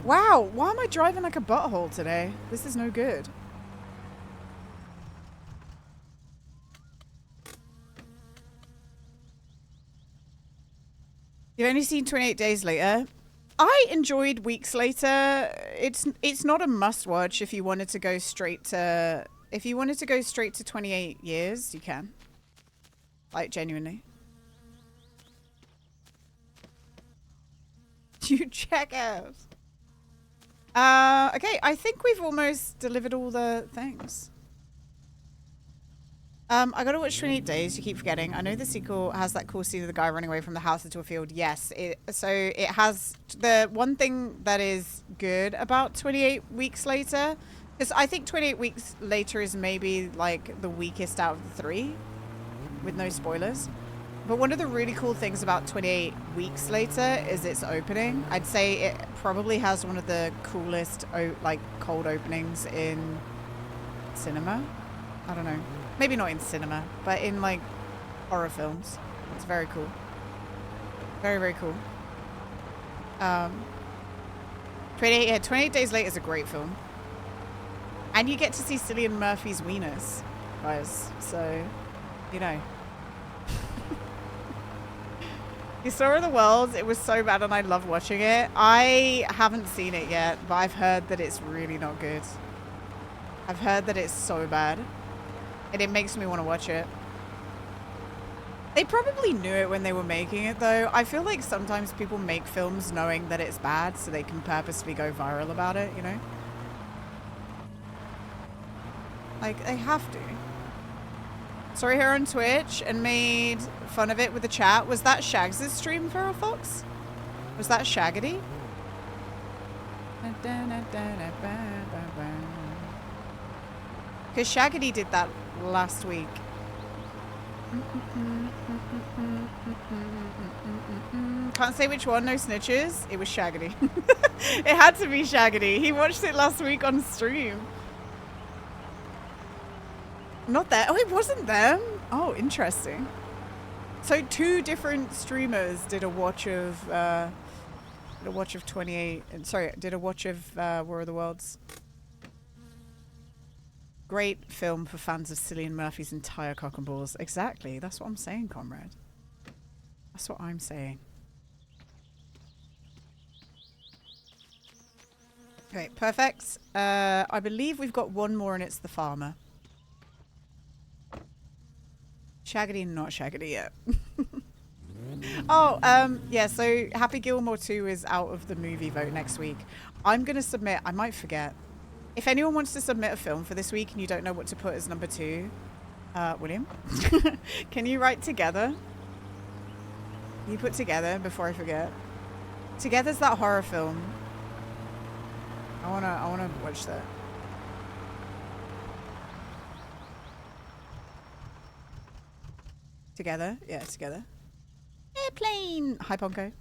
A: Wow, why am I driving like a butthole today? This is no good. You've only seen 28 Days Later. I enjoyed Weeks Later. It's not a must watch if you wanted to go straight to 28 years, you can. Like, genuinely. You checkers. Okay, I think we've almost delivered all the things. I gotta watch 28 Days. You keep forgetting. I know the sequel has that cool scene of the guy running away from the house into a field. Yes. So it has the one thing that is good about 28 Weeks Later. Because I think 28 Weeks Later is maybe like the weakest out of the three. With no spoilers. But one of the really cool things about 28 Weeks Later is its opening. I'd say it probably has one of the coolest like cold openings in cinema. I don't know. Maybe not in cinema, but in like horror films. It's very cool. Very, very cool. 28 Days Later is a great film. And you get to see Cillian Murphy's wieners, guys. So, you know. You Saw the World, it was so bad and I love watching it. I haven't seen it yet, but I've heard that it's really not good. I've heard that it's so bad. And it makes me want to watch it. They probably knew it when they were making it though. I feel like sometimes people make films knowing that it's bad so they can purposely go viral about it, you know? Like, they have to. Saw her on Twitch and made fun of it with the chat. Was that Shags' stream, Feral Fox? Was that Shaggity? Because Shaggedy did that last week. Can't say which one, no snitches. It was Shaggedy. It had to be Shaggedy. He watched it last week on stream. Not that. Oh, it wasn't them. Oh, interesting. So 2 different streamers did a watch of 28. Sorry, did a watch of War of the Worlds. Great film for fans of Cillian Murphy's entire cock and balls. Exactly. That's what I'm saying, comrade. That's what I'm saying. Okay, perfect. I believe we've got one more and it's the farmer. Shaggedy, not Shaggedy yet. Oh, yeah, so Happy Gilmore 2 is out of the movie vote next week. I'm going to submit, I might forget. If anyone wants to submit a film for this week and you don't know what to put as number 2, William, can you write Together? You put Together before I forget. Together's that horror film. I wanna watch that. Together? Yeah, Together. Airplane! Hi, Ponko.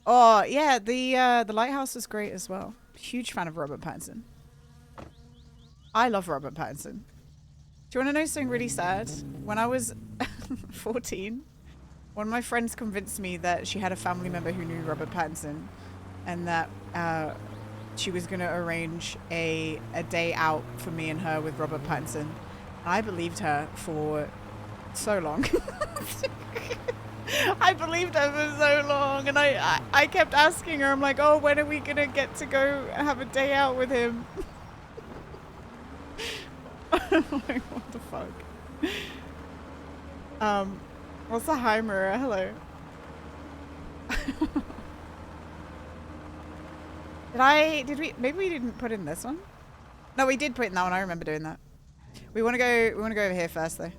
A: Oh, yeah, the Lighthouse was great as well. Huge fan of Robert Pattinson. I love Robert Pattinson. Do you want to know something really sad? When I was 14, one of my friends convinced me that she had a family member who knew Robert Pattinson and that she was going to arrange a day out for me and her with Robert Pattinson. I believed her for so long. I believed her for so long, and I kept asking her, I'm like, oh, when are we going to get to go have a day out with him? I'm like, what the fuck? What's the hi, Maria? Hello. Maybe we didn't put in this one? No, we did put in that one. I remember doing that. We want to go over here first, though.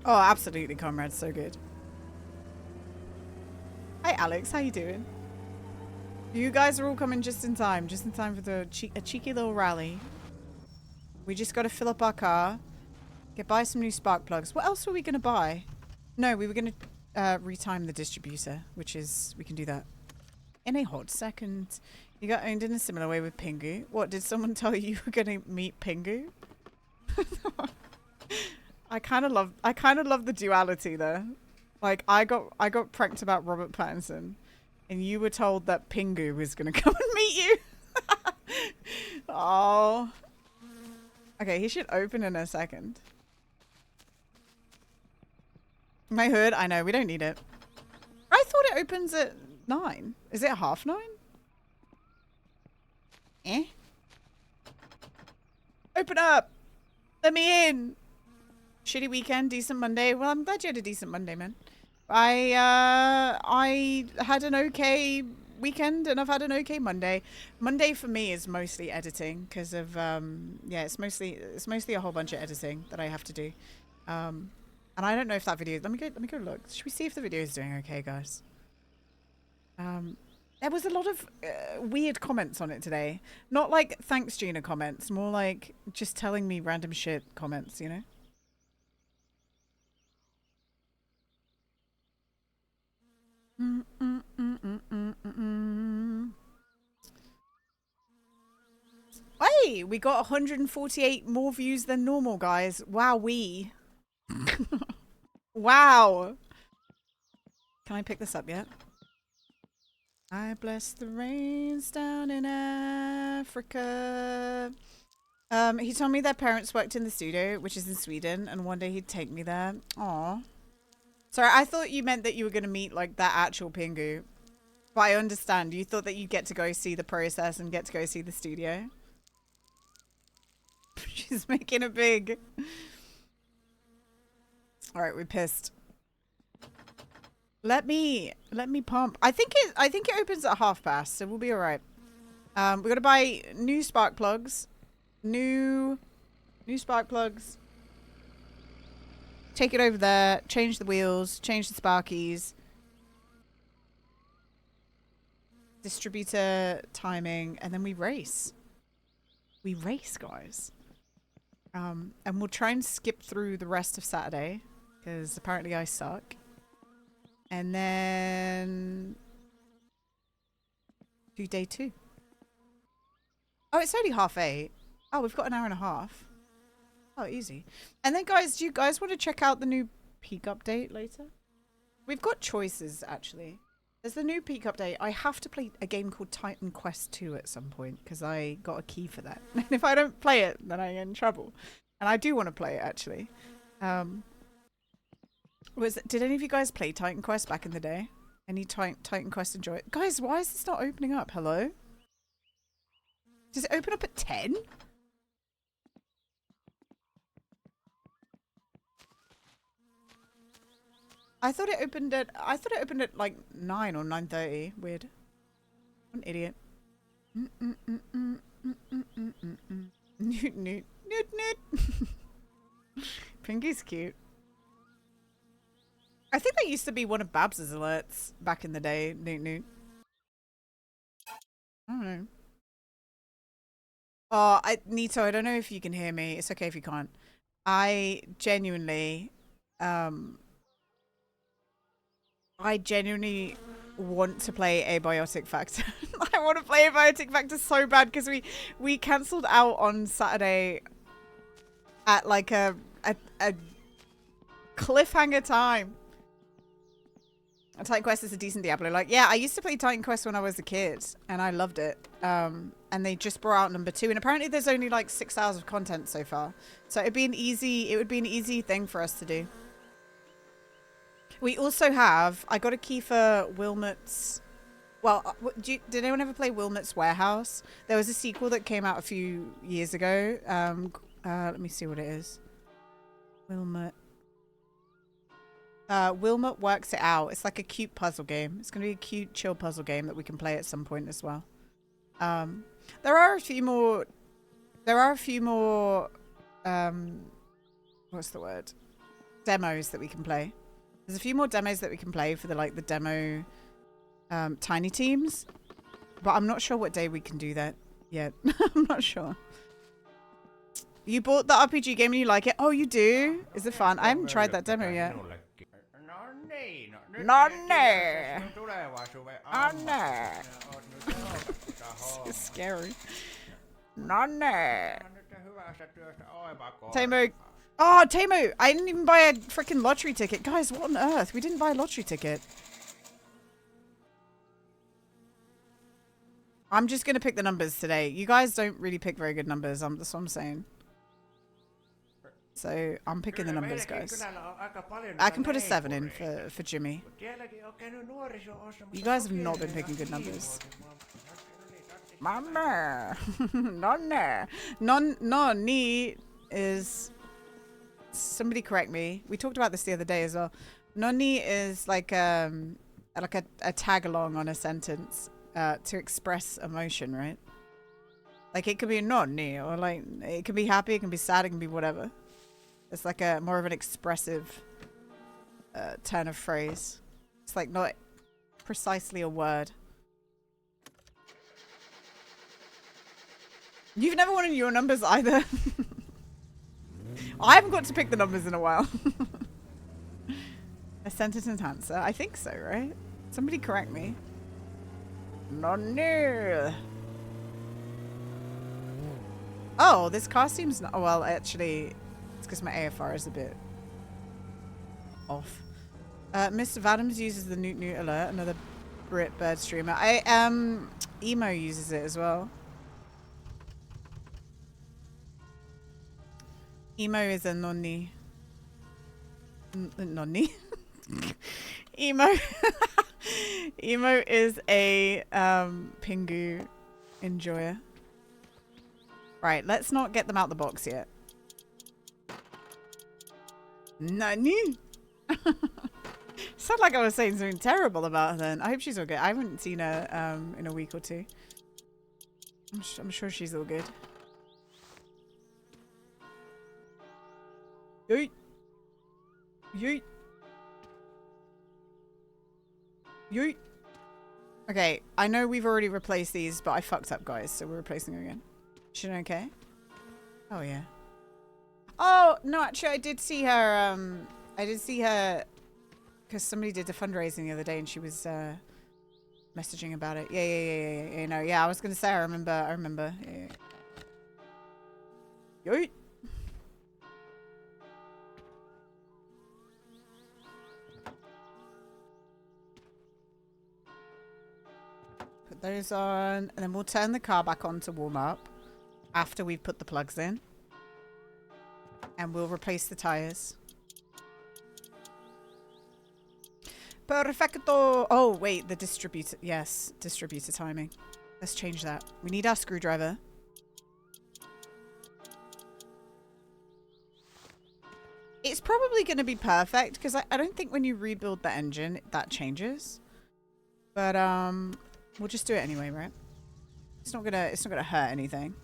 A: Oh, absolutely, comrade. So good. Hi, Alex. How you doing? You guys are all coming just in time for the a cheeky little rally. We just got to fill up our car, buy some new spark plugs. What else were we going to buy? No, we were going to retime the distributor, which is, we can do that in a hot second. You got owned in a similar way with Pingu. What, did someone tell you were going to meet Pingu? I kind of love the duality there. Like, I got pranked about Robert Pattinson, and you were told that Pingu was gonna come and meet you. Oh. Okay, he should open in a second. My hood, I know, we don't need it. I thought it opens at 9. Is it 9:30? Eh? Open up! Let me in! Shitty weekend, decent Monday. Well, I'm glad you had a decent Monday, man. I had an okay weekend and I've had an okay Monday. Monday for me is mostly editing because of yeah, it's mostly a whole bunch of editing that I have to do. And I don't know if that video. Let me go look. Should we see if the video is doing okay, guys? There was a lot of weird comments on it today. Not like thanks Gina comments, more like just telling me random shit comments, you know? Hey, we got 148 more views than normal, guys. Wow-wee. Wow. Can I pick this up yet? I bless the rains down in Africa. He told me their parents worked in the studio, which is in Sweden, and one day he'd take me there. Aw. Sorry, I thought you meant that you were going to meet, like, that actual Pingu. But I understand. You thought that you'd get to go see the process and get to go see the studio. She's making it big. Alright, we're pissed. Let me pump. I think it opens at past, so we'll be alright. We gotta buy new spark plugs. New spark plugs. Take it over there, change the wheels, change the sparkies. distributor timing, and then we race. We race, guys. And we'll try and skip through the rest of Saturday, because apparently I suck. And then do day 2. Oh, it's only 8:30. Oh, we've got an hour and a half. Oh, easy. And then, guys, do you guys want to check out the new peak update later? We've got choices, actually. There's the new peak update. I have to play a game called Titan Quest 2 at some point, because I got a key for that. And if I don't play it, then I get in trouble. And I do want to play it, actually. Did any of you guys play Titan Quest back in the day? Any Titan Quest enjoy it? Guys, why is this not opening up? Hello? Does it open up at 10? I thought it opened at like 9 or 9:30. Weird. I'm an idiot. Newt newt newt newt. Pinky's cute. I think that used to be one of Babs's alerts back in the day. Newt newt. I don't know. Oh, Nito, I don't know if you can hear me. It's okay if you can't. I genuinely want to play Abiotic Factor. I want to play Abiotic Factor so bad because we cancelled out on Saturday at like a cliffhanger time. Titan Quest is a decent Diablo. Like, yeah, I used to play Titan Quest when I was a kid, and I loved it. And they just brought out number 2, and apparently there's only like 6 hours of content so far. So it would be an easy thing for us to do. We also have, I got a key for Wilmot's. Well, did anyone ever play Wilmot's Warehouse? There was a sequel that came out a few years ago. Let me see what it is. Wilmot Works It Out. It's like a cute puzzle game. It's going to be a cute, chill puzzle game that we can play at some point as well. There are a few more, what's the word? Demos that we can play. There's a few more demos that we can play for the demo tiny teams. But I'm not sure what day we can do that yet. I'm not sure. You bought the RPG game and you like it? Oh, you do? Is it fun? I haven't tried that demo yet. No. It's scary. No. Tamo. Oh, Tamo! I didn't even buy a freaking lottery ticket. Guys, what on earth? We didn't buy a lottery ticket. I'm just going to pick the numbers today. You guys don't really pick very good numbers. That's what I'm saying. So, I'm picking the numbers, guys. I can put a 7 in for Jimmy. You guys have not been picking good numbers. Mama! Nonni is... Somebody correct me. We talked about this the other day as well. Nonni is like a tag along on a sentence to express emotion, right? Like it could be nonni, or like it can be happy, it can be sad, it can be whatever. It's like a more of an expressive turn of phrase. It's like not precisely a word. You've never wanted your numbers either. I haven't got to pick the numbers in a while. A sentence enhancer? I think so, right? Somebody correct me. No. Oh, this car seems not... Oh, well, actually, it's because my AFR is a bit off. Mr. Vadams uses the Newt Newt alert, another Brit bird streamer. Emo uses it as well. Emo is a nonni. Nonni? Emo. Emo is a Pingu enjoyer. Right, let's not get them out the box yet. Nani? Sound like I was saying something terrible about her then. I hope she's all good. I haven't seen her in a week or two. I'm sure she's all good. Yeet. Yeet. Yeet. Okay, I know we've already replaced these, but I fucked up, guys, so we're replacing them again. She doing okay? Oh, yeah. Oh, no, actually, I did see her, because somebody did the fundraising the other day, and she was, messaging about it. Yeah, no, yeah, I was gonna say, I remember. Yeah. Yoit. Put those on, and then we'll turn the car back on to warm up after we've put the plugs in. And we'll replace the tires. Perfecto! Oh, wait, the distributor. Yes, distributor timing. Let's change that. We need our screwdriver. It's probably going to be perfect because I don't think when you rebuild the engine that changes. But we'll just do it anyway, right? It's not gonna hurt anything.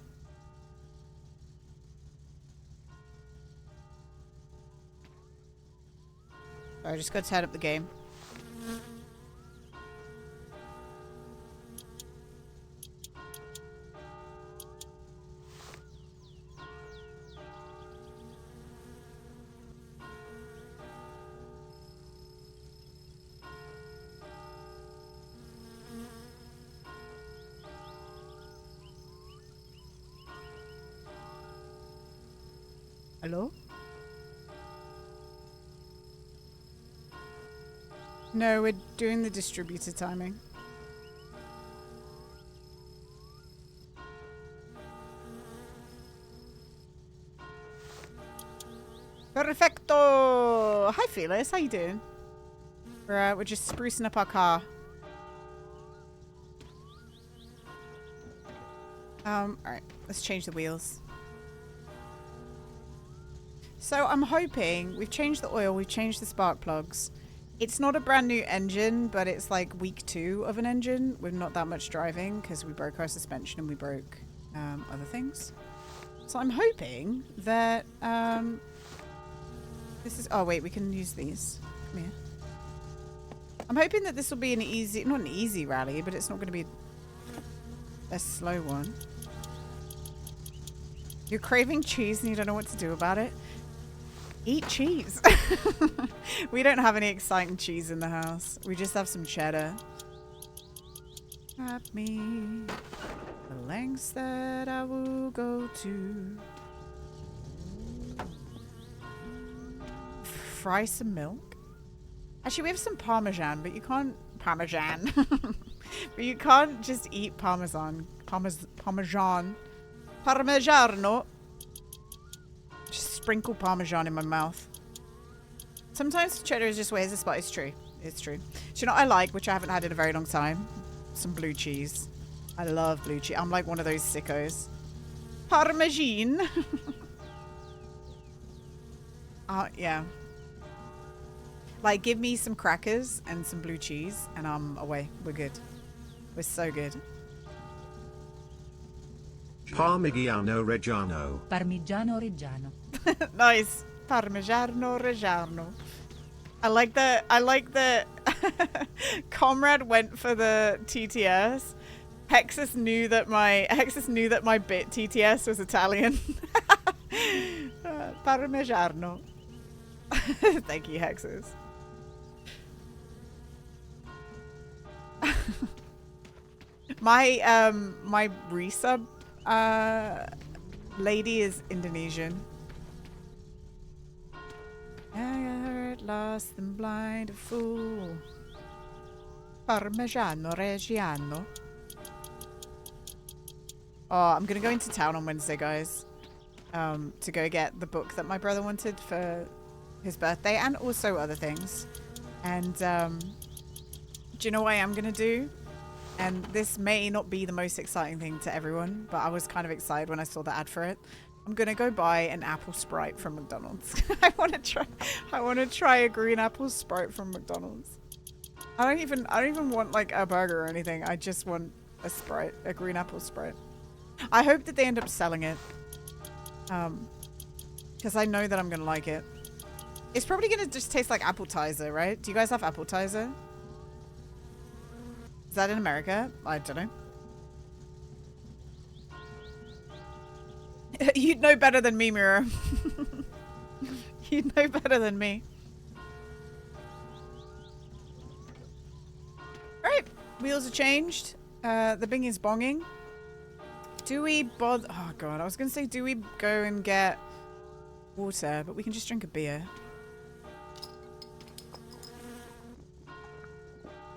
A: Alright, just go turn up the game. Hello? No, we're doing the distributor timing. Perfecto! Hi, Felix. How you doing? We're just sprucing up our car. Alright. Let's change the wheels. So I'm hoping we've changed the oil, we've changed the spark plugs. It's not a brand new engine, but it's like week 2 of an engine with not that much driving because we broke our suspension and we broke other things. So I'm hoping that this is... Oh, wait, we can use these. Come here. I'm hoping that this will be an easy... Not an easy rally, but it's not going to be a slow one. You're craving cheese and you don't know what to do about it? Eat cheese. We don't have any exciting cheese in the house. We just have some cheddar. At me, the lengths that I will go to. Fry some milk. Actually, we have some Parmesan, but you can't... Parmesan. But you can't just eat Parmesan. Parmesan. Parmigiano. Just sprinkle Parmesan in my mouth. Sometimes cheddar is just wears a spot. It's true. It's true. Do you know what I like, which I haven't had in a very long time? Some blue cheese. I love blue cheese. I'm like one of those sickos. Parmesan. Yeah. Like, give me some crackers and some blue cheese, and I'm away. We're good. We're so good.
B: Parmigiano Reggiano.
F: Parmigiano Reggiano.
A: Nice. Parmigiano Reggiano. I like the Comrade went for the TTS. Hexus knew that my bit TTS was Italian. Parmigiano. Thank you, Hexus. My resub lady is Indonesian. Tired, lost and blind, a fool. Parmigiano Reggiano. Oh, I'm gonna go into town on Wednesday, guys. To go get the book that my brother wanted for his birthday and also other things. And do you know what I am gonna do? And this may not be the most exciting thing to everyone, but I was kind of excited when I saw the ad for it. I'm gonna go buy an apple Sprite from McDonald's. I want to try a green apple Sprite from McDonald's. I don't even want like a burger or anything. I just want a Sprite, a green apple Sprite. I hope that they end up selling it. Because I know that I'm gonna like it. It's probably gonna just taste like appetizer, right? Do you guys have appetizer? Is that in America? I don't know. You'd know better than me, Mira. You'd know better than me. Alright, wheels are changed. The bing is bonging. Do we bother? Oh god, I was gonna say, do we go and get water? But we can just drink a beer.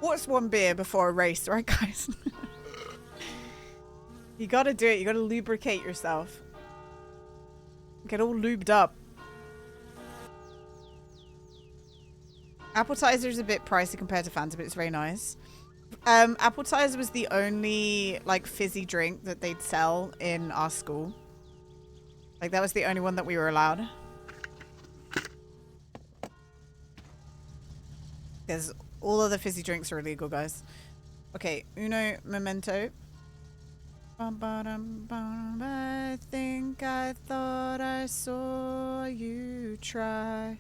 A: What's one beer before a race, right, guys? You gotta do it. You gotta lubricate yourself. Get all lubed up. Appetizer's a bit pricey compared to Fanta, but it's very nice. Appetizer was the only like fizzy drink that they'd sell in our school. Like that was the only one that we were allowed. Because all other fizzy drinks are illegal, guys. Okay, uno momento. I think I thought I saw you try.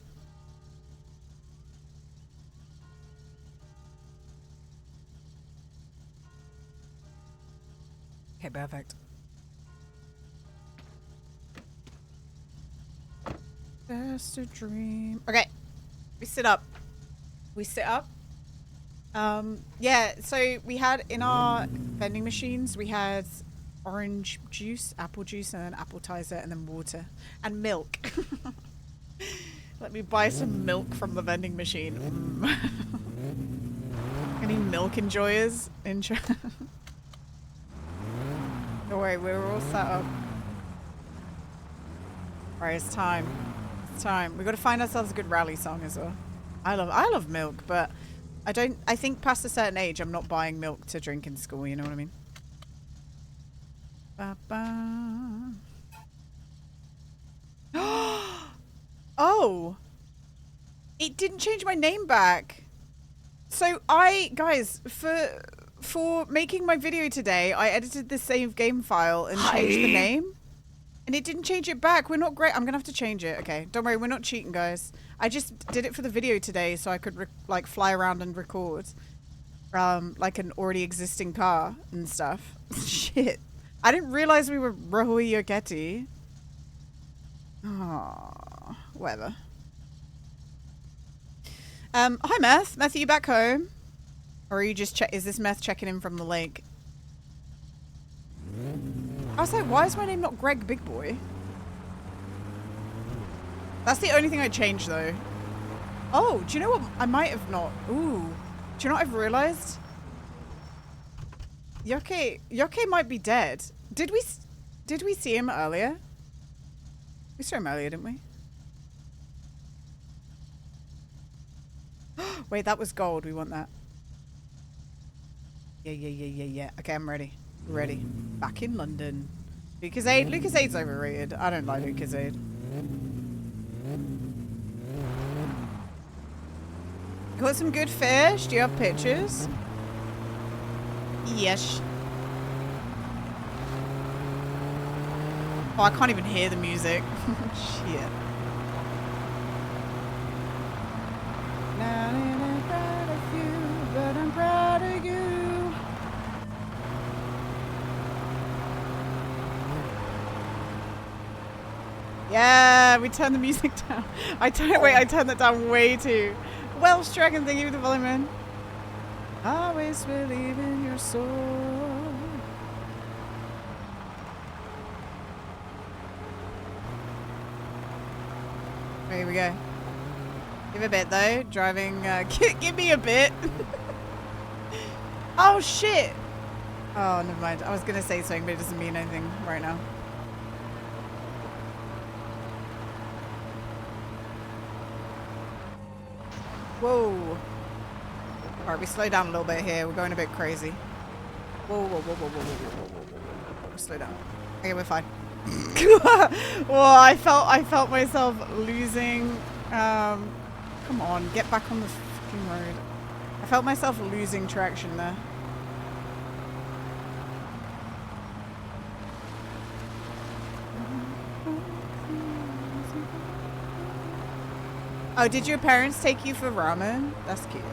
A: Okay, perfect. Just a dream. Okay, we sit up. We sit up. Yeah, so we had in our vending machines, we had orange juice, apple juice, and then appetizer, and then water. And milk. Let me buy some milk from the vending machine. Any milk enjoyers? Don't worry, we're all set up. Alright, it's time. It's time. We've got to find ourselves a good rally song as well. I love milk, but I think past a certain age I'm not buying milk to drink in school, you know what I mean? Ba-ba. Oh! It didn't change my name back. So guys, for making my video today, I edited the save game file and changed the name. And it didn't change it back. We're not great. I'm gonna have to change it. Okay, don't worry, we're not cheating, guys. I just did it for the video today so I could like fly around and record like an already existing car and stuff. Shit. I didn't realize we were Rahui Yogeti. Oh, whatever. Hi Meth. Meth, are you back home? Or are you just is this Meth checking in from the lake? I was like, why is my name not Greg Big Boy? That's the only thing I changed though. Oh, do you know what? I might have not. Ooh. Do you know what I've realized? Yoke might be dead. Did we see him earlier? We saw him earlier, didn't we? Wait, that was gold. We want that. Yeah. Okay, I'm ready. Ready. Back in London. Lucasade? Lucasade's overrated. I don't like Lucasade. Got some good fish? Do you have pictures? Yes. Oh, I can't even hear the music. Shit. Not even proud of you, but I'm proud of you. Yeah, we turned the music down. I turned that down way too. Welsh Dragon, thank you for the volume, man. Always believe in your soul. Here we go. Give a bit though. Driving. Give me a bit. Oh shit. Oh, never mind. I was gonna say something, but it doesn't mean anything right now. Whoa. Alright, we slow down a little bit here. We're going a bit crazy. Whoa. Slow down. Okay, we're fine. Well, I felt myself losing. Come on, get back on the fucking road. I felt myself losing traction there. Oh, did your parents take you for ramen? That's cute.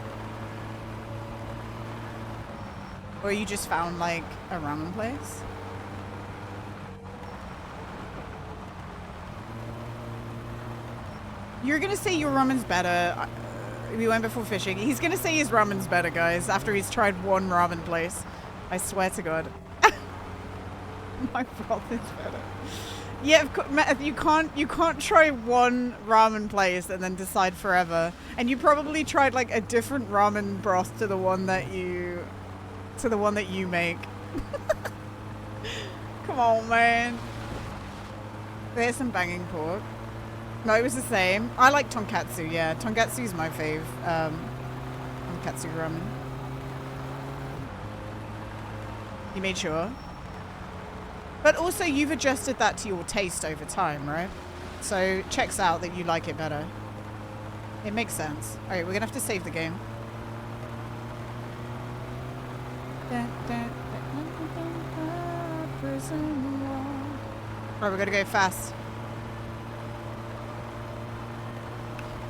A: Or you just found like a ramen place? You're gonna say your ramen's better. We went before fishing. He's gonna say his ramen's better, guys, after he's tried one ramen place. I swear to God. My broth is better. Yeah, of course, you can't try one ramen place and then decide forever. And you probably tried like a different ramen broth to the one that you make. Come on, man. There's some banging pork. No, it was the same. I like tonkatsu, yeah. Tonkatsu is my fave. Tonkatsu ramen. You made sure? But also, you've adjusted that to your taste over time, right? So, it checks out that you like it better. It makes sense. Alright, we're gonna have to save the game. Alright, we're gonna go fast.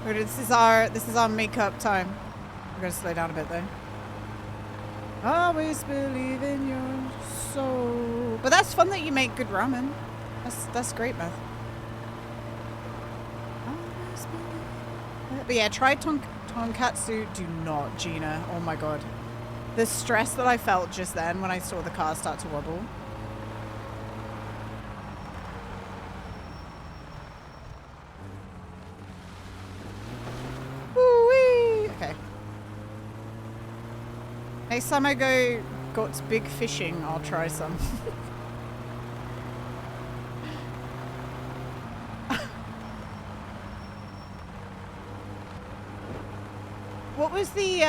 A: This is our makeup time. We're gonna slow down a bit though. Always believe in your soul. But that's fun that you make good ramen. That's great, Beth. But yeah, try tonkatsu. Do not, Gina. Oh my god. The stress that I felt just then when I saw the car start to wobble. Okay. Next time I go got big fishing, I'll try some. What was the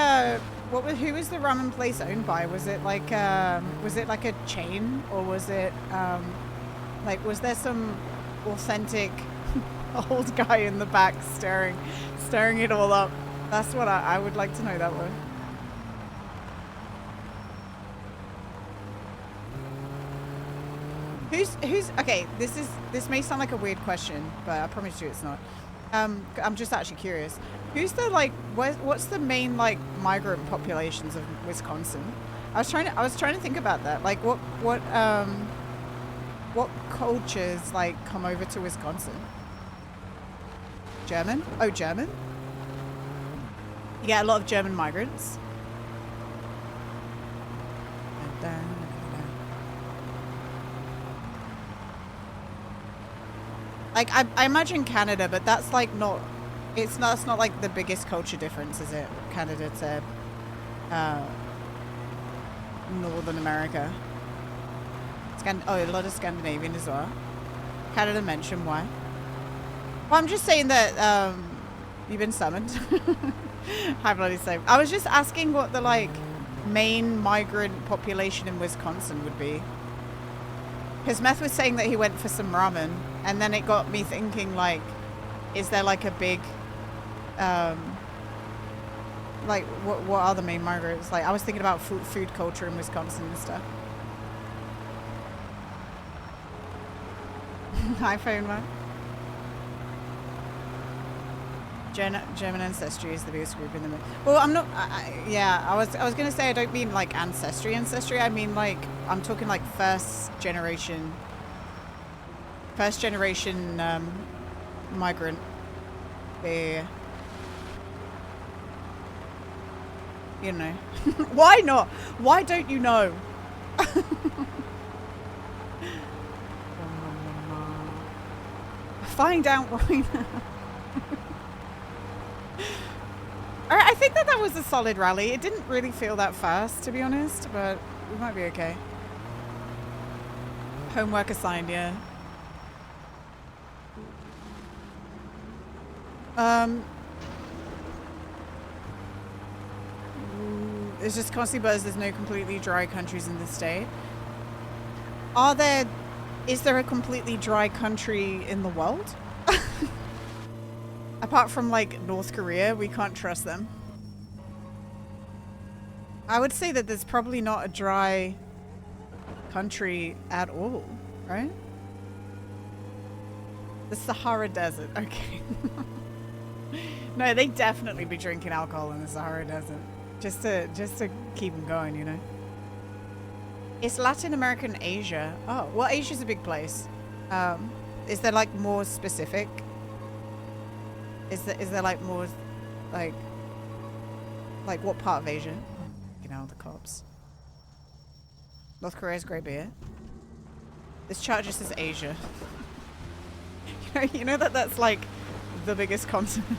A: who was the ramen place owned by? Was it like a chain, or was it like, was there some authentic old guy in the back staring it all up? That's what I would like to know that one. Who's okay, this may sound like a weird question, but I promise you it's not. I'm just actually curious. Who's the what's the main like migrant populations of Wisconsin? I was trying to think about that. Like what cultures like come over to Wisconsin? German? Oh, German? You get a lot of German migrants. Like I imagine Canada, but that's like not. It's not like the biggest culture difference, is it? Canada to Northern America. A lot of Scandinavian as well. Canada mentioned why. Well, I'm just saying that you've been summoned. Hi, bloody same. I was just asking what the like main migrant population in Wisconsin would be. Because Meth was saying that he went for some ramen, and then it got me thinking, like, is there like a big, like, what are the main migrants? Like, I was thinking about food culture in Wisconsin and stuff. Hi, phone man. German ancestry is the biggest group in the middle. Well, I'm not. Yeah, I was gonna say I don't mean like ancestry. I mean like I'm talking like first generation migrant. You know. Why not? Why don't you know? Find out right now. I think that was a solid rally. It didn't really feel that fast, to be honest, but we might be okay. Homework assigned, yeah. It's just constantly buzz. There's no completely dry countries in the state. Is there a completely dry country in the world? Apart from, like, North Korea, we can't trust them. I would say that there's probably not a dry country at all, right? The Sahara Desert, okay. No, they definitely be drinking alcohol in the Sahara Desert. Just to keep them going, you know? It's Latin America and Asia. Oh, well, Asia's a big place. Is there like more specific? Is there like more like what part of Asia? You know, the cops. North Korea's great beer. This chart just says Asia. You know that's like the biggest continent.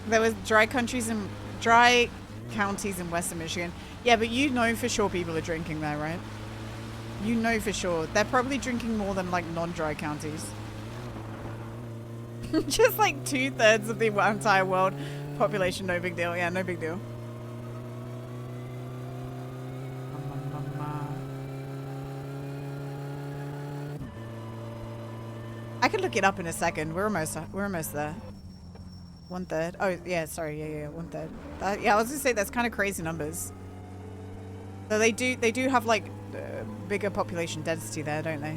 A: There was dry counties in Western Michigan. Yeah, but you know for sure people are drinking there, right? You know for sure. They're probably drinking more than like non-dry counties. Just like 2/3 of the entire world population, no big deal. Yeah, no big deal. I could look it up in a second. We're almost there. 1/3. Oh yeah, sorry. Yeah, 1/3. Yeah, I was gonna say that's kind of crazy numbers. So they do have like bigger population density there, don't they?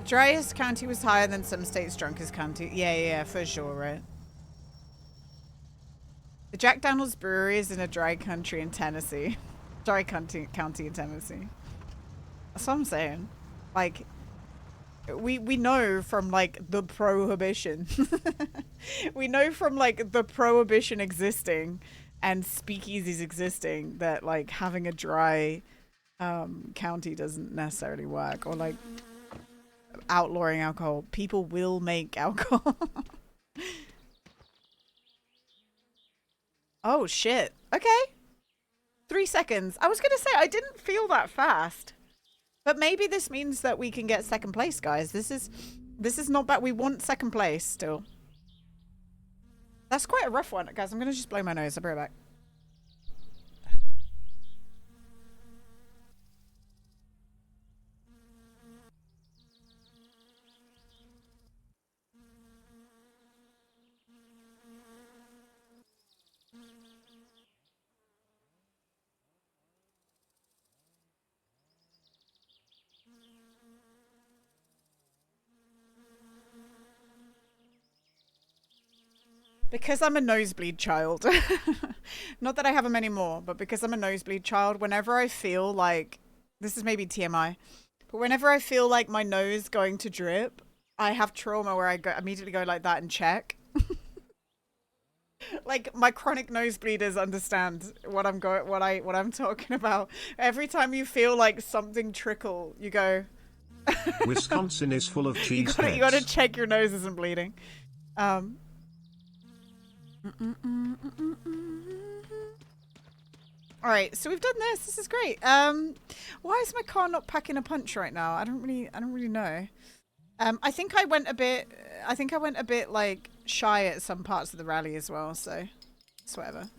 A: Driest county was higher than some states' drunkest county. Yeah, for sure, right? The Jack Daniels Brewery is in a dry country in Tennessee. Dry county in Tennessee. That's what I'm saying. Like, we know from like the prohibition. We know from like the prohibition existing and speakeasies existing that like having a dry county doesn't necessarily work, or like outlawing alcohol. People will make alcohol. Oh shit. Okay. 3 seconds. I was gonna say I didn't feel that fast. But maybe this means that we can get second place, guys. This is not bad. We want second place still. That's quite a rough one, guys. I'm gonna just blow my nose. I'll be right back. Because I'm a nosebleed child. Not that I have them anymore, but because I'm a nosebleed child, whenever I feel like, this is maybe TMI, but whenever I feel like my nose going to drip, I have trauma where I immediately go like that and check. Like my chronic nosebleeders understand what I'm talking about. Every time you feel like something trickle, you go.
B: Wisconsin is full of cheese
A: You gotta check your nose isn't bleeding. Alright, so we've done this. This is great. Why is my car not packing a punch right now? I don't really know. I think I went a bit like shy at some parts of the rally as well, so it's whatever.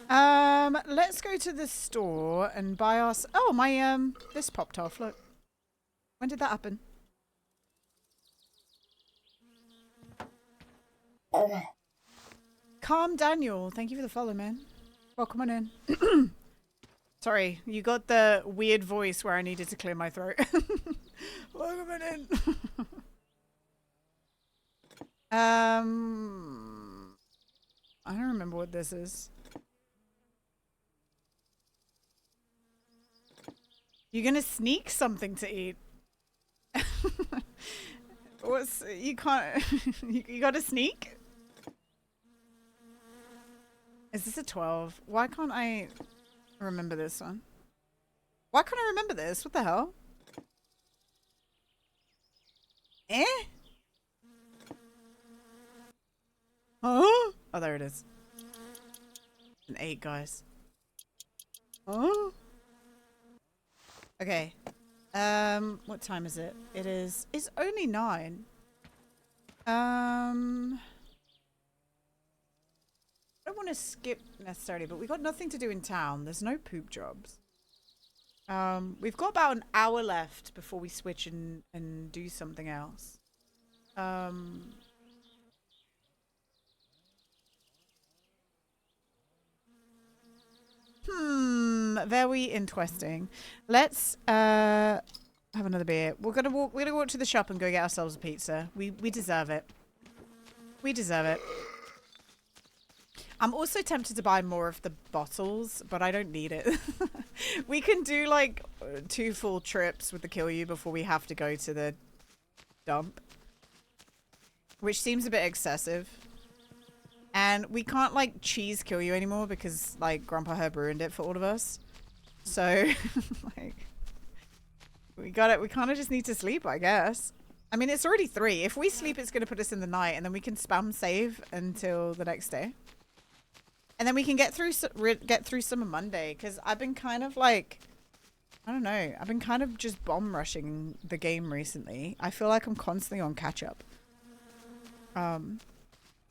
A: Let's go to the store and buy us. Oh, my this popped off. Look. When did that happen? Calm Daniel, thank you for the follow, man. Welcome on in. Sorry, you got the weird voice where I needed to clear my throat. Welcome on in. I don't remember what this is. You're gonna sneak something to eat. You can't you gotta sneak? Is this a 12? Why can't I remember this one? Why can't I remember this? What the hell? Eh? Huh? Oh, there it is. An 8, guys. Oh. Okay. What time is it? It's only 9. I don't want to skip necessarily, but we got nothing to do in town. There's no poop jobs. We've got about an hour left before we switch and do something else. Very interesting. Let's Have another beer. We're gonna walk to the shop and go get ourselves a pizza. We deserve it. We deserve it. I'm also tempted to buy more of the bottles, but I don't need it. We can do like 2 full trips with the kill you before we have to go to the dump, which seems a bit excessive. And we can't like cheese kill you anymore because like Grandpa Herb ruined it for all of us. So like we kind of just need to sleep, I guess. I mean, it's already 3. If we sleep, it's going to put us in the night, and then we can spam save until the next day. And then we can get through Summer Monday, because I've been kind of like, I don't know, I've been kind of just bomb rushing the game recently. I feel like I'm constantly on catch up. And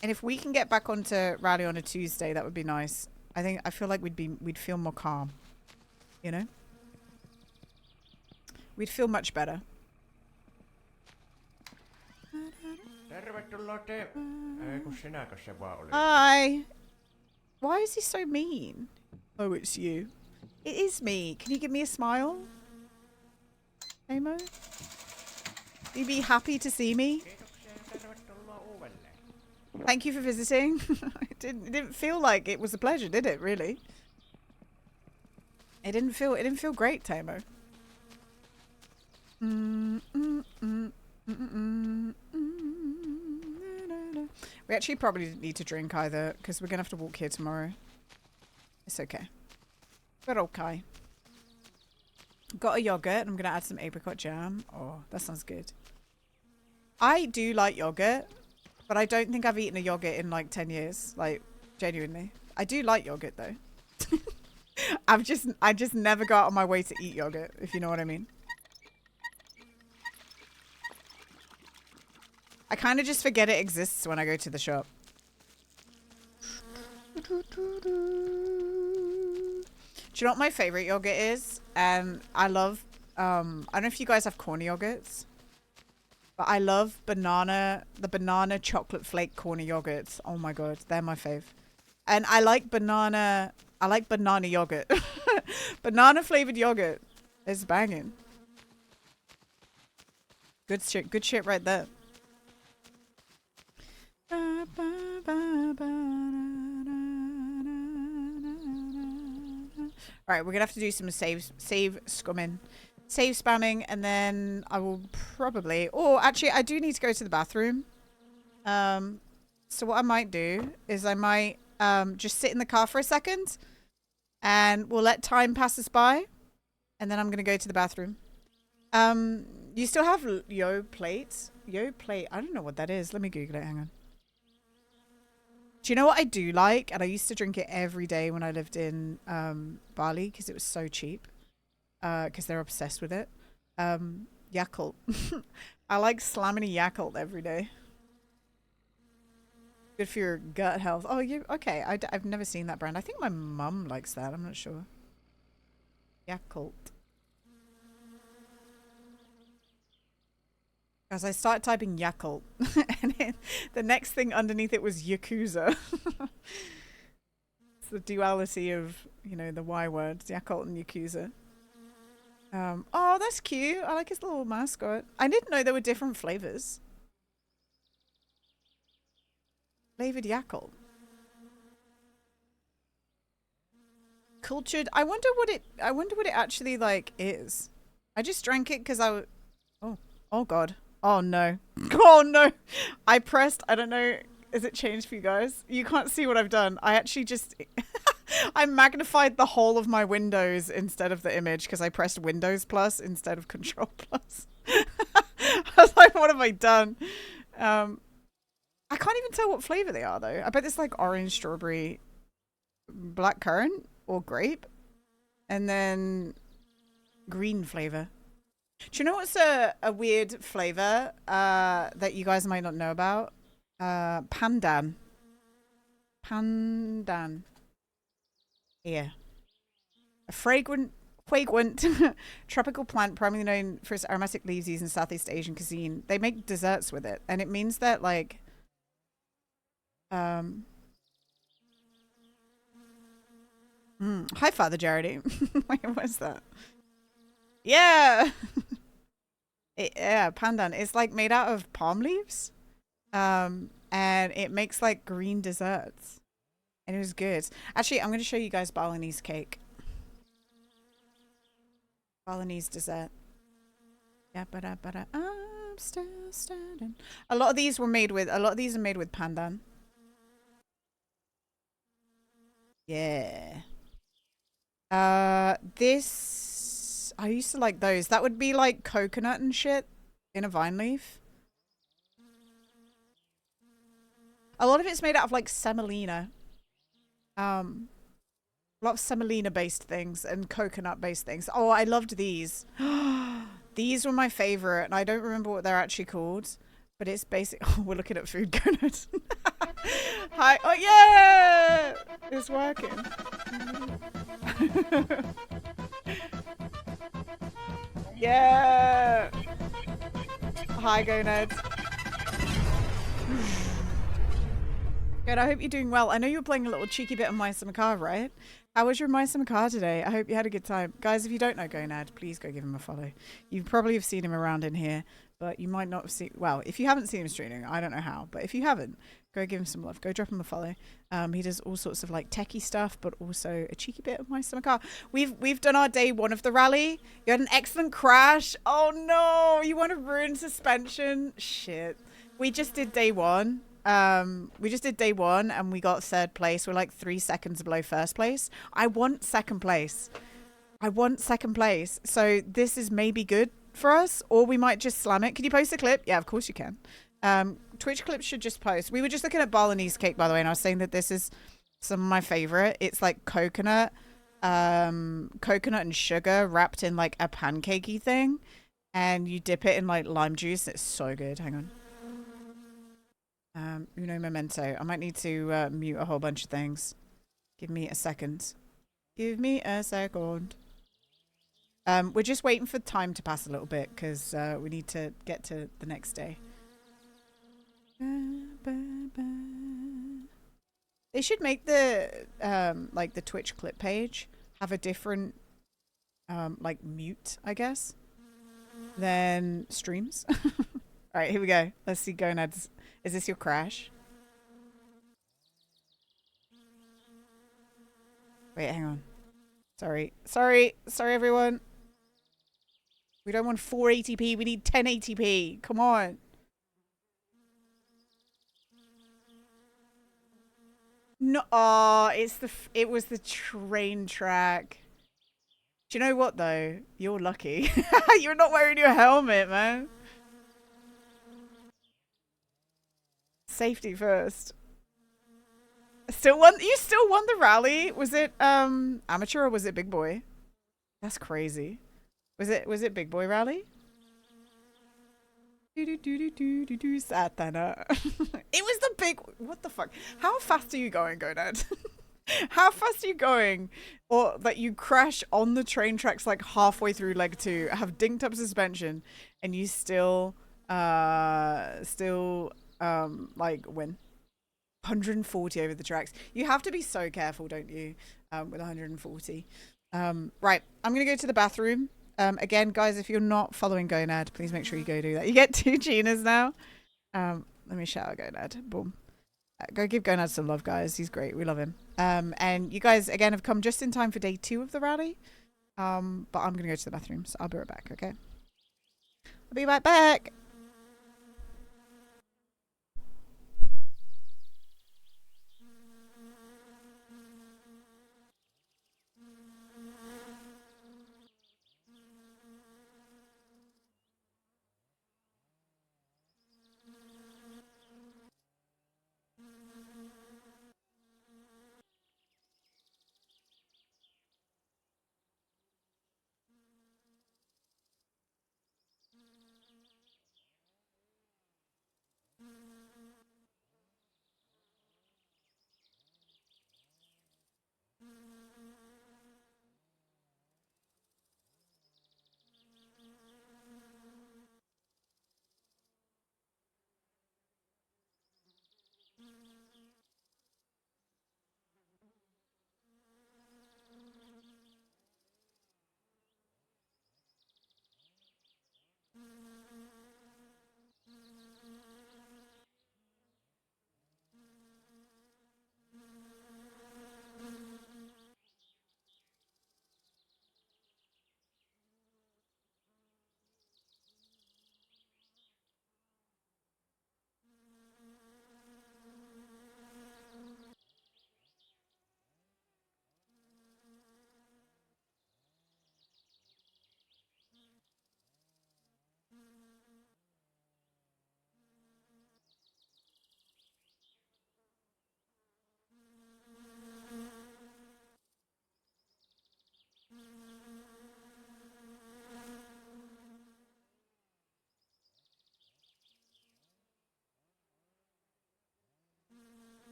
A: if we can get back onto Rally on a Tuesday, that would be nice. I feel like we'd feel more calm, you know? We'd feel much better. Hi. Why is he so mean? Oh, it's you. It is me. Can you give me a smile? Amo? You be happy to see me? Thank you for visiting. It didn't feel like it was a pleasure, did it? Really? It didn't feel great, Tamo. We actually probably didn't need to drink either, because we're gonna have to walk here tomorrow. It's okay. We're okay. Got a yogurt. I'm gonna add some apricot jam. Oh, that sounds good. I do like yogurt, but I don't think I've eaten a yogurt in like 10 years. Like, genuinely. I do like yogurt though. I just never go out on my way to eat yogurt, if you know what I mean. I kind of just forget it exists when I go to the shop. Do you know what my favorite yogurt is? And I love, I don't know if you guys have corny yogurts, but I love the banana chocolate flake corny yogurts. Oh my god, they're my fave. And I like banana yogurt. Banana flavored yogurt is banging. Good shit right there. Alright, we're gonna have to do some save spamming, and then I will probably, or actually I do need to go to the bathroom. So what I might do is I might just sit in the car for a second, and we'll let time pass us by, and then I'm gonna go to the bathroom. You still have Yo Plate? Yo Plate, I don't know what that is. Let me Google it, hang on. Do you know what I do like? And I used to drink it every day when I lived in Bali because it was so cheap. Because they're obsessed with it. Yakult. I like slamming a Yakult every day. Good for your gut health. Oh, you okay? I've never seen that brand. I think my mum likes that. I'm not sure. Yakult. As I started typing Yakult, and the next thing underneath it was Yakuza. It's the duality of, you know, the Y words, Yakult and Yakuza. Oh, that's cute. I like his little mascot. I didn't know there were different flavors. Flavored Yakult. Cultured. I wonder what it actually like is. I just drank it because oh god. Oh no. Oh no. I don't know. Is it changed for you guys? You can't see what I've done. I actually just, I magnified the whole of my windows instead of the image because I pressed Windows plus instead of Control plus. I was like, what have I done? I can't even tell what flavor they are though. I bet it's like orange, strawberry, black currant or grape. And then green flavor. Do you know what's a weird flavor that you guys might not know about? Pandan. Pandan. Yeah. A fragrant tropical plant primarily known for its aromatic leaves used in Southeast Asian cuisine. They make desserts with it, and it means that like hi Father Jarity. Wait, what's that? Yeah. Yeah, pandan. It's like made out of palm leaves. And it makes like green desserts. And it was good. Actually, I'm going to show you guys Balinese cake. Balinese dessert. Yeah, I'm still standing. A lot of these are made with pandan. Yeah. This I used to like those. That would be like coconut and shit in a vine leaf. A lot of it's made out of like semolina. A lot of semolina based things and coconut based things. Oh, I loved these. These were my favorite, and I don't remember what they're actually called. But it's basic. Oh, we're looking at food donuts. Hi. Oh yeah, it's working. Yeah. Hi, gonads. Good. I hope you're doing well. I know you were playing a little cheeky bit of My Summer Car, right? How was your My Summer Car today? I hope you had a good time. Guys, if you don't know Gonad, please go give him a follow. You probably have seen him around in here, but you might not have seen... Well, if you haven't seen him streaming, I don't know how. But if you haven't, go give him some love. Go drop him a follow. He does all sorts of like techie stuff, but also a cheeky bit of My Summer Car. We've done our day one of the rally. You had an excellent crash. Oh no, you want to ruin suspension? Shit. We just did day one. We just did day one and we got third place. We're like 3 seconds below first place. I want second place. So this is maybe good for us, or we might just slam it. Can you post a clip? Yeah, of course you can. Twitch clips should just post. We were just looking at Balinese cake, by the way, and I was saying that this is some of my favorite. It's like coconut and sugar wrapped in like a pancakey thing, and you dip it in like lime juice. It's so good. Hang on. Uno memento. I might need to mute a whole bunch of things. Give me a second. We're just waiting for time to pass a little bit because we need to get to the next day. They should make the like the Twitch clip page have a different like mute, I guess, than streams. All right, here we go. Let's see gonads. Is this your crash? Wait, hang on. Sorry, everyone. We don't want 480p. We need 1080p. Come on. No, oh, it was the train track. Do you know what though? You're lucky. You're not wearing your helmet, man. Safety first. You still won the rally? Was it amateur or was it big boy? That's crazy. Was it big boy rally? Satana. It was the big... What the fuck? How fast are you going, Gonad? How fast are you going? Or that you crash on the train tracks like halfway through leg 2, have dinked up suspension, and you still like win. 140 over the tracks. You have to be so careful, don't you? With 140. Right, I'm gonna go to the bathroom. Again, guys, if you're not following Gonad, please make sure you go do that. You get 2 Ginas now. Let me shout out Gonad. Boom. Go give Gonad some love, guys. He's great. We love him. And you guys, again, have come just in time for day 2 of the rally. But I'm going to go to the bathroom, so I'll be right back, okay? I'll be right back.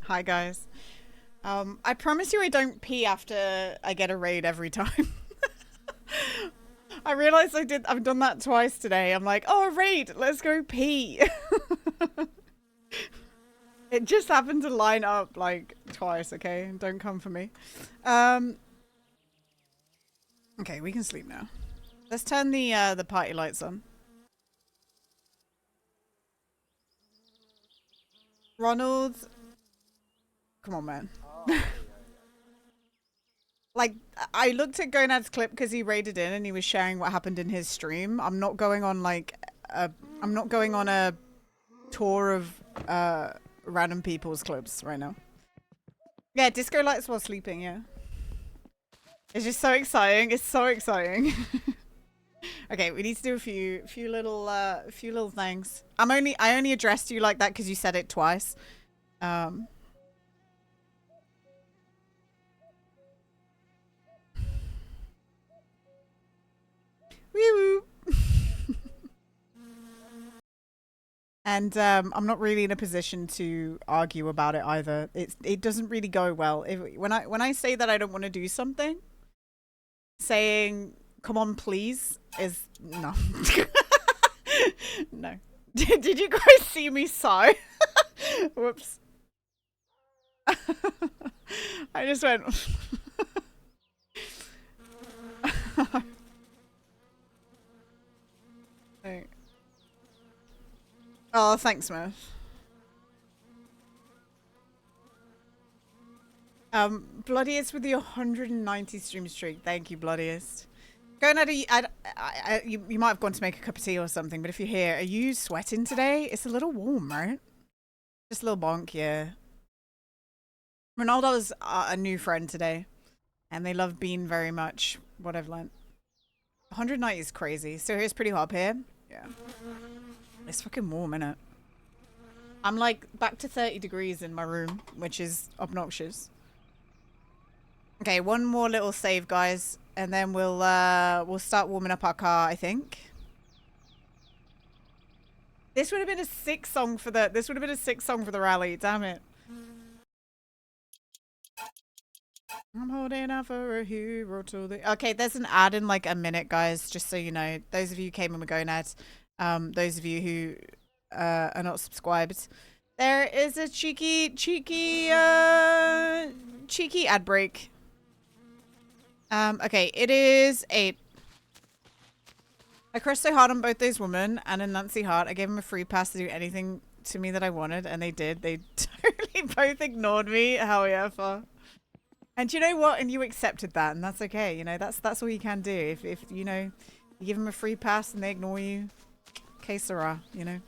A: Hi guys. I promise you I don't pee after I get a raid every time. I realized I've done that twice today. I'm like, oh, a raid, let's go pee. It just happened to line up like twice, okay? Don't come for me. Okay, we can sleep now. Let's turn the party lights on. Ronald, come on, man. Like, I looked at Gonad's clip because he raided in and he was sharing what happened in his stream. I'm not going on like I'm not going on a tour of random people's clips right now. Yeah, disco lights while sleeping. Yeah, it's just so exciting. It's so exciting. Okay, we need to do a few little things. I only addressed you like that because you said it twice. Woo-woo. And I'm not really in a position to argue about it either. It doesn't really go well. When I say that I don't want to do something, saying "come on, please" is no. No. Did you guys see me sigh? Whoops. I just went. Oh, thanks, Murph. Bloodiest with the 190 stream streak. Thank you, Bloodiest. Going at you might have gone to make a cup of tea or something, but if you're here, are you sweating today? It's a little warm, right? Just a little bonk, yeah. Ronaldo's a new friend today, and they love Bean very much. What I've learned. 190 is crazy. So here's pretty hot here. Yeah. It's fucking warm, innit? I'm like back to 30 degrees in my room, which is obnoxious. Okay, one more little save, guys, and then we'll start warming up our car, I think. This would have been a sick song for the rally, damn it. I'm holding out for a hero till the... Okay, there's an ad in like a minute, guys, just so you know. Those of you who came and were going ads. Those of you who are not subscribed, there is a cheeky ad break. Okay, it is 8. I crushed so hard on both those women and in Nancy Hart. I gave them a free pass to do anything to me that I wanted, and they did. They totally both ignored me. Hell yeah, and you know what? And you accepted that, and that's okay. You know, that's all you can do. If you know, you give them a free pass and they ignore you. Que sera, you know.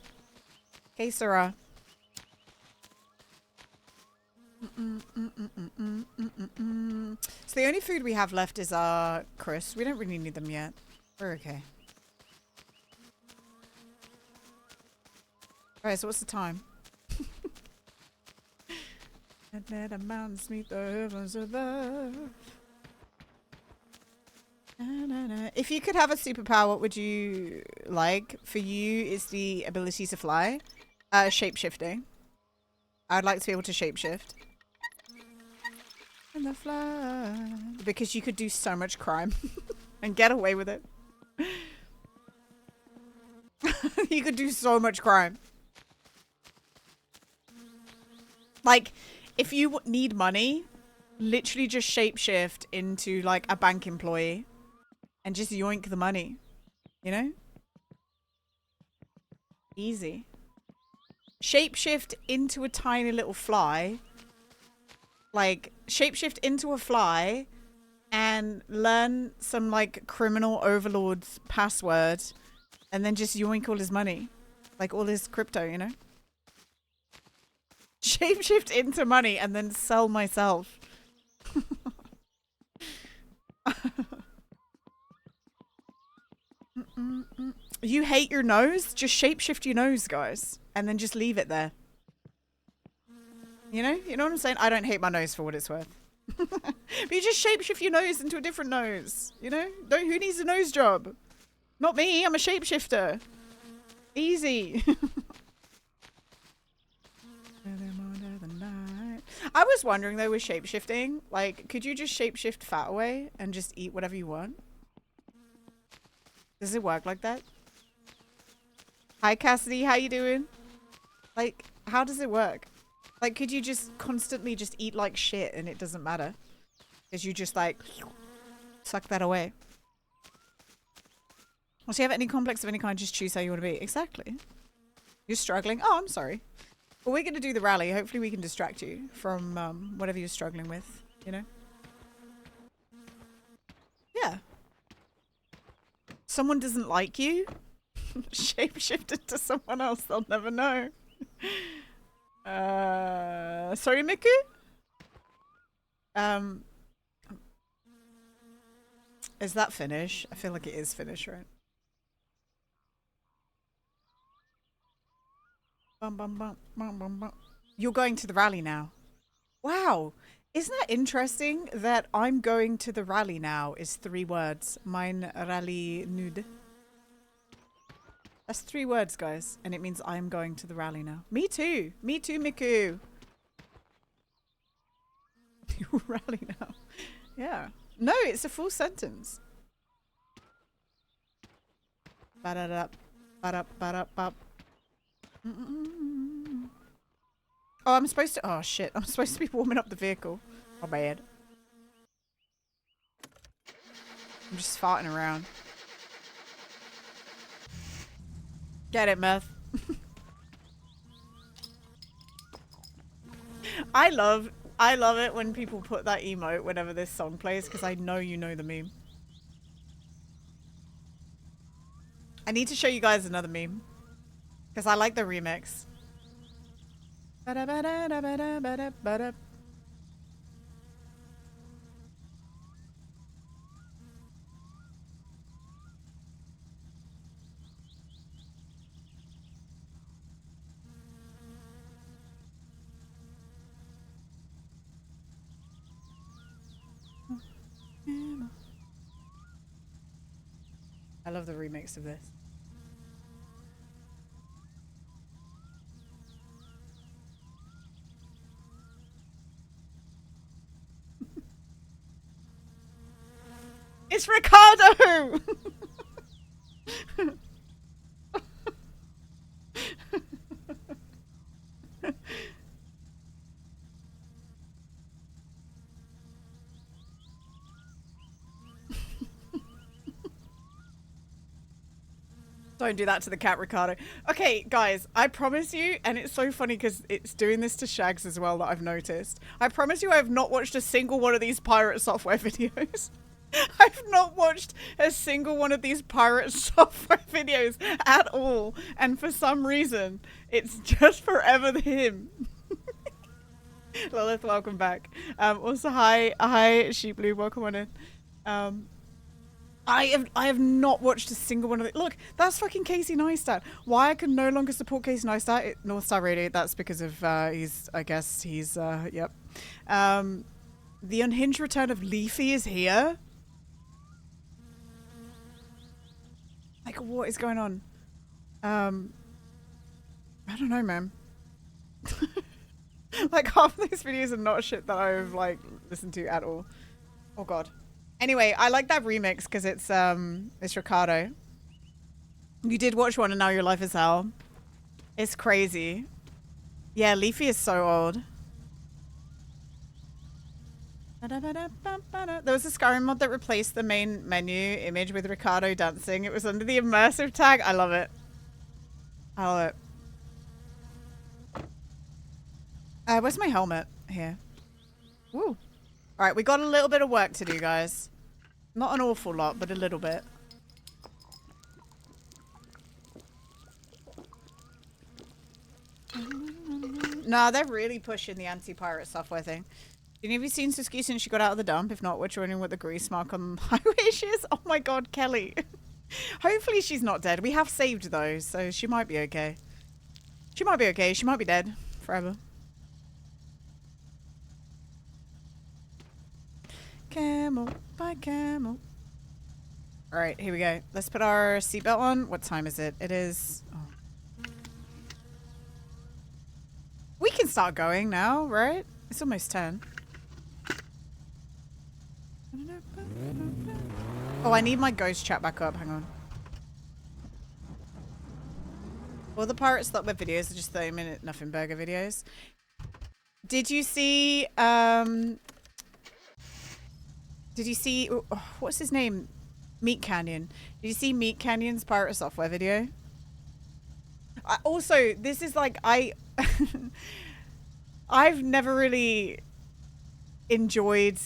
A: Que sera. So the only food we have left is our crisps. We don't really need them yet. We're okay. Alright, so what's the time? And let the mountains meet the heavens above. If you could have a superpower, what would you like? For you is the ability to fly. Shape-shifting. I'd like to be able to shape-shift. And the fly. Because you could do so much crime. And get away with it. You could do so much crime. Like, if you need money, literally just shape-shift into, like, a bank employee. And just yoink the money. You know? Easy. Shapeshift into a tiny little fly. Like, shapeshift into a fly and learn some, like, criminal overlord's password and then just yoink all his money. Like, all his crypto, you know? Shapeshift into money and then sell myself. You hate your nose? Just shapeshift your nose, guys. And then just leave it there. You know? You know what I'm saying? I don't hate my nose for what it's worth. But you just shapeshift your nose into a different nose. You know? Who needs a nose job? Not me. I'm a shapeshifter. Easy. I was wondering though with shapeshifting, like, could you just shapeshift fat away and just eat whatever you want? Does it work like that? Hi Cassidy, how you doing? Like, how does it work? Like, could you just constantly just eat like shit and it doesn't matter? Because you just like suck that away. Well, so you have any complex of any kind, just choose how you want to be. Exactly. You're struggling. Oh, I'm sorry. Well, we're going to do the rally. Hopefully we can distract you from whatever you're struggling with, you know? Yeah. Someone doesn't like you? Shapeshifted to someone else, they'll never know. Sorry, Miku? Is that Finnish? I feel like it is Finnish, right? Bum, bum, bum, bum, bum, bum. You're going to the rally now. Wow. Isn't that interesting that I'm going to the rally now is 3 words. Mein Rally nude. That's 3 words, guys. And it means I'm going to the rally now. Me too. Me too, Miku. You rally now. Yeah. No, it's a full sentence. Ba-da-da, ba-da, ba-da, ba. Oh, I'm supposed to. Oh shit! I'm supposed to be warming up the vehicle. Oh, bad. I'm just farting around. Get it, meth. I love it when people put that emote whenever this song plays because I know you know the meme. I need to show you guys another meme because I like the remix. Ba-da-ba-da-da-ba-da-ba-da-ba-da. I love the remix of this. It's Ricardo! Don't do that to the cat, Ricardo. Okay, guys, I promise you, and it's so funny because it's doing this to Shags as well that I've noticed. I promise you I have not watched a single one of these pirate software videos. I've not watched a single one of these pirate software videos at all. And for some reason, it's just forever him. Lilith, welcome back. Also, hi, Sheep Blue, welcome on in. I have not watched a single one of it. Look, that's fucking Casey Neistat. Why I can no longer support Casey Neistat? North Star Radio. That's because of yep. The unhinged return of Leafy is here. Like, what is going on? I don't know, man. Like, half of these videos are not shit that I've like listened to at all. Oh god. Anyway, I like that remix because it's Ricardo. You did watch one and now your life is hell. It's crazy. Yeah, Leafy is so old. There was a Skyrim mod that replaced the main menu image with Ricardo dancing. It was under the immersive tag. I love it. I love it. Where's my helmet? Here. Woo. Alright, we got a little bit of work to do, guys. Not an awful lot, but a little bit. Nah, they're really pushing the anti-pirate software thing. Have you seen Suski since she got out of the dump? If not, which one with the grease mark on the highway she is? Oh my god, Kelly. Hopefully she's not dead. We have saved though, so she might be okay. She might be okay. She might be dead forever. Camel by camel. Alright, here we go. Let's put our seatbelt on. What time is it? It is... Oh. We can start going now, right? It's almost 10. Oh, I need my ghost chat back up. Hang on. All the Pirates That Web videos are just 30-minute nothing burger videos. Did you see, what's his name? Meat Canyon. Did you see Meat Canyon's Pirate Software video? Also, this is like, I've never really enjoyed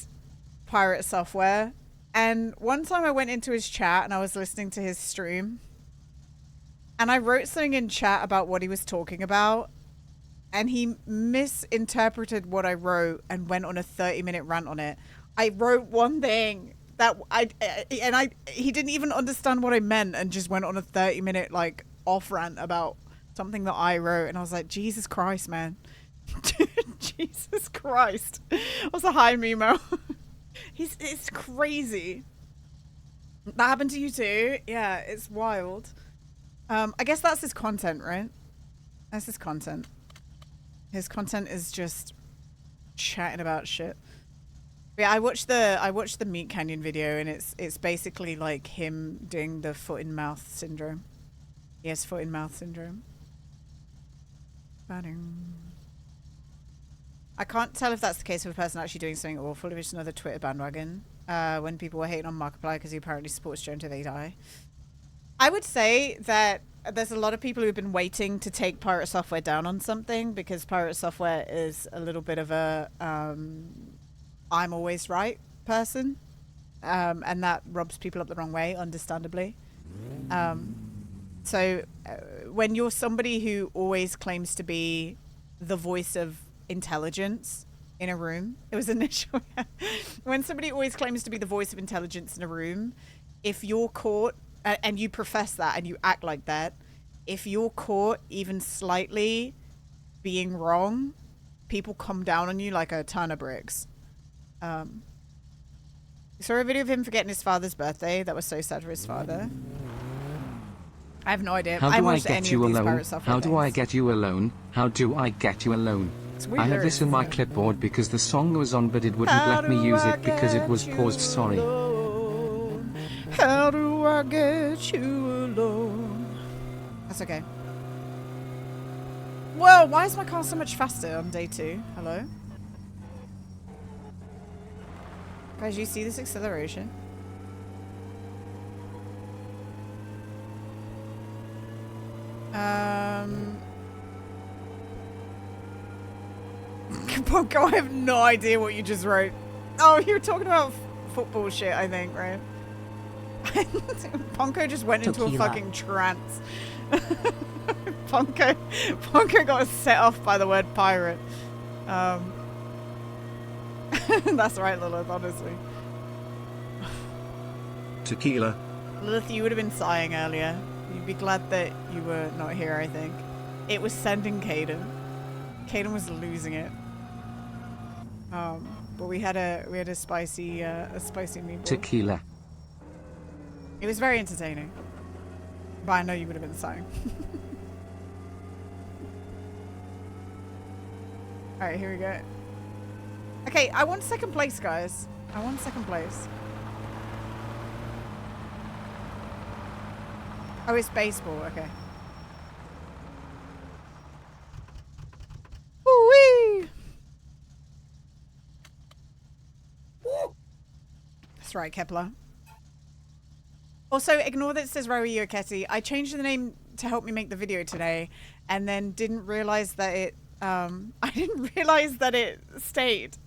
A: Pirate Software. And one time I went into his chat and I was listening to his stream. And I wrote something in chat about what he was talking about. And he misinterpreted what I wrote and went on a 30-minute rant on it. I wrote one thing that he didn't even understand what I meant and just went on a 30-minute like off rant about something that I wrote. And I was like, Jesus Christ, man. Jesus Christ. What's a high Mimo? It's crazy. That happened to you too? Yeah, it's wild. I guess that's his content, right? That's his content. His content is just chatting about shit. But yeah, I watched the Meat Canyon video, and it's basically like him doing the foot in mouth syndrome. Yes, foot in mouth syndrome. I can't tell if that's the case of a person actually doing something awful, if it's just another Twitter bandwagon. When people were hating on Markiplier because he apparently supports Joe until they die. I would say that there's a lot of people who've been waiting to take Pirate Software down on something, because Pirate Software is a little bit of a I'm always right person, and that rubs people up the wrong way, understandably. So when you're somebody who always claims to be the voice of intelligence in a room, it was initial. When somebody always claims to be the voice of intelligence in a room, if you're caught, and you profess that and you act like that, if you're caught even slightly being wrong, people come down on you like a ton of bricks. I saw a video of him forgetting his father's birthday. That was so sad for his father. I have no idea.
F: How do I get you alone? How do I get you alone? How do I get you alone? I have this in my clipboard because the song was on, but it wouldn't let me use it because it was paused. Sorry.
A: How do I get you alone? That's okay. Whoa, why is my car so much faster on day 2? Hello? Guys, you see this acceleration? Ponko, I have no idea what you just wrote. Oh, you were talking about football shit, I think, right? Ponko just went into a fucking trance. Ponko got set off by the word pirate. That's right, Lilith, honestly.
B: Tequila.
A: Lilith, you would have been sighing earlier. You'd be glad that you were not here, I think. It was sending Caden. Caden was losing it. But we had a spicy meatball.
F: Tequila.
A: It was very entertaining. But I know you would have been sighing. Alright, here we go. Okay, I want second place, guys. I want second place. Oh, it's baseball. Okay. Woo-wee! That's right, Kepler. Also, ignore that it says Rowie Yoketi. I changed the name to help me make the video today, and then didn't realize that it stayed.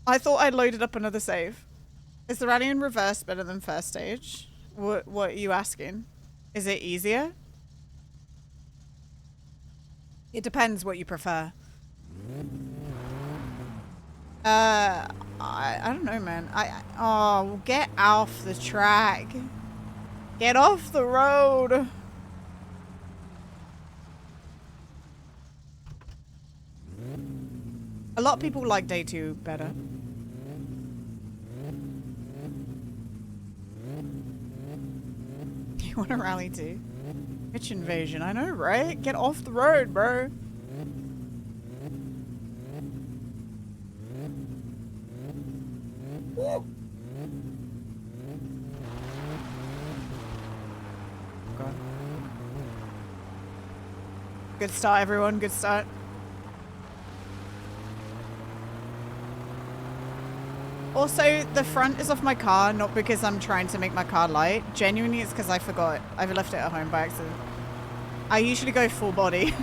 A: I thought I'd loaded up another save. Is the rally in reverse better than first stage? What are you asking? Is it easier? It depends what you prefer. I don't know, man. Oh, get off the track. Get off the road. A lot of people like day 2 better. You want to rally too? Bitch invasion, I know, right? Get off the road, bro. God. Good start, everyone. Good start. Also, the front is off my car, not because I'm trying to make my car light. Genuinely, it's because I forgot. I've left it at home by accident. I usually go full body.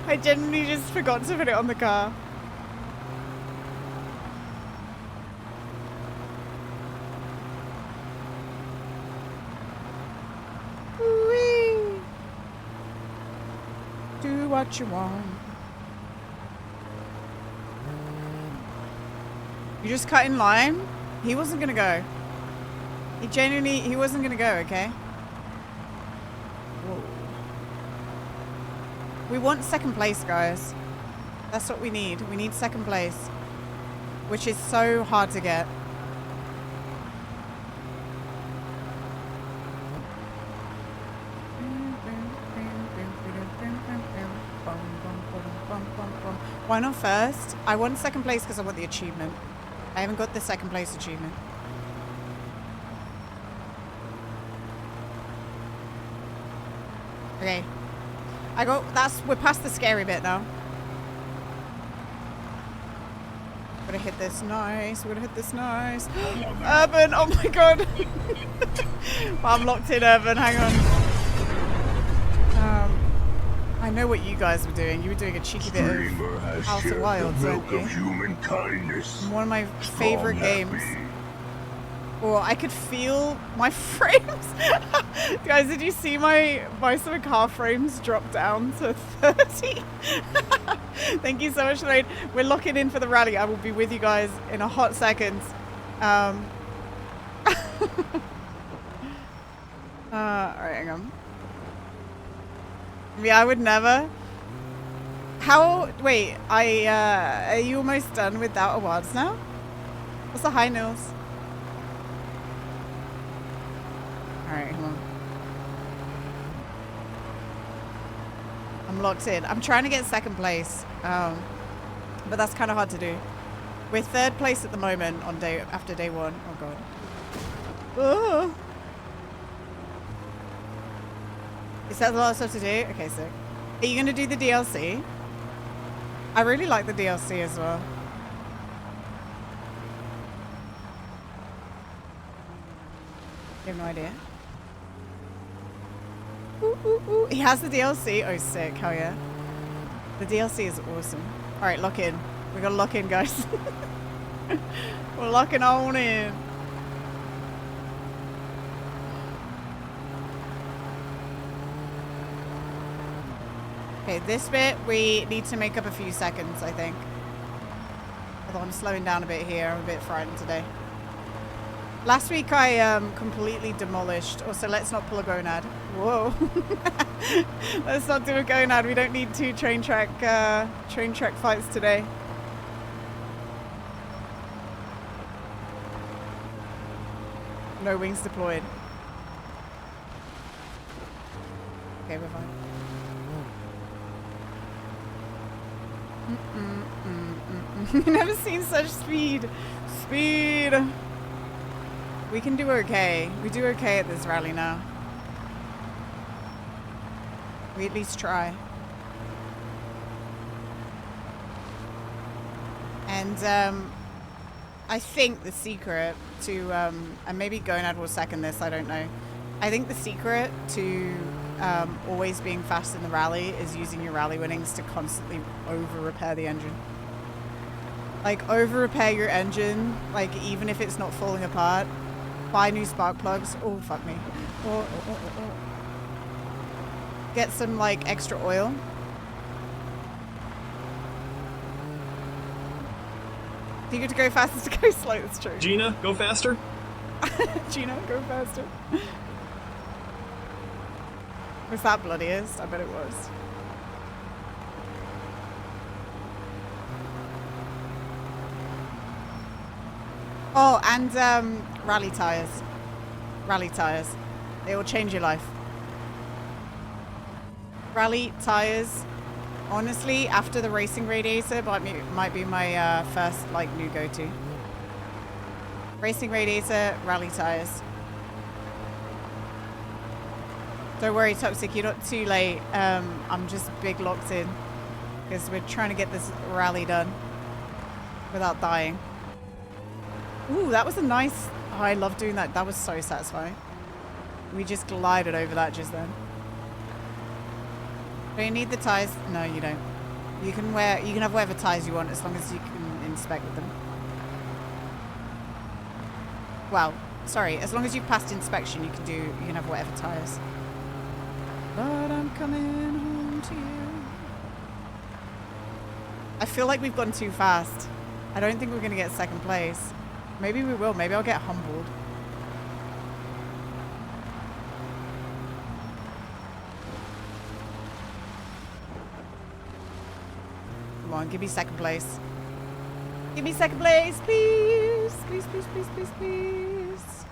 A: I genuinely just forgot to put it on the car. Whee! Do what you want. You just cut in line? He wasn't gonna go. He wasn't gonna go, okay? Whoa. We want second place, guys. That's what we need. We need second place. Which is so hard to get. Why not first? I want second place because I want the achievement. I haven't got the second place achievement. Okay. We're past the scary bit now. Gotta hit this nice. We're gonna hit this nice. Urban, oh my god. I'm locked in, Urban, hang on. I know what you guys were doing. You were doing a cheeky bit of House of Wilds, weren't you? One of my favorite games. Oh, I could feel my frames. Guys, did you see my some of car frames drop down to 30? Thank you so much, Lane. We're locking in for the rally. I will be with you guys in a hot second. Alright, hang on. Yeah, I would never. Wait, are you almost done with that awards now? What's the high nose? Alright, come on. I'm locked in. I'm trying to get second place. But that's kind of hard to do. We're third place at the moment on after day one. Oh god. Oh. Is that a lot of stuff to do? Okay, sick. Are you gonna do the DLC? I really like the DLC as well. I have no idea. Ooh, ooh, ooh. He has the DLC. Oh, sick. Hell yeah. The DLC is awesome. Alright, lock in. We gotta lock in, guys. We're locking on in. Okay, this bit, we need to make up a few seconds, I think. Although I'm slowing down a bit here. I'm a bit frightened today. Last week I completely demolished. Also, let's not pull a gonad. Whoa. Let's not do a gonad. We don't need two train track fights today. No wings deployed. Okay, we're fine. You've never seen such speed. Speed. We can do okay. We do okay at this rally now. We at least try. And I think the secret to, and maybe Gonad will second this, I don't know. I think the secret to always being fast in the rally is using your rally winnings to constantly over-repair the engine. Like, over-repair your engine, like, even if it's not falling apart. Buy new spark plugs. Oh, fuck me. Oh. Get some, like, extra oil. Do you get to go faster to go slow? That's true.
H: Gina, go faster.
A: Gina, go faster. Was that bloodiest? I bet it was. Oh, and rally tires. Rally tires. They will change your life. Rally tires. Honestly, after the racing radiator, might be my first like new go-to. Racing radiator, rally tires. Don't worry, Toxic, you're not too late. I'm just big locked in because we're trying to get this rally done without dying. Ooh, that was a nice... Oh, I love doing that. That was so satisfying. We just glided over that just then. Do you need the tires? No, you don't. You can have whatever tires you want as long as you can inspect with them. Well, sorry, as long as you've passed inspection, you can have whatever tires. But I'm coming home to you. I feel like we've gone too fast. I don't think we're gonna get second place. Maybe we will. Maybe I'll get humbled. Come on, give me second place. Give me second place, please. Please, please, please, please, please.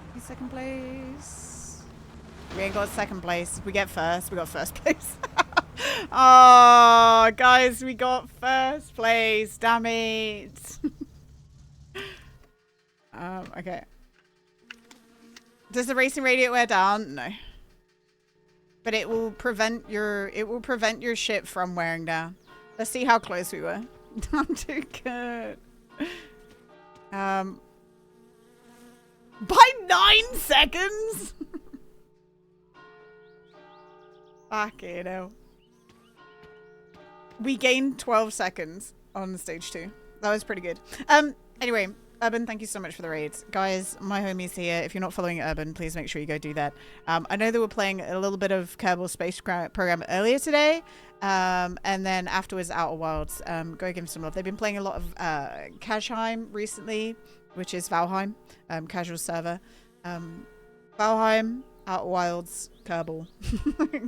A: Give me second place. We ain't got second place. We get first. We got first place. Oh, guys, we got first place. Damn it. Okay. Does the racing radiator wear down? No. But it will prevent your ship from wearing down. Let's see how close we were. Not too good. By 9 seconds? Fucking hell. We gained 12 seconds on stage 2. That was pretty good. Anyway, Urban, thank you so much for the raids. Guys, my homie's here. If you're not following Urban, please make sure you go do that. I know they were playing a little bit of Kerbal Space Program earlier today. And then afterwards, Outer Wilds. Go give them some love. They've been playing a lot of Kashheim recently, which is Valheim, casual server. Valheim, Outer Wilds, Kerbal.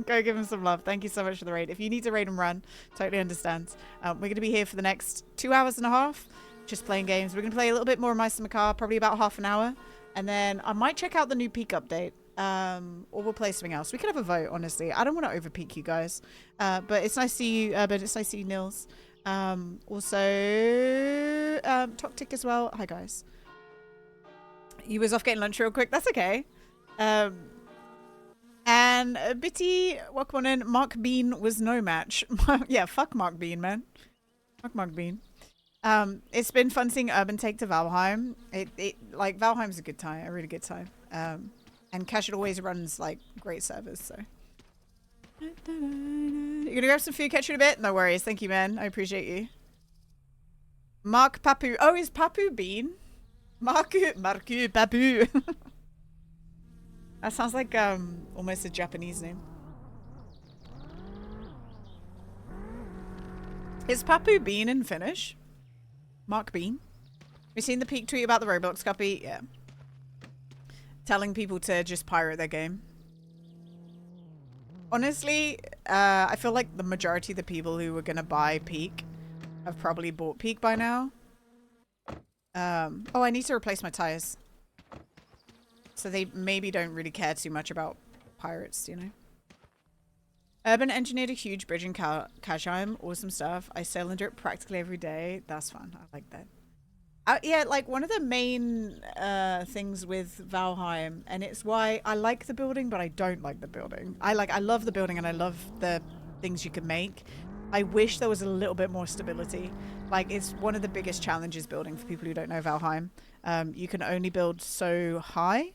A: Go give them some love. Thank you so much for the raid. If you need to raid and run, totally understand. We're going to be here for the next 2 hours and a half, just playing games. We're going to play a little bit more Meister Makar, probably about half an hour. And then I might check out the new peak update. Or we'll play something else. We could have a vote, honestly. I don't want to overpeak you guys. But it's nice to see you, Urban. It's nice to see you, Nils. Also, Toctic as well. Hi, guys. You was off getting lunch real quick. That's okay. And Bitty, welcome on in. Mark Bean was no match. Yeah, fuck Mark Bean, man. Fuck Mark Bean. It's been fun seeing Urban take to Valheim. Like, Valheim's a good time. A really good time. And Cash always runs, like, great servers, so. You're gonna grab some food, catch you in a bit? No worries. Thank you, man. I appreciate you. Mark Papu. Oh, is Papu Bean? Marku Papu. That sounds like, almost a Japanese name. Is Papu Bean in Finnish? Mark Bean? You seen the peak tweet about the Roblox copy? Yeah. Telling people to just pirate their game. Honestly, I feel like the majority of the people who were gonna buy Peak have probably bought Peak by now. Oh, I need to replace my tires. So they maybe don't really care too much about pirates, you know? Urban engineered a huge bridge in Kashheim. Awesome stuff. I sail under it practically every day. That's fun. I like that. Yeah, like one of the main things with Valheim, and it's why I like the building, but I don't like the building. I love the building and I love the things you can make. I wish there was a little bit more stability. Like, it's one of the biggest challenges building for people who don't know Valheim. You can only build so high.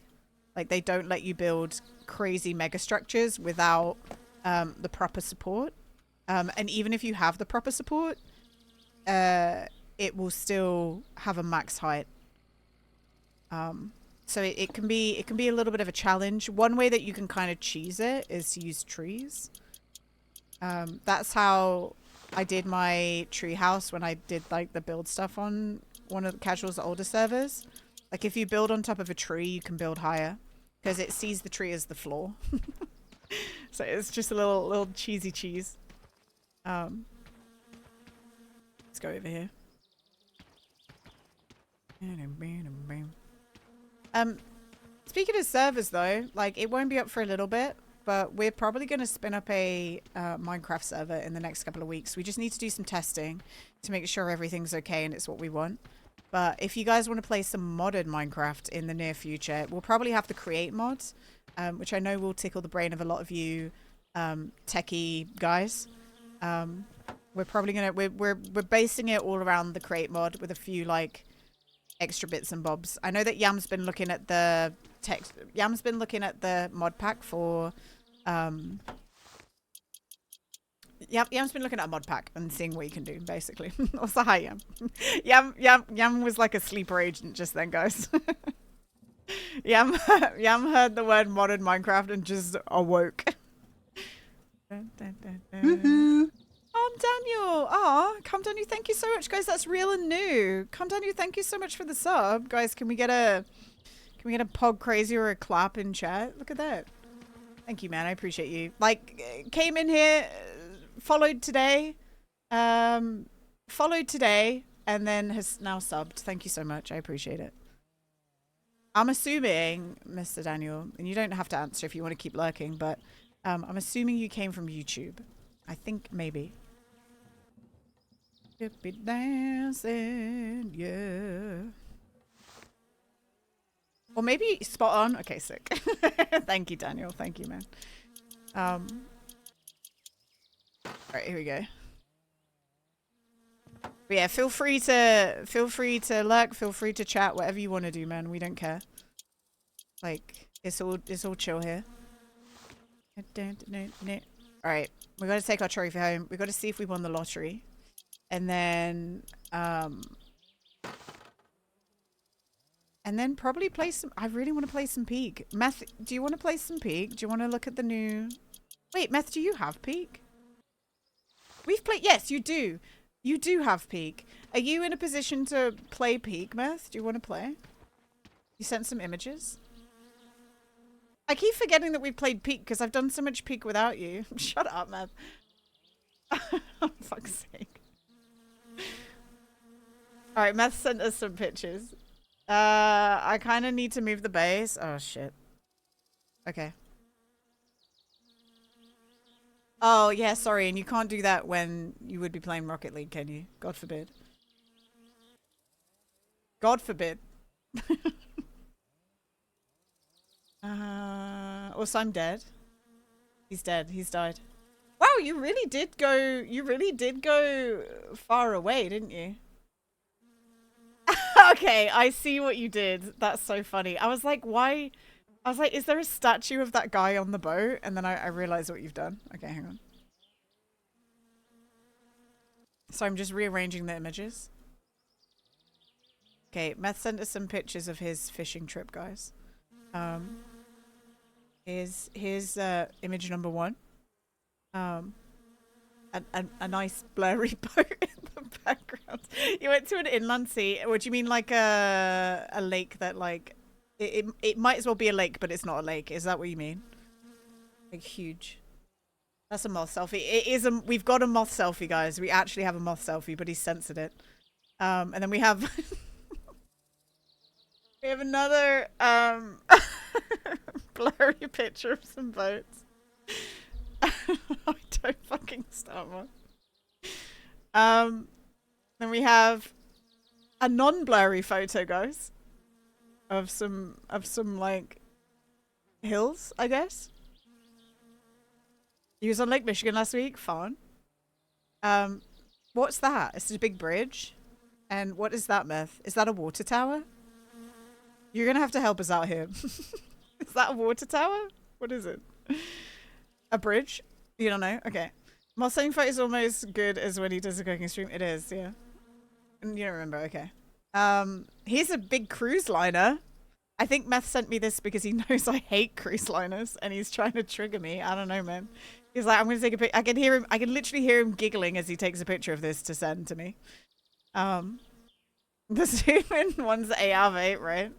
A: Like, they don't let you build crazy mega structures without the proper support. And even if you have the proper support, it will still have a max height. So it can be a little bit of a challenge. One way that you can kind of cheese it is to use trees. That's how I did my tree house when I did like the build stuff on one of the casuals older servers. Like, if you build on top of a tree, you can build higher because it sees the tree as the floor. So it's just a little cheesy cheese. Let's go over here. Speaking of servers though, like, it won't be up for a little bit. but we're probably going to spin up a Minecraft server in the next couple of weeks. We just need to do some testing to make sure everything's okay and it's what we want. But if you guys want to play some modded Minecraft in the near future, we'll probably have to create mods, which I know will tickle the brain of a lot of you techie guys. We're probably gonna we're basing it all around the create mod with a few like extra bits and bobs. I know that Yam's been looking at the mod pack for Yam's been looking at a mod pack and seeing what you can do, basically. Also, hi, Yam. Yam was like a sleeper agent just then, guys. Yam heard the word modded Minecraft and just awoke. Daniel. Come Daniel, thank you so much, guys. That's real and new. Come Daniel, thank you so much for the sub. Guys, can we get a pog crazy or a clap in chat? Look at that. Thank you, man. I appreciate you. Like, came in here, followed today, and then has now subbed. Thank you so much. I appreciate it. I'm assuming, Mr. Daniel, and you don't have to answer if you want to keep lurking, but I'm assuming you came from YouTube. I think maybe. Be dancing, yeah. Or maybe spot on. Okay, sick. Thank you, Daniel. Thank you, man. All right, here we go. But yeah, feel free to lurk, feel free to chat, whatever you want to do, man. We don't care. Like, it's all chill here. All right, we got to take our trophy home. We got to see if we won the lottery, and then probably play some. I really want to play some Peak. Meth, do you want to play some Peak? Do you want to look at the new? Wait, Meth, do you have Peak? We've played. Yes, you do. You do have Peak. Are you in a position to play Peak, Meth? Do you want to play? You sent some images. I keep forgetting that we've played Peak because I've done so much Peak without you. Shut up, man. For fuck's sake. Alright, Meth sent us some pictures. I kind of need to move the base. Oh, shit. Okay. Oh, yeah, sorry. And you can't do that when you would be playing Rocket League, can you? God forbid. God forbid. Also, I'm dead. He's dead. He's died. Wow, you really did go far away, didn't you? Okay, I see what you did. That's so funny. I was like, why? I was like, is there a statue of that guy on the boat? And then I realized what you've done. Okay, hang on. So I'm just rearranging the images. Okay, Meth sent us some pictures of his fishing trip, guys. Here's image number 1. A nice blurry boat in the background. You went to an inland sea. What do you mean, like a lake that like it might as well be a lake, but it's not a lake? Is that what you mean? Like huge. That's a moth selfie. It is we've got a moth selfie, guys. We actually have a moth selfie, but he censored it. And then we have we have another blurry picture of some boats. I don't fucking start one. Then we have a non-blurry photo, guys, of some like hills, I guess. He was on Lake Michigan last week. Fun. What's that? It's a big bridge. And what is that, Meth? Is that a water tower? You're gonna have to help us out here. Is that a water tower? What is it? A bridge? You don't know? Okay. Mustang fight is almost good as when he does a cooking stream. It is, yeah. And you don't remember, okay. Here's a big cruise liner. I think Meth sent me this because he knows I hate cruise liners and he's trying to trigger me. I don't know, man. He's like, I'm gonna take a pic. I can literally hear him giggling as he takes a picture of this to send to me. The zoom in one's AR8, right?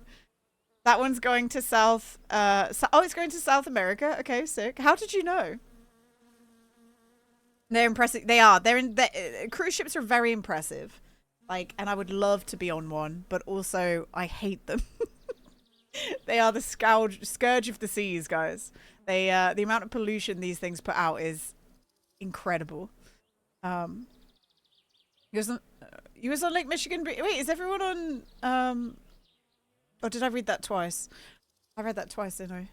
A: That one's going to South, oh, it's going to South America. Okay, sick. How did you know? They're impressive. They are. Cruise ships are very impressive. Like, and I would love to be on one, but also I hate them. They are the scourge of the seas, guys. They the amount of pollution these things put out is incredible. You was on Lake Michigan. Wait, is everyone on? Or did I read that twice? I read that twice, didn't I?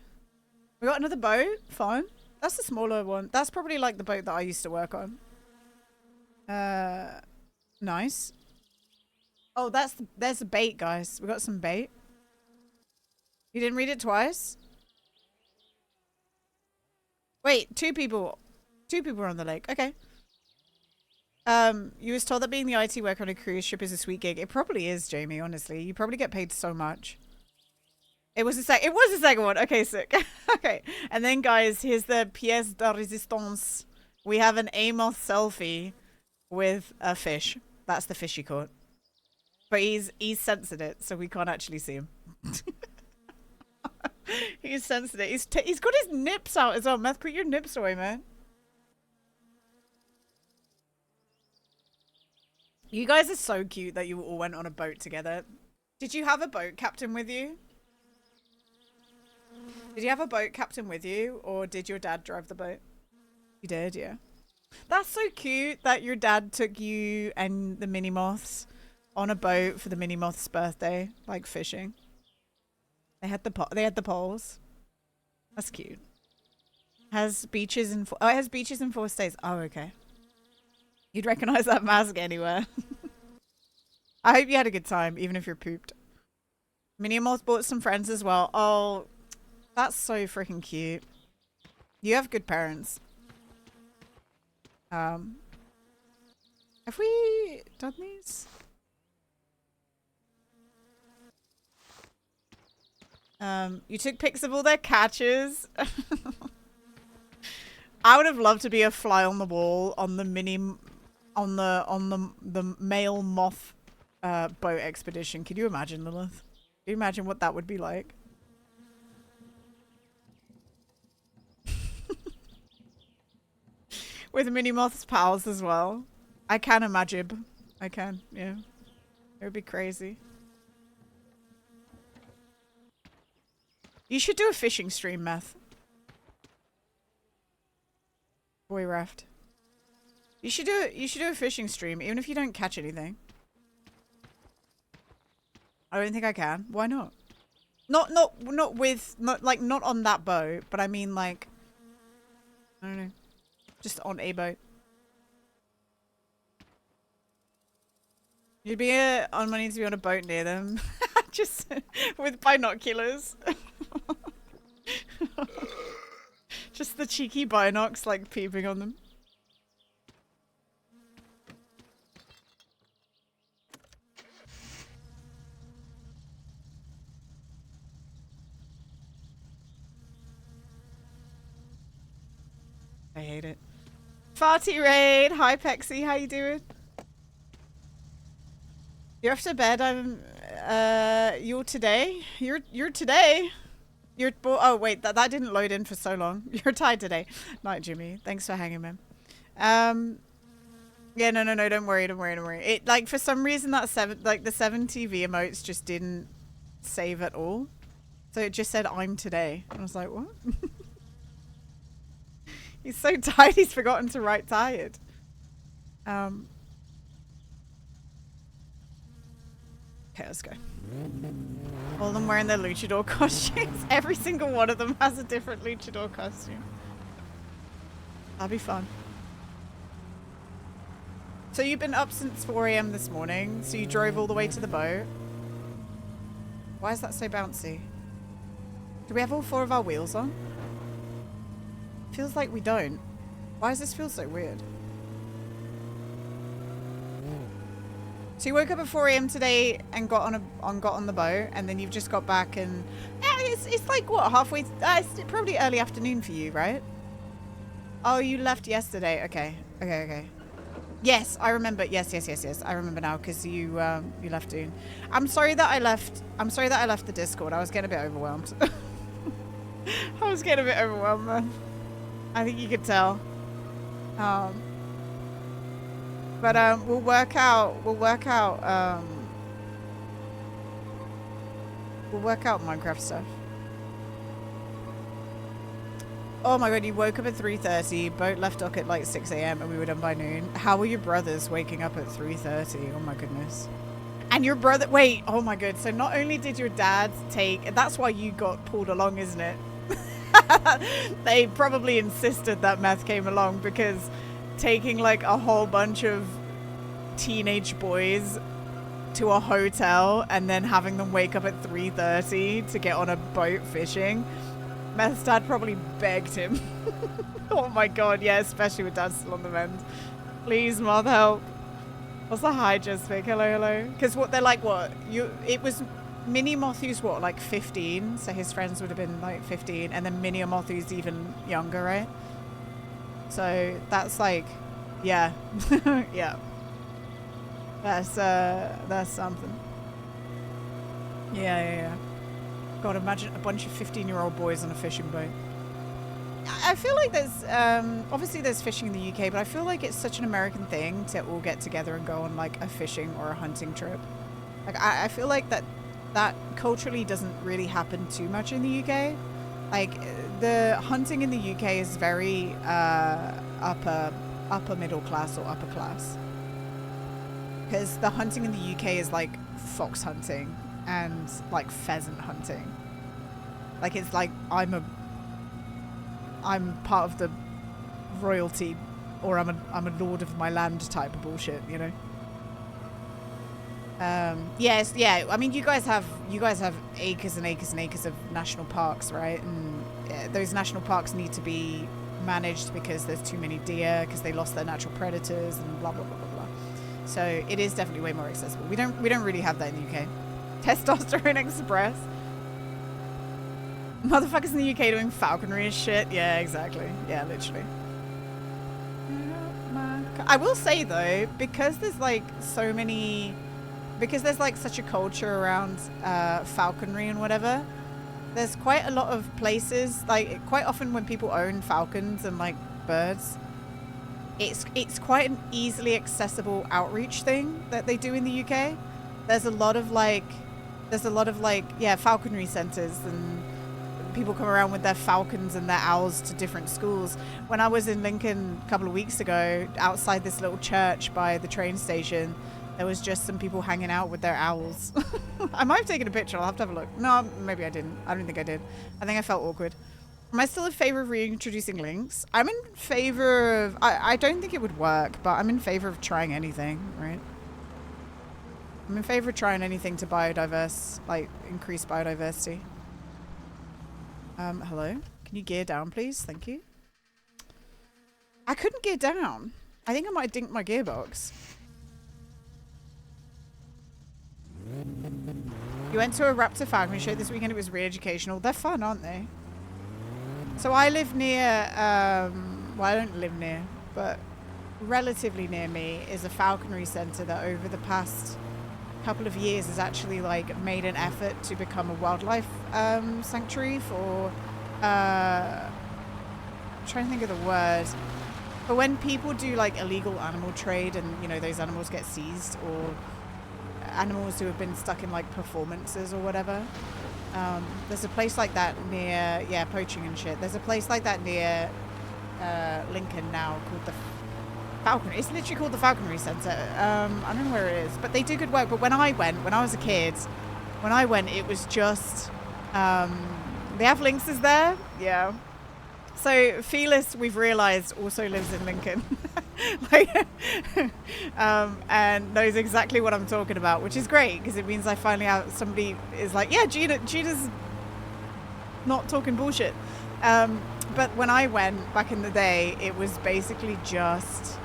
A: We got another boat. Fine. That's the smaller one. That's probably like the boat that I used to work on. Nice. Oh, there's a bait, guys. We got some bait. You didn't read it twice? Wait, two people were on the lake. Okay. You was told that being the IT worker on a cruise ship is a sweet gig. It probably is, Jamie, honestly. You probably get paid so much. It was the second one. Okay, sick. Okay. And then, guys, here's the pièce de résistance. We have an Amos selfie with a fish. That's the fish he caught. But he's censored it, so we can't actually see him. He's censored it. He's got his nips out as well. Meth, put your nips away, man. You guys are so cute that you all went on a boat together. Did you have a boat captain with you? Did you have a boat captain with you, or did your dad drive the boat? You did, yeah. That's so cute that your dad took you and the mini moths on a boat for the mini moth's birthday, like fishing. They had the poles. That's cute. Has beaches in it has beaches in 4 states. Oh, okay. You'd recognize that mask anywhere. I hope you had a good time, even if you're pooped. Mini moth bought some friends as well. Oh, that's so freaking cute. You have good parents. Have we done these? You took pics of all their catches. I would have loved to be a fly on the wall on the male moth boat expedition. Could you imagine, Lilith? Can you imagine what that would be like? With mini moth's pals as well. I can imagine. I can, yeah. It would be crazy. You should do a fishing stream, Meth. Boy raft. You should do a fishing stream, even if you don't catch anything. I don't think I can. Why not? Not on that boat, but I mean like, I don't know. Just on a boat. You'd be on money to be on a boat near them. Just with binoculars. Just the cheeky binocs like peeping on them. I hate it. Farty Raid! Hi Pexy, how you doing? You're off to bed. You're today? You're today? Oh wait, that didn't load in for so long. You're tired today. Night, Jimmy. Thanks for hanging, man. Yeah, no, don't worry. It, like, for some reason the 7 TV emotes just didn't save at all. So it just said, I'm today. And I was like, what? He's so tired, he's forgotten to write tired. Okay, let's go. All of them wearing their luchador costumes. Every single one of them has a different luchador costume. That'll be fun. So you've been up since 4 AM this morning, so you drove all the way to the boat. Why is that so bouncy? Do we have all 4 of our wheels on? Feels like we don't. Why does this feel so weird? So you woke up at 4 AM today and got on the boat, and then you've just got back and it's like what, halfway? It's probably early afternoon for you, right? Oh, you left yesterday. Okay. Yes, I remember. Yes. I remember now because you left Dune. I'm sorry that I left the Discord. I was getting a bit overwhelmed. I was getting a bit overwhelmed, man. I think you could tell. But we'll work out We'll work out Minecraft stuff. Oh my god, you woke up at 3:30, boat left dock at like 6 a.m. and we were done by noon. How were your brothers waking up at 3:30? Oh my goodness. And your brother, wait, oh my god. So not only did your dad take, that's why you got pulled along, isn't it? They probably insisted that meth came along because taking like a whole bunch of teenage boys to a hotel and then having them wake up at 3:30 to get on a boat fishing. Meth's dad probably begged him. Oh my god, yeah, especially with dad still on the mend. Please, Moth, help. What's the hi, Jessica? Hello, hello. Because what they're like, what? It was Mini Mothu's what, like 15? So his friends would have been like 15. And then Mini Mothu's even younger, right? So that's like, yeah. Yeah. That's something. Yeah. God, imagine a bunch of 15-year-old boys on a fishing boat. I feel like there's, obviously there's fishing in the UK, but I feel like it's such an American thing to all get together and go on like a fishing or a hunting trip. Like, I feel like that culturally doesn't really happen too much in the UK. Like, the hunting in the UK is very upper middle class or upper class. Because the hunting in the UK is like fox hunting and like pheasant hunting. Like, it's like I'm part of the royalty, or I'm a lord of my land type of bullshit, you know. Yes, yeah. I mean, you guys have acres and acres and acres of national parks, right? And those national parks need to be managed because there's too many deer because they lost their natural predators and blah blah blah blah blah. So it is definitely way more accessible. We don't really have that in the UK. Testosterone Express. Motherfuckers in the UK doing falconry and shit. Yeah, exactly. Yeah, literally. I will say though, because there's like there's like such a culture around falconry and whatever, there's quite a lot of places, like quite often when people own falcons and like birds, it's quite an easily accessible outreach thing that they do in the UK. There's a lot of falconry centers, and people come around with their falcons and their owls to different schools. When I was in Lincoln a couple of weeks ago, outside this little church by the train station, there was just some people hanging out with their owls. I might have taken a picture. I'll have to have a look. No, maybe I didn't. I don't think I did. I think I felt awkward. Am I still in favor of reintroducing links? I'm in favor of... I don't think it would work, but I'm in favor of trying anything, right? I'm in favor of trying anything to increase biodiversity. Hello? Can you gear down, please? Thank you. I couldn't gear down. I think I might have dinked my gearbox. You went to a raptor falconry show this weekend. It was really educational. They're fun, aren't they? So I live near, well, I don't live near, but relatively near me is a falconry center that over the past couple of years has actually like made an effort to become a wildlife sanctuary for I'm trying to think of the word, but when people do like illegal animal trade and you know those animals get seized, or animals who have been stuck in like performances or whatever, there's a place like that near, yeah, poaching and shit, there's a place like that near Lincoln now called the Falconry. It's literally called the Falconry Center. I don't know where it is, but they do good work. But when I was a kid, it was just, they have lynxes there. Yeah. So Felis, we've realized, also lives in Lincoln. And knows exactly what I'm talking about, which is great because it means I finally have somebody is like, yeah, Gina's not talking bullshit. But when I went back in the day, it was basically just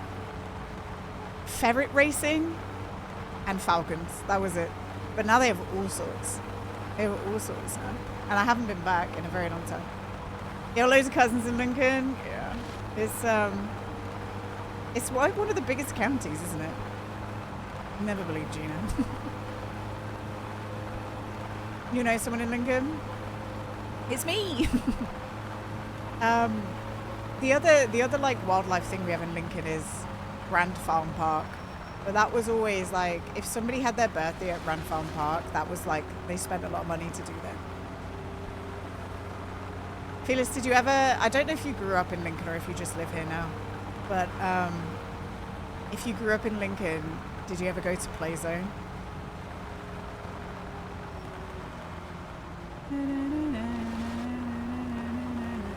A: ferret racing and falcons. That was it. But now they have all sorts. They have all sorts now. And I haven't been back in a very long time. You have loads of cousins in Lincoln. Yeah. It's like one of the biggest counties, isn't it? Never believed Gina. You know someone in Lincoln? It's me. The other like wildlife thing we have in Lincoln is Grand Farm Park, But that was always like, if somebody had their birthday at Ranfarm Park, that was like, they spent a lot of money to do that. Felix, did you ever, I don't know if you grew up in Lincoln or if you just live here now, but if you grew up in Lincoln, did you ever go to Play Zone?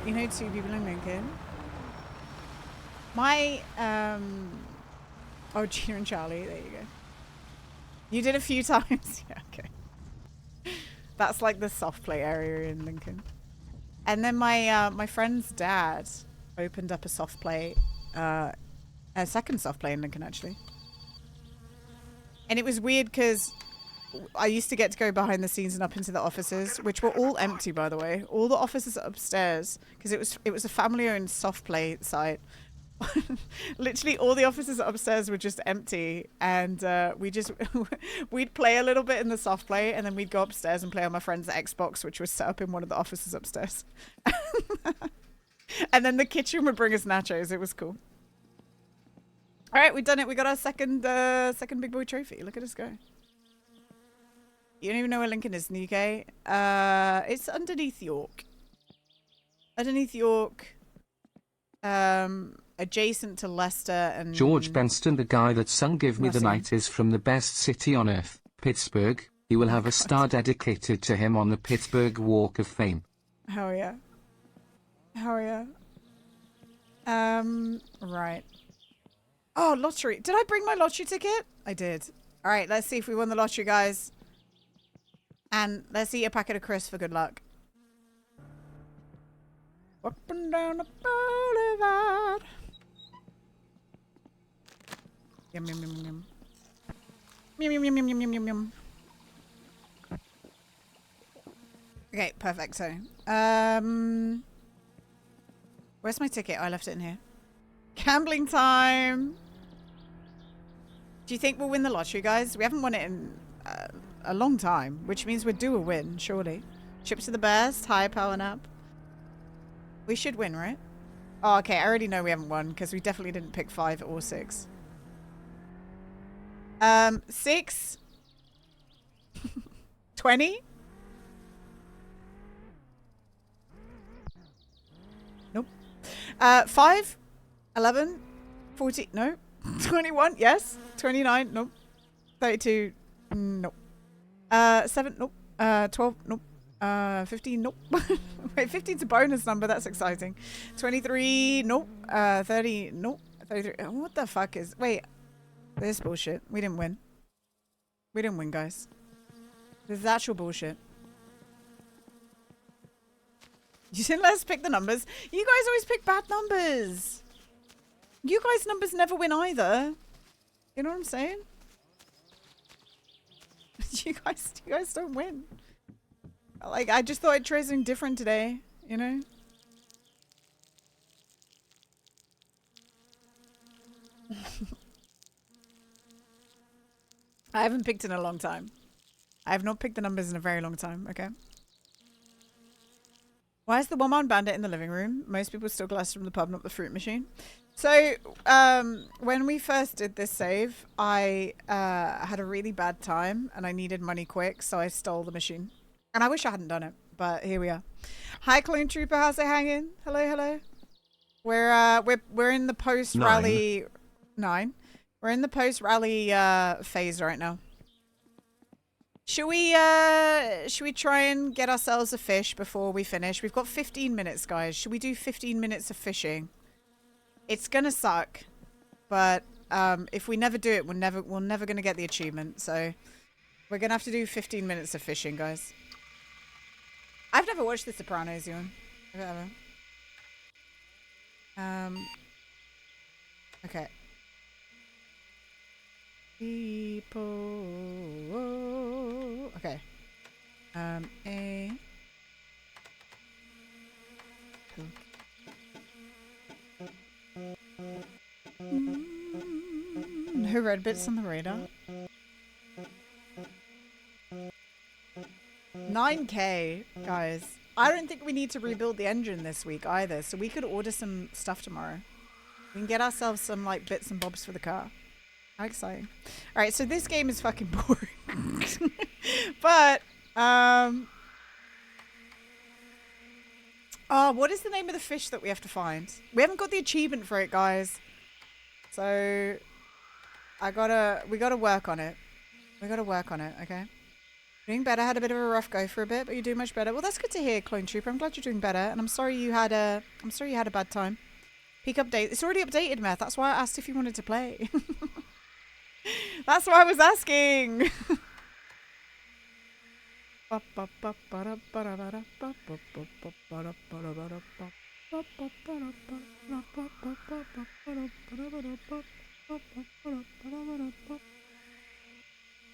A: You know 2 people in Lincoln? My, oh, Gina and Charlie, there you go. You did a few times? Yeah, okay. That's like the soft play area in Lincoln. And then my my friend's dad opened up a soft play, a second soft play in Lincoln, actually. And it was weird because I used to get to go behind the scenes and up into the offices, which were all empty, by the way. All the offices are upstairs because it was a family-owned soft play site. Literally all the offices upstairs were just empty, and we'd play a little bit in the soft play, and then we'd go upstairs and play on my friend's Xbox, which was set up in one of the offices upstairs. And then the kitchen would bring us nachos. It was cool. All right, we've done it. We got our second big boy trophy. Look at us go. You don't even know where Lincoln is, Nikkei. It's underneath York. Underneath York. Adjacent to Leicester and...
F: George Benston, the guy that sung Give Me the Night, is from the best city on earth, Pittsburgh. He will have a star dedicated to him on the Pittsburgh Walk of Fame.
A: Hell yeah. Hell yeah. Right. Oh, lottery. Did I bring my lottery ticket? I did. All right, let's see if we won the lottery, guys. And let's eat a packet of crisps for good luck. Up and down the boulevard. Yum, yum, yum, yum. Yum, yum, yum, yum, yum, yum, yum. Okay, perfect. So, where's my ticket? Oh, I left it in here. Gambling time. Do you think we'll win the lottery, guys? We haven't won it in a long time, which means we're due a win, surely. Chips are the best. High power nap. We should win, right? Oh, okay. I already know we haven't won because we definitely didn't pick 5 or 6. 6. 20. Nope. 5. 11. 14. No. 21. Yes. 29. Nope. 32. Nope. 7. Nope. 12. Nope. 15, nope. Wait, 15's a bonus number. That's exciting. 23, nope. 30, nope. 33. What the fuck is... Wait. This bullshit. We didn't win. We didn't win, guys. This is actual bullshit. You didn't let us pick the numbers. You guys always pick bad numbers. You guys' numbers never win either. You know what I'm saying? You guys don't win. Like, I just thought I'd try something different today, you know? I haven't picked in a long time. I have not picked the numbers in a very long time, okay? Why is the one-man bandit in the living room? Most people steal glasses from the pub, not the fruit machine. So, when we first did this save, I had a really bad time and I needed money quick, so I stole the machine. And I wish I hadn't done it, but here we are. Hi, Clone Trooper. How's it hanging? Hello, hello. We're in the post-rally 9. We're in the post-rally phase right now. Should we try and get ourselves a fish before we finish? We've got 15 minutes, guys. Should we do 15 minutes of fishing? It's gonna suck, but if we never do it, we're never gonna get the achievement. So we're gonna have to do 15 minutes of fishing, guys. I've never watched The Sopranos, Ewan. Ever. Okay. People. Okay. A. Who read bits on the radar? 9K, guys. I don't think we need to rebuild the engine this week either, so we could order some stuff tomorrow. We can get ourselves some like bits and bobs for the car. How exciting. All right, so this game is fucking boring. But, oh, what is the name of the fish that we have to find? We haven't got the achievement for it, guys. So, we gotta work on it. We gotta work on it, okay? Doing better. Had a bit of a rough go for a bit, but you're doing much better. Well, that's good to hear, Clone Trooper. I'm glad you're doing better, and I'm sorry you had a bad time. Peak update. It's already updated, Meth. That's why I asked if you wanted to play. That's why I was asking.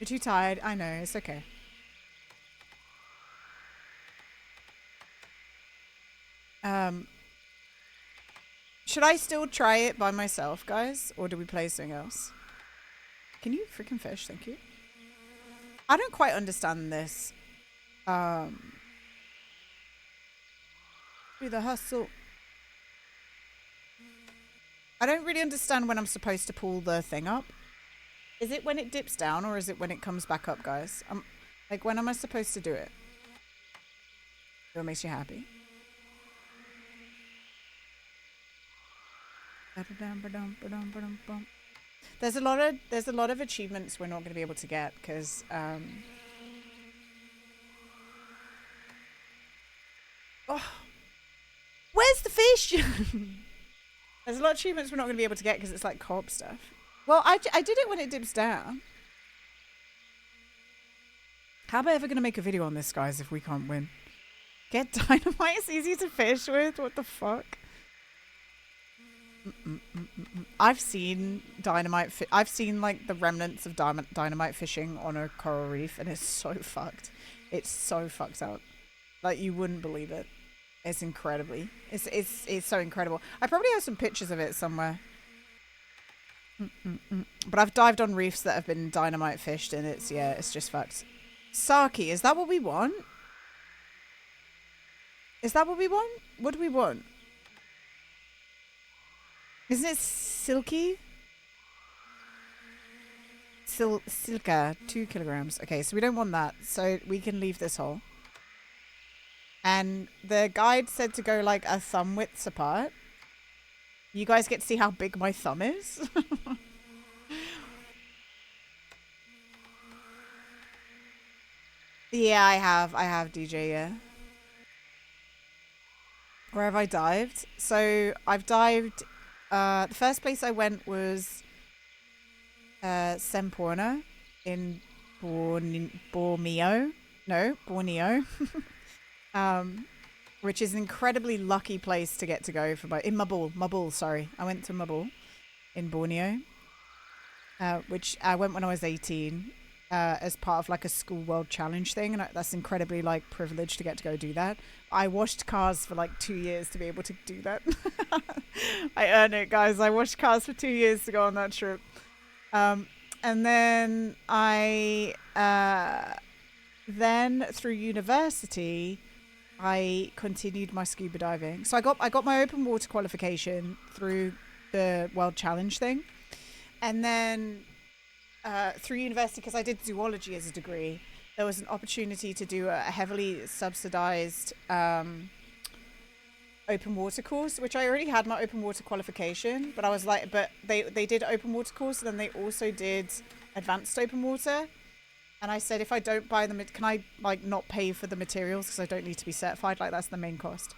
A: You're too tired. I know. It's okay. Should I still try it by myself, guys? Or do we play something else? Can you freaking fish? Thank you. I don't quite understand this. Do the hustle. I don't really understand when I'm supposed to pull the thing up. Is it when it dips down or is it when it comes back up, guys? Like, when am I supposed to do it? What makes you happy? There's a lot of achievements we're not going to be able to get because oh, where's the fish? There's a lot of achievements we're not going to be able to get because it's like co-op stuff. Well, I did it when it dips down. How am I ever going to make a video on this, guys, if we can't win? Get dynamite is easy to fish with? What the fuck? I've seen dynamite. I've seen like the remnants of dynamite fishing on a coral reef, and it's so fucked. It's so fucked up. Like you wouldn't believe it. It's incredibly. It's so incredible. I probably have some pictures of it somewhere. But I've dived on reefs that have been dynamite fished, and it's just fucked. Saki, is that what we want? Is that what we want? What do we want? Isn't it silky? Silka, 2 kilograms. Okay, so we don't want that. So we can leave this hole. And the guide said to go like a thumb widths apart. You guys get to see how big my thumb is? Yeah, I have DJ, yeah. Where have I dived? So I've dived. The first place I went was Semporna in Borneo. No, Borneo. Which is an incredibly lucky place to get to go for in Mabul, sorry. I went to Mabul in Borneo. Which I went when I was 18. As part of like a school world challenge thing, and that's incredibly like privileged to get to go do that. I washed cars for like 2 years to be able to do that. I earned it, guys. I washed cars for 2 years to go on that trip. And then I then through university I continued my scuba diving. So I got my open water qualification through the world challenge thing, and then through university, because I did zoology as a degree, there was an opportunity to do a heavily subsidized open water course, which I already had my open water qualification, but I was like, but they did open water course, and then they also did advanced open water. And I said, if I don't buy them, can I like not pay for the materials because I don't need to be certified? Like that's the main cost.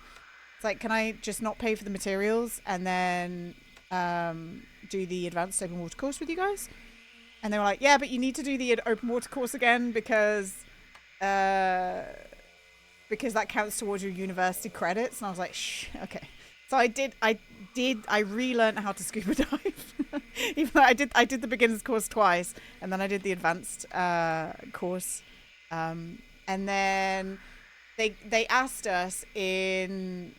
A: It's like, can I just not pay for the materials and then do the advanced open water course with you guys? And they were like, yeah, but you need to do the open water course again because that counts towards your university credits. And I was like, shh, okay. So I relearned how to scuba dive. Even though I did the beginner's course twice, and then I did the advanced course. And then they asked us in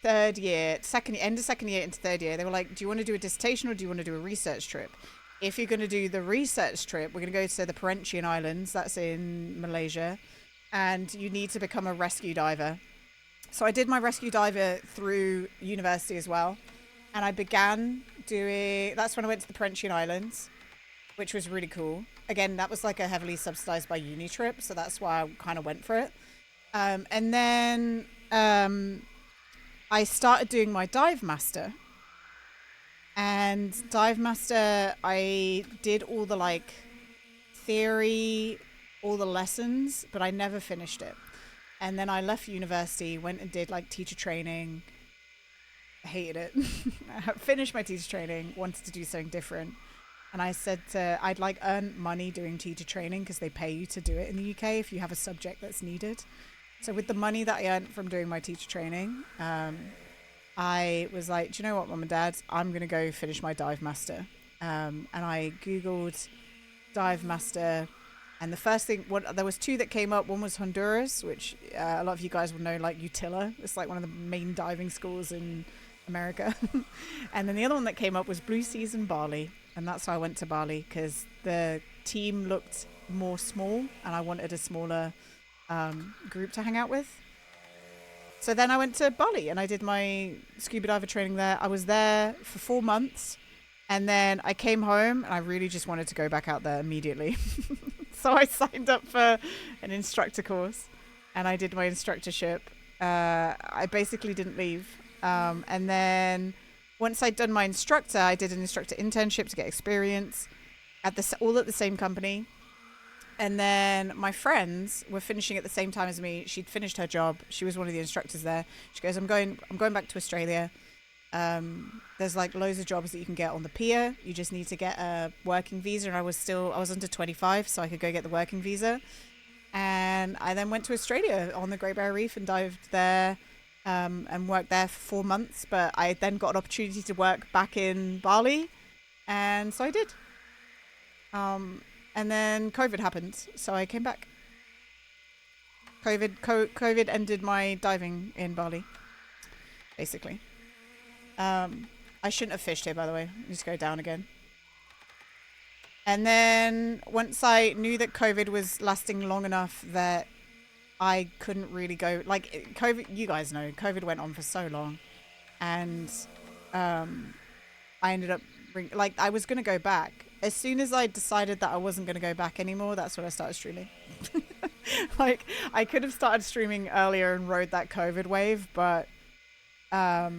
A: end of second year into third year, they were like, do you want to do a dissertation or do you want to do a research trip? If you're going to do the research trip, we're going to go to the Peräjärvi Islands, that's in Malaysia, and you need to become a rescue diver. So I did my rescue diver through university as well, and I began doing, that's when I went to the Peräjärvi Islands, which was really cool. Again, that was like a heavily subsidized by uni trip, so that's why I kind of went for it. And then I started doing my dive master. And dive master, I did all the like theory, all the lessons, but I never finished it. And then I left university, went and did like teacher training. I hated it. I finished my teacher training, wanted to do something different. And I said I'd like earn money doing teacher training because they pay you to do it in the UK if you have a subject that's needed. So with the money that I earned from doing my teacher training, I was like, do you know what, Mum and Dad? I'm going to go finish my dive master. And I Googled dive master. And the first thing, there was two that came up. One was Honduras, which a lot of you guys will know, like Utila. It's like one of the main diving schools in America. And then the other one that came up was Blue Seas in Bali. And that's why I went to Bali, because the team looked more small and I wanted a smaller group to hang out with. So then I went to Bali and I did my scuba diver training there. I was there for 4 months and then I came home and I really just wanted to go back out there immediately. So I signed up for an instructor course and I did my instructorship. I basically didn't leave. And then once I'd done my instructor, I did an instructor internship to get experience all at the same company. And then my friends were finishing at the same time as me. She'd finished her job. She was one of the instructors there. She goes, I'm going back to Australia. There's like loads of jobs that you can get on the pier. You just need to get a working visa. And I was under 25, so I could go get the working visa. And I then went to Australia on the Great Barrier Reef and dived there and worked there for 4 months. But I then got an opportunity to work back in Bali. And so I did. And then COVID happened, so I came back. COVID ended my diving in Bali, basically. I shouldn't have fished here, by the way. Just go down again. And then once I knew that COVID was lasting long enough that I couldn't really go, like COVID, you guys know, COVID went on for so long. And I ended up, I was going to go back. As soon as I decided that I wasn't going to go back anymore, that's when I started streaming. Like, I could have started streaming earlier and rode that COVID wave, but I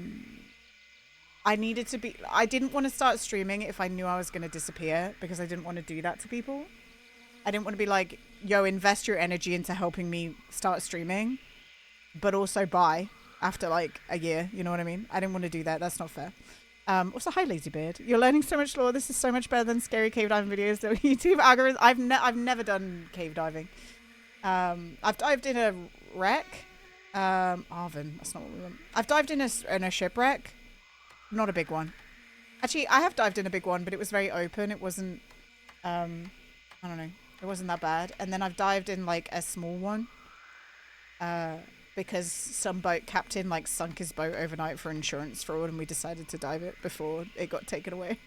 A: didn't want to start streaming if I knew I was going to disappear, because I didn't want to do that to people. I didn't want to be like, yo, invest your energy into helping me start streaming, but also buy after like a year. You know what I mean? I didn't want to do that. That's not fair. Also, hi, Lazybeard. You're learning so much lore. This is so much better than scary cave diving videos. The YouTube algorithm. I've never done cave diving. I've dived in a wreck. Arvin, that's not what we want. I've dived in a shipwreck. Not a big one. Actually, I have dived in a big one, but it was very open. It wasn't. I don't know. It wasn't that bad. And then I've dived in like a small one. Because some boat captain like sunk his boat overnight for insurance fraud, and we decided to dive it before it got taken away.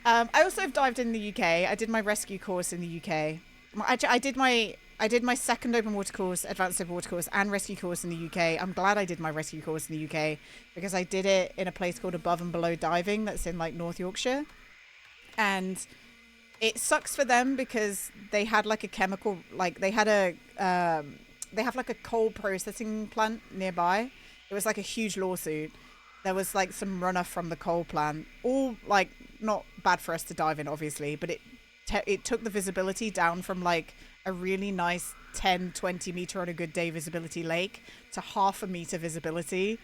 A: I also have dived in the UK. I did my rescue course in the UK. I did my second open water course, advanced open water course, and rescue course in the UK. I'm glad I did my rescue course in the UK because I did it in a place called Above and Below Diving that's in like North Yorkshire. And it sucks for them because they had like a chemical, like they have like a coal processing plant nearby. It was like a huge lawsuit. There was like some runoff from the coal plant. All like not bad for us to dive in, obviously, but it took the visibility down from like a really nice 10-20 meter on a good day visibility lake to 0.5 meter visibility.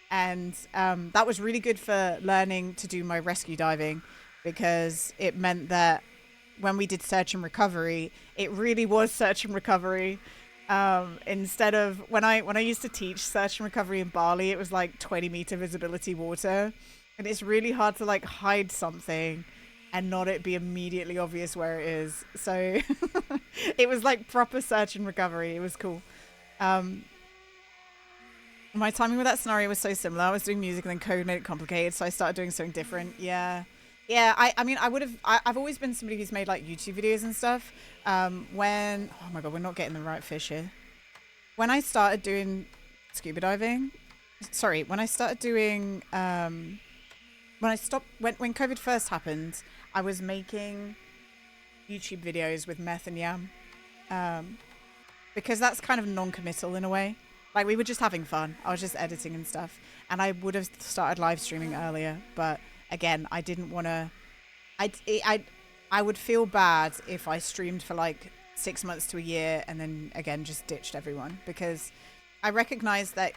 A: And that was really good for learning to do my rescue diving, because it meant that when we did search and recovery, it really was search and recovery. Instead of when I used to teach search and recovery in Bali, it was like 20 meter visibility water, and it's really hard to like hide something and not it be immediately obvious where it is. So it was like proper search and recovery. It was cool. My timing with that scenario was so similar. I was doing music and then code made it complicated, so I started doing something different. Yeah. I mean, I've always been somebody who's made like YouTube videos and stuff. Oh my God, we're not getting the right fish here. When I started doing scuba diving, when I started doing when I stopped, when COVID first happened, I was making YouTube videos with Meth and Yam, because that's kind of non-committal in a way. Like, we were just having fun. I was just editing and stuff, and I would have started live streaming earlier, but again, I didn't want to. I would feel bad if I streamed for like 6 months to a year and then again just ditched everyone, because I recognize that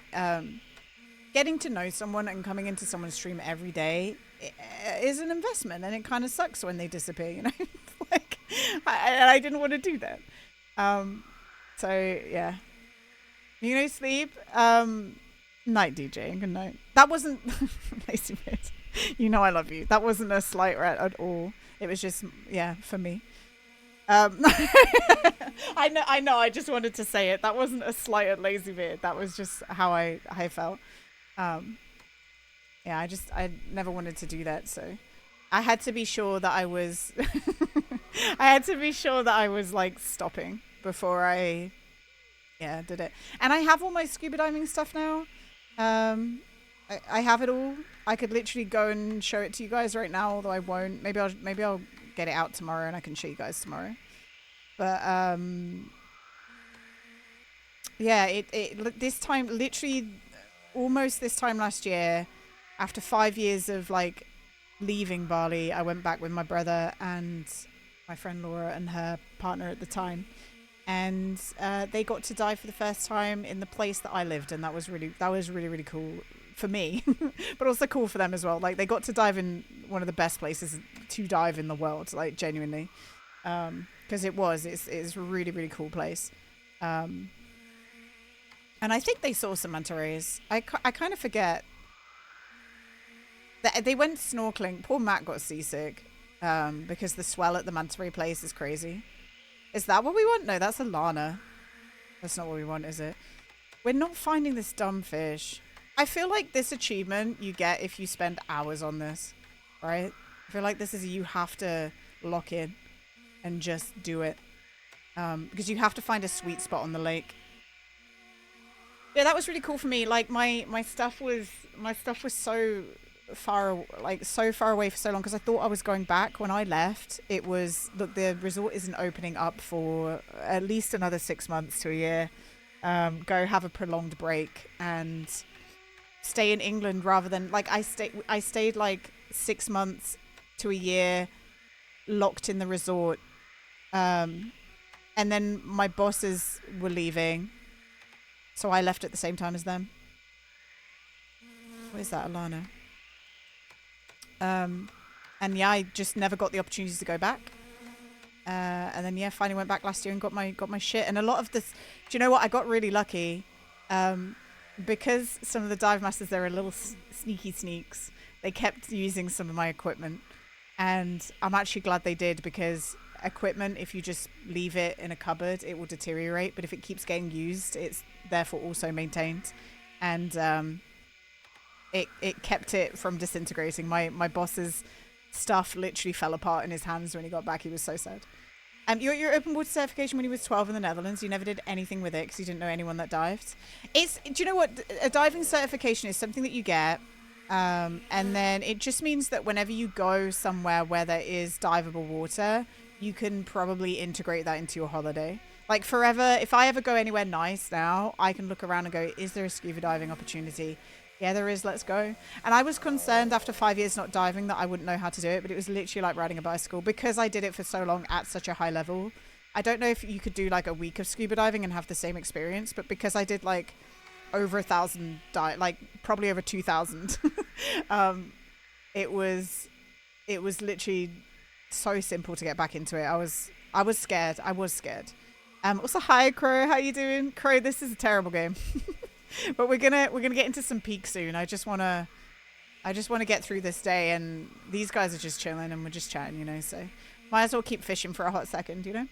A: getting to know someone and coming into someone's stream every day is an investment, and it kind of sucks when they disappear, you know. Like, I didn't want to do that. So yeah, you know, sleep. Night, DJ. Good night. That wasn't lazy bit. You know I love you. That wasn't a slight at all. It was just, yeah, for me. I know. I just wanted to say it. That wasn't a slight at lazy bit. That was just how I felt. Yeah, I never wanted to do that. So I had to be sure that I was, like stopping before I, did it. And I have all my scuba diving stuff now. I have it all. I could literally go and show it to you guys right now, although I won't. Maybe I'll get it out tomorrow and I can show you guys tomorrow. But yeah, it this time, literally almost this time last year, after 5 years of like leaving Bali, I went back with my brother and my friend Laura and her partner at the time, and they got to dive for the first time in the place that I lived, and that was really cool for me, but also cool for them as well. Like, they got to dive in one of the best places to dive in the world, like genuinely, because it's a really cool place. And I think they saw some manta rays. I kind of forget that they went snorkeling. Poor Matt got seasick because the swell at the manta ray place is crazy. Is that what we want? No, that's a Lana. That's not what we want, is it? We're not finding this dumb fish. I feel like this achievement you get if you spend hours on this, right? I feel like this is, you have to lock in and just do it, because you have to find a sweet spot on the lake. Yeah, that was really cool for me. Like, my stuff was so far away for so long, because I thought I was going back. When I left, it was, look, the resort isn't opening up for at least another 6 months to a year. Go have a prolonged break and stay in England rather than, like, I stayed like 6 months to a year locked in the resort, and then my bosses were leaving, so I left at the same time as them. Where's that, Alana? And yeah, I just never got the opportunity to go back. And then, yeah, finally went back last year and got my shit. And a lot of this, do you know what? I got really lucky. Because some of the dive masters, they're a little sneaky sneaks. They kept using some of my equipment. And I'm actually glad they did, because equipment, if you just leave it in a cupboard, it will deteriorate. But if it keeps getting used, it's therefore also maintained. And it kept it from disintegrating. My boss's stuff literally fell apart in his hands when he got back. He was so sad. Your open water certification when he was 12 in the Netherlands, you never did anything with it because you didn't know anyone that dived. Do you know what? A diving certification is something that you get, and then it just means that whenever you go somewhere where there is diveable water, you can probably integrate that into your holiday. Like, forever, if I ever go anywhere nice now, I can look around and go, is there a scuba diving opportunity? Yeah, there is. Let's go. And I was concerned after 5 years not diving that I wouldn't know how to do it, but it was literally like riding a bicycle, because I did it for so long at such a high level. I don't know if you could do like a week of scuba diving and have the same experience, but because I did like over 1,000, like probably over 2,000, it was literally so simple to get back into it. I was scared. Also, hi Crow, how you doing? Crow, this is a terrible game. But we're gonna get into some peaks soon. I just wanna get through this day, and these guys are just chilling and we're just chatting, you know. So might as well keep fishing for a hot second, you know.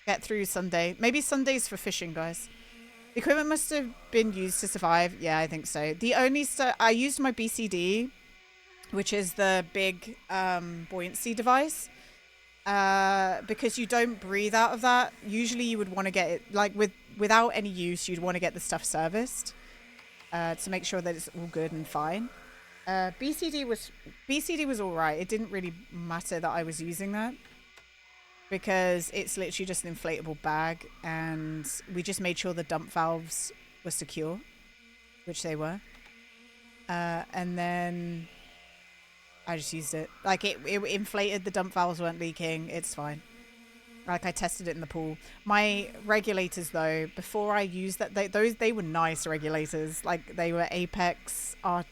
A: Get through Sunday. Maybe Sunday's for fishing, guys. The equipment must have been used to survive. Yeah, I think so. The only I used my BCD, which is the big buoyancy device, because you don't breathe out of that. Usually, you would want to get it like without any use. You'd want to get the stuff serviced. To make sure that it's all good and fine. BCD was all right. It didn't really matter that I was using that because it's literally just an inflatable bag, and we just made sure the dump valves were secure, which they were. And then I just used it. Like it inflated. The dump valves weren't leaking. It's fine. Like I tested it in the pool. My regulators though, before I used that, they were nice regulators. Like they were Apex. I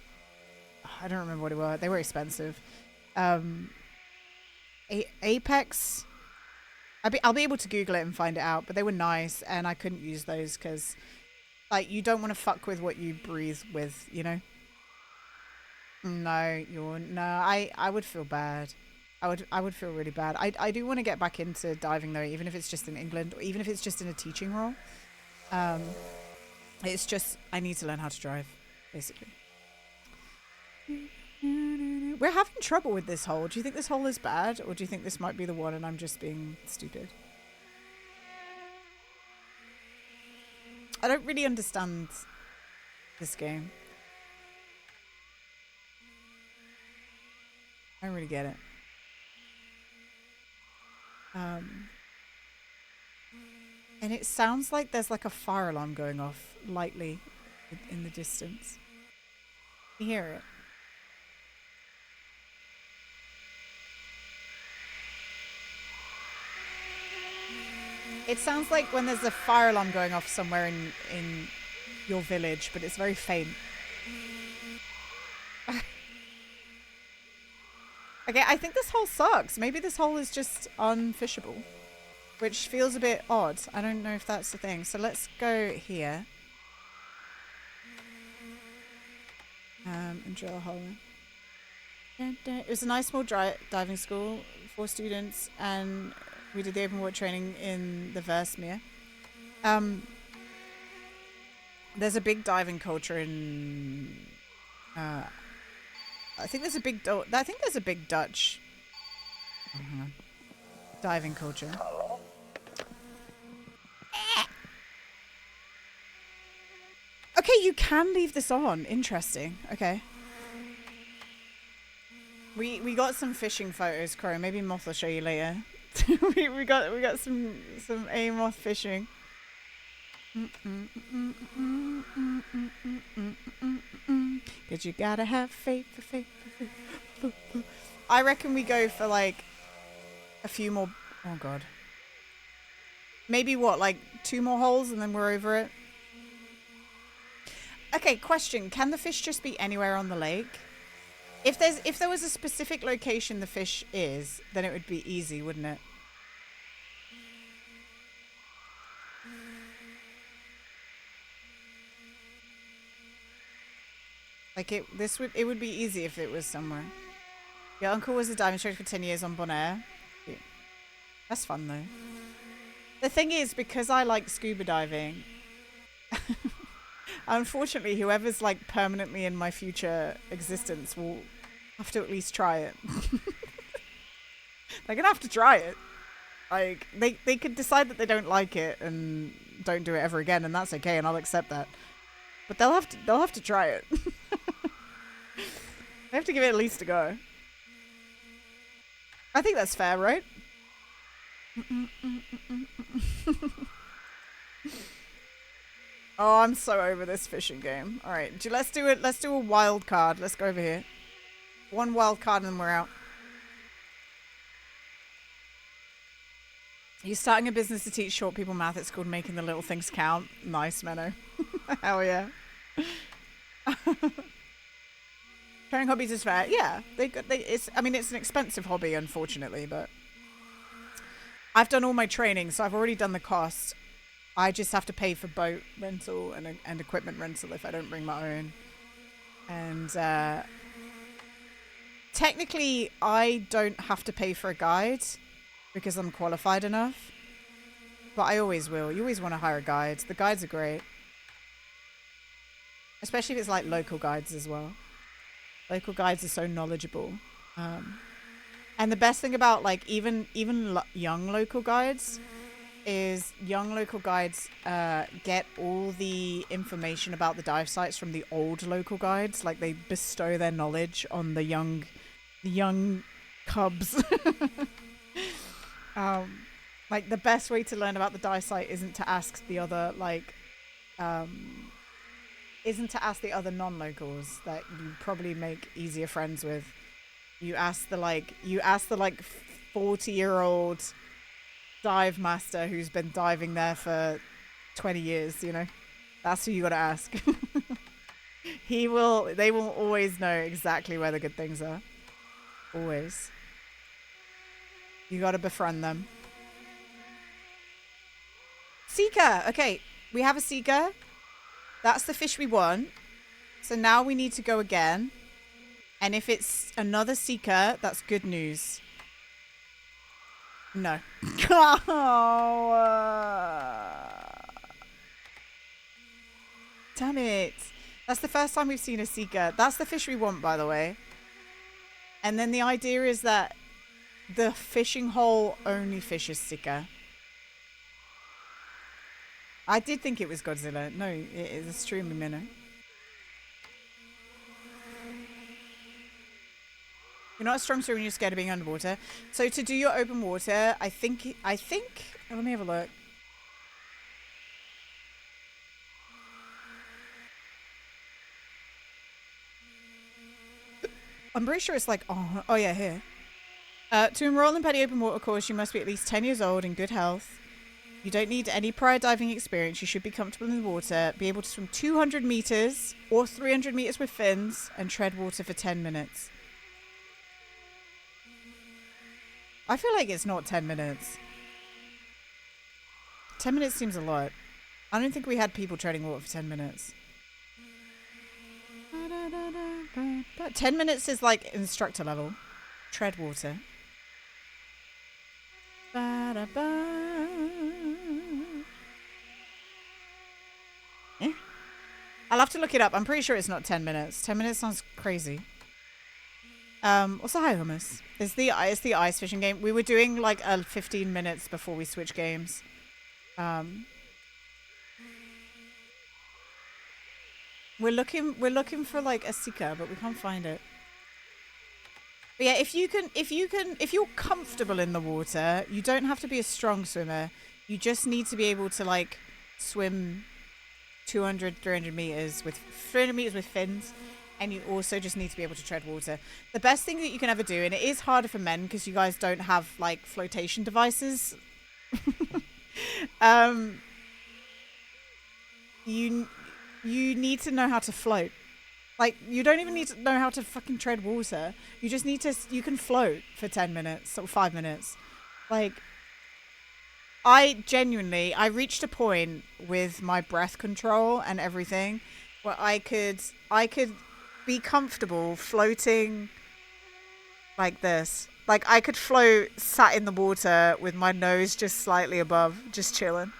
A: don't remember what it were. They were expensive. Apex. I'll be able to Google it and find it out. But they were nice, and I couldn't use those because, like, you don't want to fuck with what you breathe with, you know. No, I would feel bad. I would feel really bad. I do want to get back into diving though, even if it's just in England or even if it's just in a teaching role. It's just I need to learn how to drive, basically. We're having trouble with this hole. Do you think this hole is bad, or do you think this might be the one and I'm just being stupid? I don't really understand this game. I don't really get it. And it sounds like there's like a fire alarm going off lightly in the distance. You hear it? It sounds like when there's a fire alarm going off somewhere in your village, but it's very faint. Okay, I think this hole sucks. Maybe this hole is just unfishable, which feels a bit odd. I don't know if that's the thing. So let's go here. And drill a hole. It was a nice small diving school for students, and we did the open water training in the Versmere. There's a big diving culture in... I think there's a big Dutch diving culture. Okay, you can leave this on. Interesting. Okay. We got some fishing photos, Crow. Maybe Moth will show you later. we got some A-moth fishing. Cause you gotta have faith. I reckon we go for like a few more. Oh god. Maybe what, like 2 more holes and then we're over it? Okay, question. Can the fish just be anywhere on the lake? If there was a specific location the fish is, then it would be easy, wouldn't it? Like it would be easy if it was somewhere. Your uncle was a dive instructor for 10 years on Bonaire. Yeah. That's fun though. The thing is, because I like scuba diving, unfortunately, whoever's like permanently in my future existence will have to at least try it. They're gonna have to try it. Like they could decide that they don't like it and don't do it ever again, and that's okay, and I'll accept that. But they'll have to try it. They have to give it at least a go. I think that's fair, right? Oh, I'm so over this fishing game. All right, let's do it. Let's do a wild card. Let's go over here. 1 wild card and then we're out. You're starting a business to teach short people math. It's called Making the Little Things Count. Nice, Menno. Hell yeah. Sharing hobbies is fair. Yeah, it's an expensive hobby, unfortunately, but I've done all my training, so I've already done the cost. I just have to pay for boat rental and equipment rental if I don't bring my own. And technically, I don't have to pay for a guide because I'm qualified enough. But I always will. You always want to hire a guide. The guides are great. Especially if it's like local guides as well. Local guides are so knowledgeable. And the best thing about like even young local guides is young local guides get all the information about the dive sites from the old local guides. Like they bestow their knowledge on the young cubs. Like the best way to learn about the dive site isn't to ask the other non-locals that you probably make easier friends with. You ask the 40-year-old dive master who's been diving there for 20 years, you know. That's who you got to ask. They will always know exactly where the good things are. Always. You got to befriend them. Seeker. Okay, we have a seeker. That's the fish we want. So now we need to go again. And if it's another seeker, that's good news. No. Damn it. That's the first time we've seen a seeker. That's the fish we want, by the way. And then the idea is that the fishing hole only fishes seeker. I did think it was Godzilla. No, it is extremely minnow. You're not a strong swimmer when you're scared of being underwater. So to do your open water, I think, let me have a look. I'm pretty sure it's like, oh yeah, here. To enroll in Petty Open Water course, you must be at least 10 years old in good health. You don't need any prior diving experience. You should be comfortable in the water, be able to swim 200 meters or 300 meters with fins, and tread water for 10 minutes. I feel like it's not 10 minutes. 10 minutes seems a lot. I don't think we had people treading water for 10 minutes. 10 minutes is like instructor level. Tread water. Yeah. I'll have to look it up. I'm pretty sure it's not 10 minutes. 10 minutes sounds crazy. Also, hi, Hummus. It's the ice fishing game. We were doing like 15 minutes before we switch games. We're looking for like a seeker, but we can't find it. But yeah, if you're comfortable in the water, you don't have to be a strong swimmer. You just need to be able to like swim 200, 300 meters with fins. And you also just need to be able to tread water. The best thing that you can ever do, and it is harder for men because you guys don't have like flotation devices. You need to know how to float. Like, you don't even need to know how to fucking tread water. You just need to, you can float for 10 minutes or 5 minutes. Like, I reached a point with my breath control and everything where I could be comfortable floating like this. Like, I could float sat in the water with my nose just slightly above, just chilling.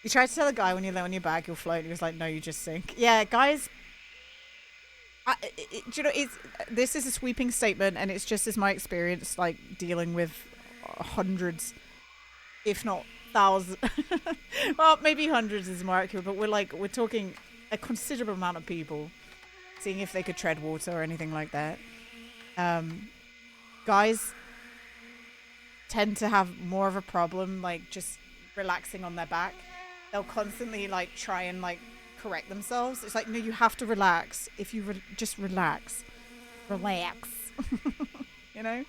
A: You try to tell a guy when you lay on your back, you'll float. He was like, no, you just sink. Yeah, guys, do you know, this is a sweeping statement, and it's just as my experience, like, dealing with hundreds, if not thousands. Well, maybe hundreds is more accurate, but we're talking a considerable amount of people seeing if they could tread water or anything like that. Guys tend to have more of a problem, like, just relaxing on their back. They'll constantly like try and like correct themselves. It's like, no, you have to relax. If you just relax. You know?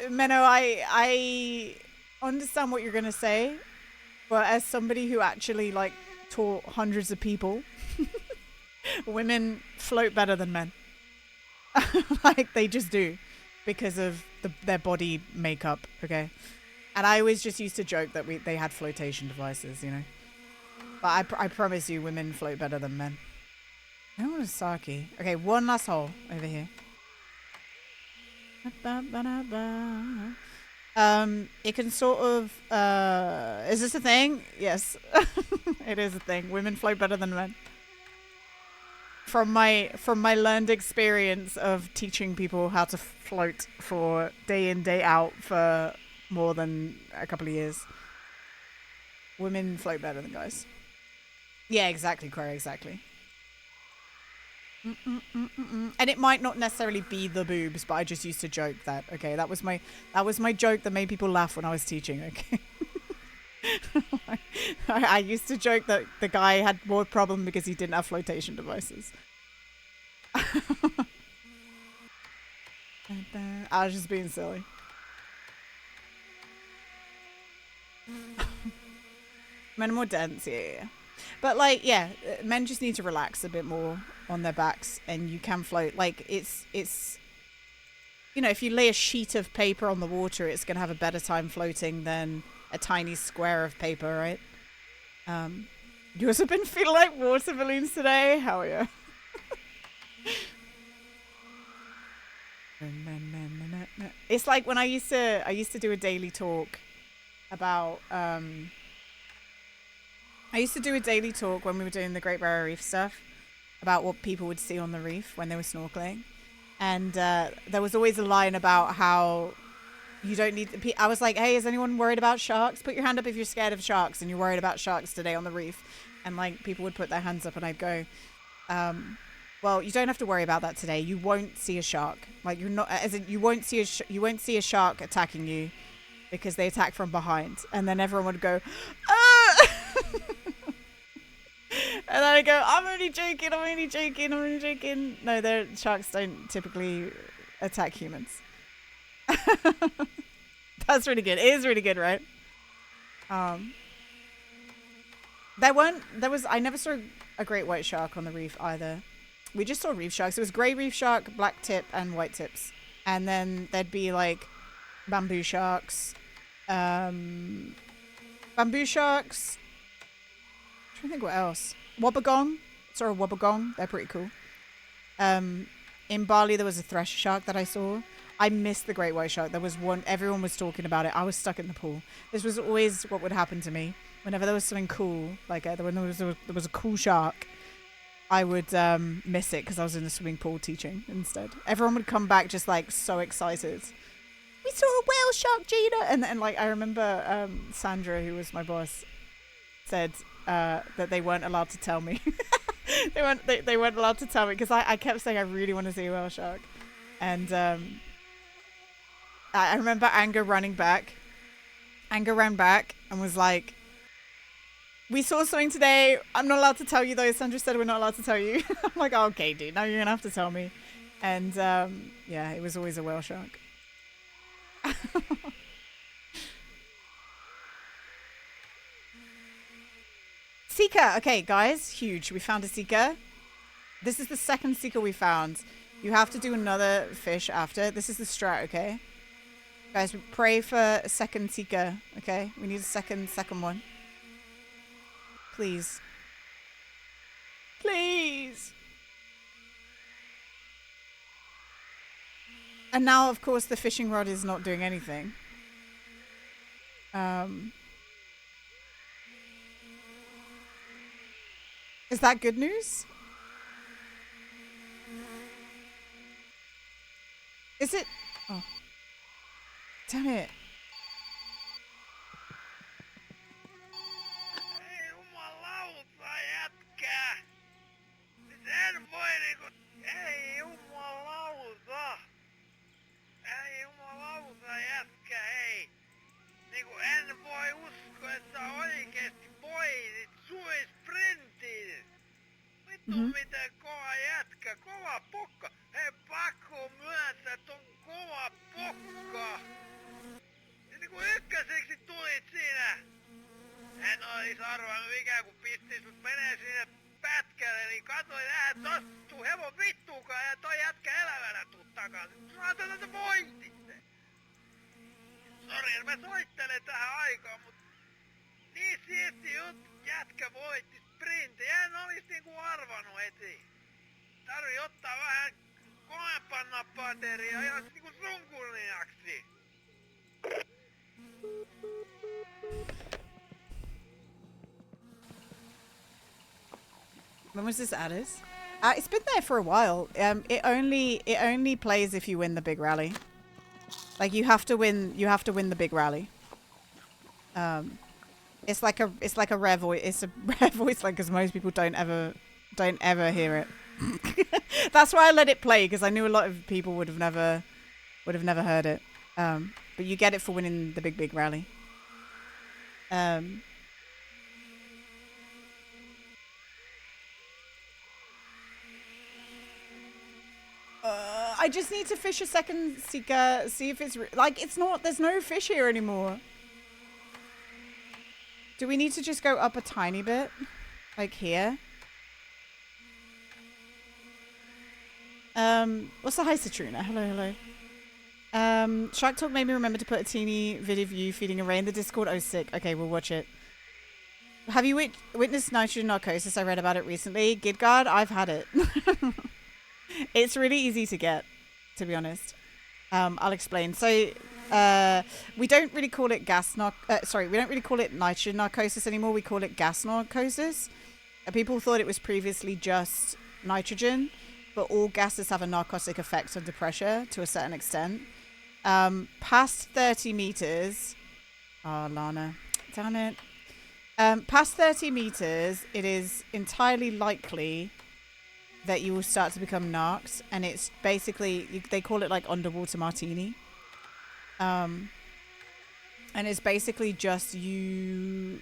A: Menno, I understand what you're gonna say, but as somebody who actually like taught hundreds of people, women float better than men. Like, they just do because of their body makeup, okay? And I always just used to joke that they had flotation devices, you know? But I promise you, women float better than men. I don't want a sake. Okay, one last hole over here. It can sort of, is this a thing? Yes. It is a thing. Women float better than men. from my learned experience of teaching people how to float for day in, day out for more than a couple of years. Women float better than guys. Yeah, exactly, Corey, exactly. And it might not necessarily be the boobs, but I just used to joke that. Okay, that was my joke that made people laugh when I was teaching. Okay. I used to joke that the guy had more problem because he didn't have flotation devices. I was just being silly. Men are more dense, yeah. But like, yeah, men just need to relax a bit more on their backs, and you can float. Like it's, you know, if you lay a sheet of paper on the water, it's gonna have a better time floating than a tiny square of paper, right? You also been feeling like water balloons today? Hell yeah. It's like when I used to do a daily talk about I used to do a daily talk when we were doing the Great Barrier Reef stuff about what people would see on the reef when they were snorkeling, and there was always a line about how you don't need I was like, hey, is anyone worried about sharks? Put your hand up if you're scared of sharks and you're worried about sharks today on the reef. And like people would put their hands up and I'd go, well, you don't have to worry about that today. You won't see a shark. Like you're not, as in you won't see a shark attacking you because they attack from behind. And then everyone would go, ah! And then I go, I'm only joking. No, the sharks don't typically attack humans. That's really good. It is really good, right? I never saw a great white shark on the reef either. We just saw reef sharks. It was grey reef shark, black tip, and white tips. And then there'd be like bamboo sharks. I'm trying to think what else. Wobbegong. Saw a wobbegong. They're pretty cool. In Bali, there was a thresher shark that I saw. I missed the great white shark. There was one, everyone was talking about it. I was stuck in the pool. This was always what would happen to me. Whenever there was something cool, like when there was a cool shark, I would miss it because I was in the swimming pool teaching instead. Everyone would come back just like so excited. We saw a whale shark, Gina! And like I remember Sandra, who was my boss, said that they weren't allowed to tell me. they weren't allowed to tell me because I kept saying I really want to see a whale shark. And I remember Anger ran back and was like, we saw something today. I'm not allowed to tell you though. Sandra said we're not allowed to tell you. I'm like, oh, okay, dude, now you're going to have to tell me. And yeah, it was always a whale shark. Seeker. Okay, guys, huge. We found a seeker. This is the second seeker we found. You have to do another fish after. This is the strat, okay? Guys, we pray for a second seeker, okay? We need a second one. Please. Please. And now, of course, the fishing rod is not doing anything. Is that good news? Is it? Oh. Damn it.
H: Mitä kova jätkä, kova pokka. Hei, pakko myöntää, että on kova pokka. Ja niinku ykköseksi tulit siinä. En olis arvannut ikään kuin pistin sut menee sinne pätkälle, niin katsoin tosta tuu hevon vittuukaan ja toi jätkä elävänä tuu takaisin. Saatan tätä voititte. Sori, mä soittelen tähän aikaan, mut niin siisti juttu, jätkä voitti. Sprintejä en olis niinku arvannut heti. Tarvii ottaa vähän kovempaa nappateria ja niinku sun kunniaksi.
A: When was this added? It's been there for a while. It only plays if you win the big rally. Like you have to win the big rally. It's like a rare voice. It's a rare voice, like, because most people don't ever hear it. That's why I let it play, because I knew a lot of people would have never heard it. But you get it for winning the big rally. I just need to fish a second seeker, see if it's like it's not. There's no fish here anymore. Do we need to just go up a tiny bit, like here? What's the hi, Citruna? Hello. Shark Talk made me remember to put a teeny video of you feeding a ray in the Discord. Oh, sick. Okay, we'll watch it. Have you witnessed nitrogen narcosis? I read about it recently. Gidgard, I've had it. It's really easy to get, to be honest. I'll explain. So, we don't really call it we don't really call it nitrogen narcosis anymore. We call it gas narcosis. People thought it was previously just nitrogen, but all gases have a narcotic effect under pressure to a certain extent. Past 30 meters. Oh, Lana. Damn it. Past 30 meters, it is entirely likely that you will start to become narcs, and it's basically, they call it like underwater martini. And it's basically just you...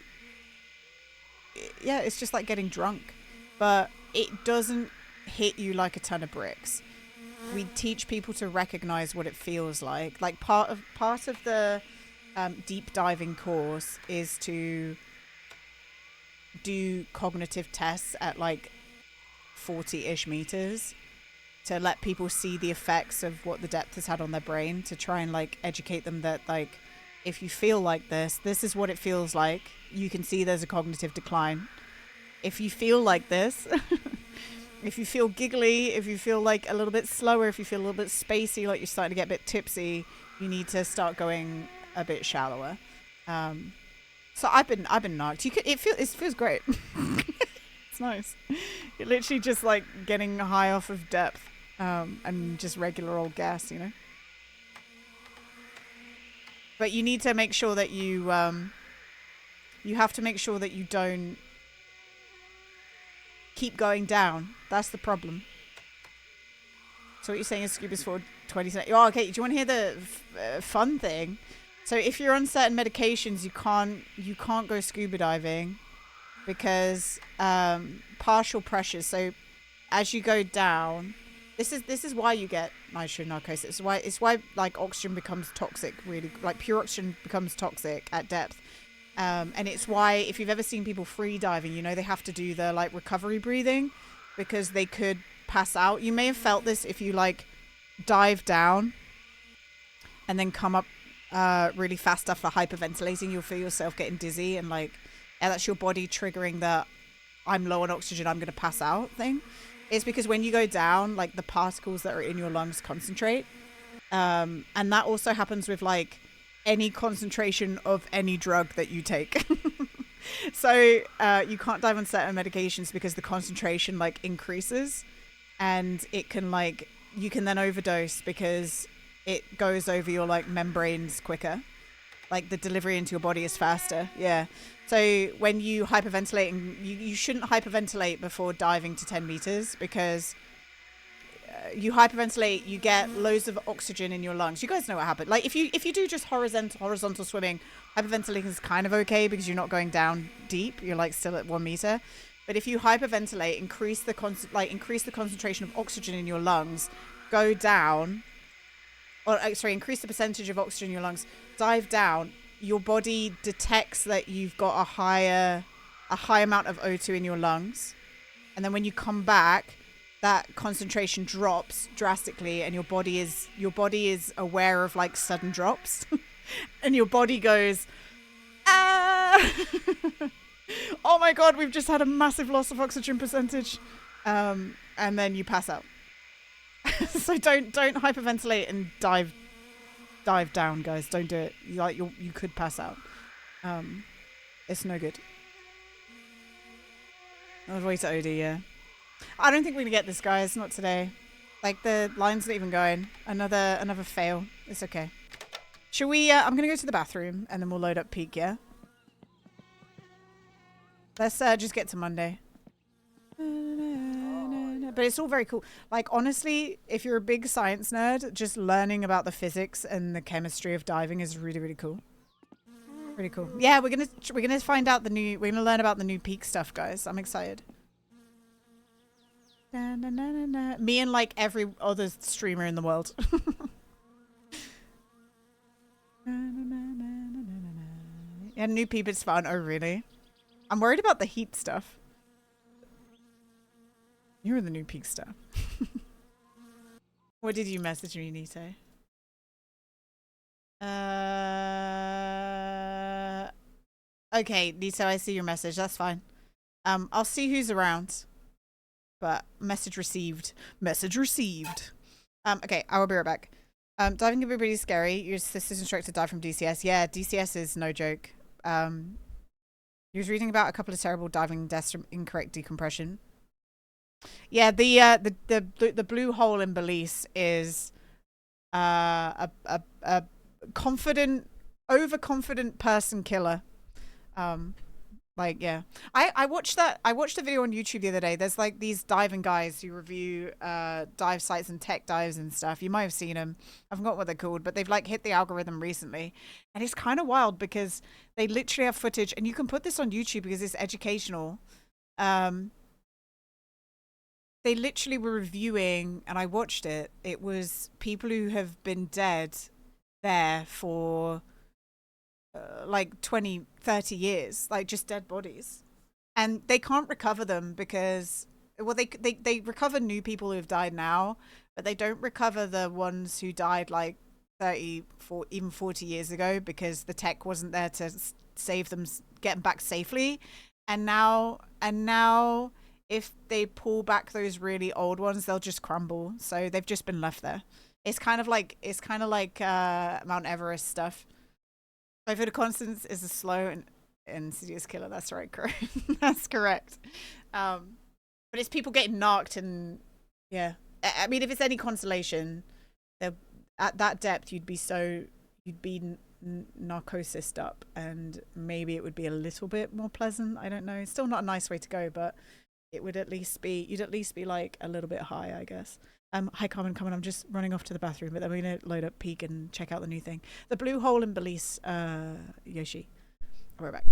A: Yeah, it's just like getting drunk. But it doesn't hit you like a ton of bricks. We teach people to recognize what it feels like. Like part of the deep diving course is to do cognitive tests at like 40-ish meters to let people see the effects of what the depth has had on their brain, to try and like educate them that like, if you feel like this is what it feels like. You can see there's a cognitive decline. If you feel like this, if you feel giggly, if you feel like a little bit slower, if you feel a little bit spacey, like you're starting to get a bit tipsy, you need to start going a bit shallower. So I've been knocked. It feels great. It's nice. You're literally just like getting high off of depth, and just regular old gas, you know. But you need to make sure that you have to make sure that you don't keep going down. That's the problem. So what you're saying is scuba's for 20 seconds. Oh, okay. Do you want to hear the fun thing? So if you're on certain medications, you can't go scuba diving because partial pressures. So as you go down, this is why you get nitrogen narcosis. It's why like oxygen becomes toxic. Really, like pure oxygen becomes toxic at depth. And it's why, if you've ever seen people free diving, you know they have to do the like recovery breathing because they could pass out. You may have felt this if you like dive down and then come up really fast after hyperventilating. You'll feel yourself getting dizzy and like, yeah, that's your body triggering the I'm low on oxygen, I'm going to pass out thing. It's because when you go down, like the particles that are in your lungs concentrate. And that also happens with like any concentration of any drug that you take. So you can't dive on certain medications because the concentration like increases, and it can like, you can then overdose because it goes over your like membranes quicker. Like the delivery into your body is faster. Yeah. So when you hyperventilate, and you shouldn't hyperventilate before diving to 10 meters because you hyperventilate, you get loads of oxygen in your lungs. You guys know what happened. Like if you do just horizontal swimming, hyperventilating is kind of okay because you're not going down deep. You're like still at 1 meter. But if you hyperventilate, increase the concentration of oxygen in your lungs, go down, or increase the percentage of oxygen in your lungs, dive down, your body detects that you've got a high amount of O2 in your lungs. And then when you come back, that concentration drops drastically, and your body is aware of like sudden drops. And your body goes, ah! Oh my god, we've just had a massive loss of oxygen percentage. And then you pass out. So don't hyperventilate and dive down, guys. Don't do it. You could pass out. It's no good. I'll wait to OD, yeah. I don't think we're gonna get this, guys. Not today. Like the line's not even going. Another fail. It's okay. Should we? I'm gonna go to the bathroom and then we'll load up peak. Yeah. Let's just get to Monday. But it's all very cool. Like honestly, if you're a big science nerd, just learning about the physics and the chemistry of diving is really, really cool. Pretty cool. Yeah, we're gonna find out we're gonna learn about the new peak stuff, guys. I'm excited. Me and like every other streamer in the world. Yeah, new peep is fun. Oh really? I'm worried about the heat stuff. You're the new peak stuff. What did you message me, Nito? Okay, Nito, I see your message. That's fine. I'll see who's around. But message received. Message received. Okay, I will be right back. Diving can be pretty scary. Your sister's instructor died from DCS. Yeah, DCS is no joke. He was reading about a couple of terrible diving deaths from incorrect decompression. Yeah, the blue hole in Belize is a confident, overconfident person killer. Like yeah, I watched a video on YouTube the other day. There's like these diving guys who review dive sites and tech dives and stuff. You might have seen them. I forgot what they're called, but they've like hit the algorithm recently, and it's kind of wild because they literally have footage, and you can put this on YouTube because it's educational. They literally were reviewing, and I watched it. It was people who have been dead there for like 20, 30 years, like just dead bodies. And they can't recover them because, well, they recover new people who have died now, but they don't recover the ones who died like 30, even 40 years ago because the tech wasn't there to save them, get them back safely. And now if they pull back those really old ones, they'll just crumble. So they've just been left there. It's kind of like Mount Everest stuff. Over Constance is a slow and insidious killer. That's right, correct. That's correct. But it's people getting knocked and yeah. I mean, if it's any consolation, at that depth you'd be narcosised up, and maybe it would be a little bit more pleasant. I don't know. It's still not a nice way to go, but it would at least be, you'd at least be like a little bit high, I guess. Hi Carmen, I'm just running off to the bathroom, but then we're gonna load up peak and check out the new thing. The blue hole in Belize, Yoshi. We're back.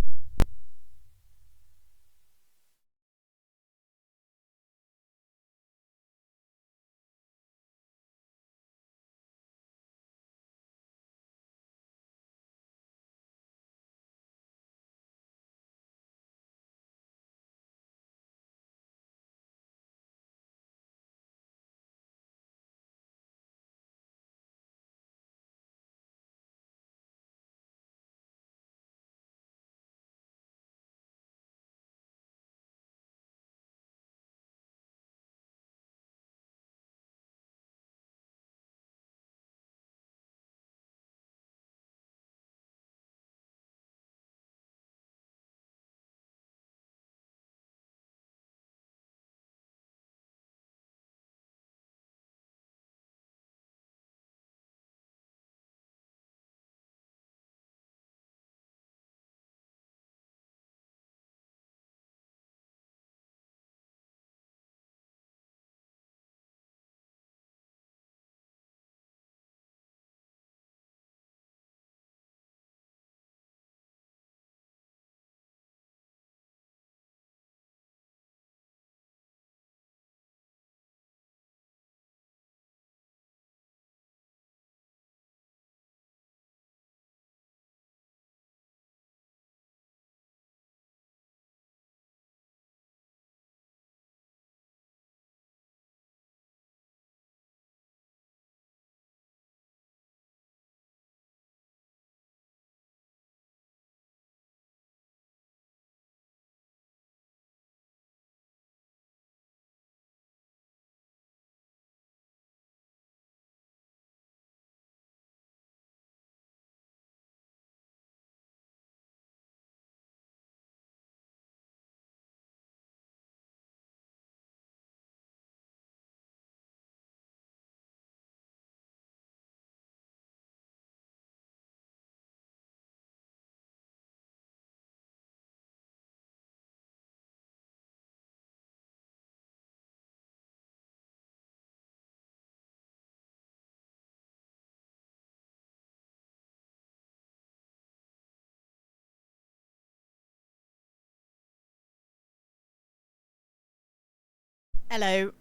A: Hello.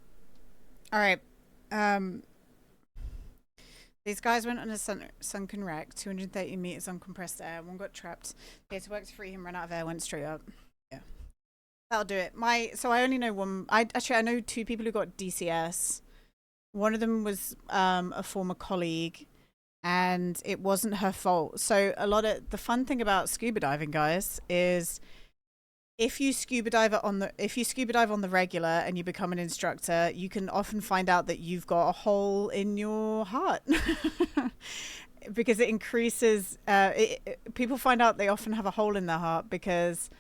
A: All right. Um, these guys went on a sunken wreck, 230 meters on compressed air. One got trapped. They had to work to free him, ran out of air, went straight up. Yeah, that'll do it. So I only know one. I know two people who got DCS. One of them was a former colleague, and it wasn't her fault. So a lot of the fun thing about scuba diving, guys, is if you scuba dive on the regular and you become an instructor, you can often find out that you've got a hole in your heart. Because it increases people find out they often have a hole in their heart because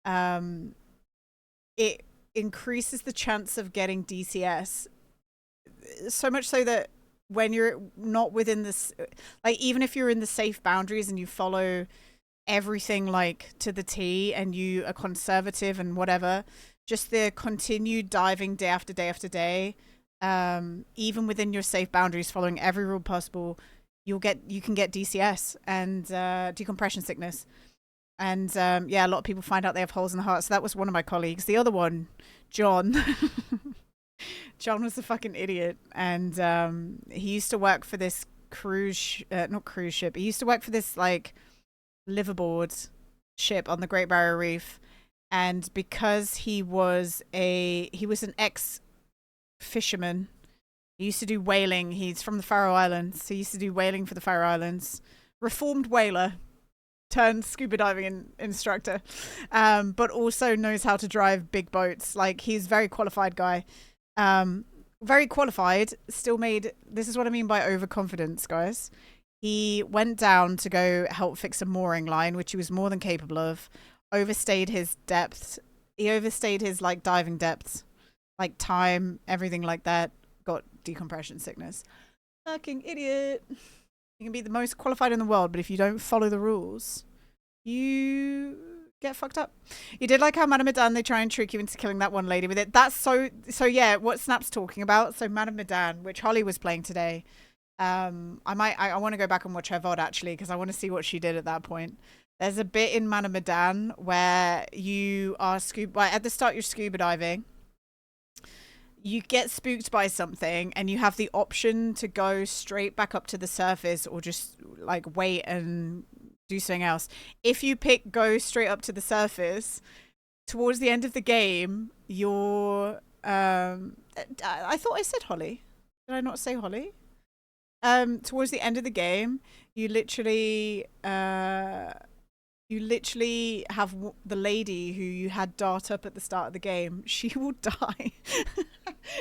A: it increases the chance of getting DCS, so much so that when you're not within this, like, even if you're in the safe boundaries and you follow everything like to the T and you are conservative and whatever, just the continued diving day after day after day, even within your safe boundaries, following every rule possible, you can get DCS and decompression sickness. And yeah, a lot of people find out they have holes in the heart. So that was one of my colleagues. The other one, John. John was a fucking idiot, and he used to work for this not cruise ship. He used to work for this like liverboard ship on the Great Barrier Reef, and because he was an ex fisherman, he used to do whaling. He's from the Faroe Islands, so he used to do whaling for the Faroe Islands. Reformed whaler turned scuba diving instructor, but also knows how to drive big boats. Like, he's a very qualified guy. Very qualified, still made, this is what I mean by overconfidence, guys. He went down to go help fix a mooring line, which he was more than capable of, overstayed his depth. He overstayed his like diving depth, like time, everything like that, got decompression sickness. Fucking idiot. You can be the most qualified in the world, but if you don't follow the rules, you get fucked up. You did like how Madame Medan, they try and trick you into killing that one lady with it. That's so yeah, what Snap's talking about. So Madame Medan, which Holly was playing today, I want to go back and watch her VOD actually, because I want to see what she did at that point. There's a bit in Madame Medan where you are at the start you're scuba diving. You get spooked by something and you have the option to go straight back up to the surface or just like wait and do something else. If you pick go straight up to the surface, towards the end of the game, you're I thought I said Holly. Did I not say Holly? Towards the end of the game, you literally have the lady who you had dart up at the start of the game. She will die.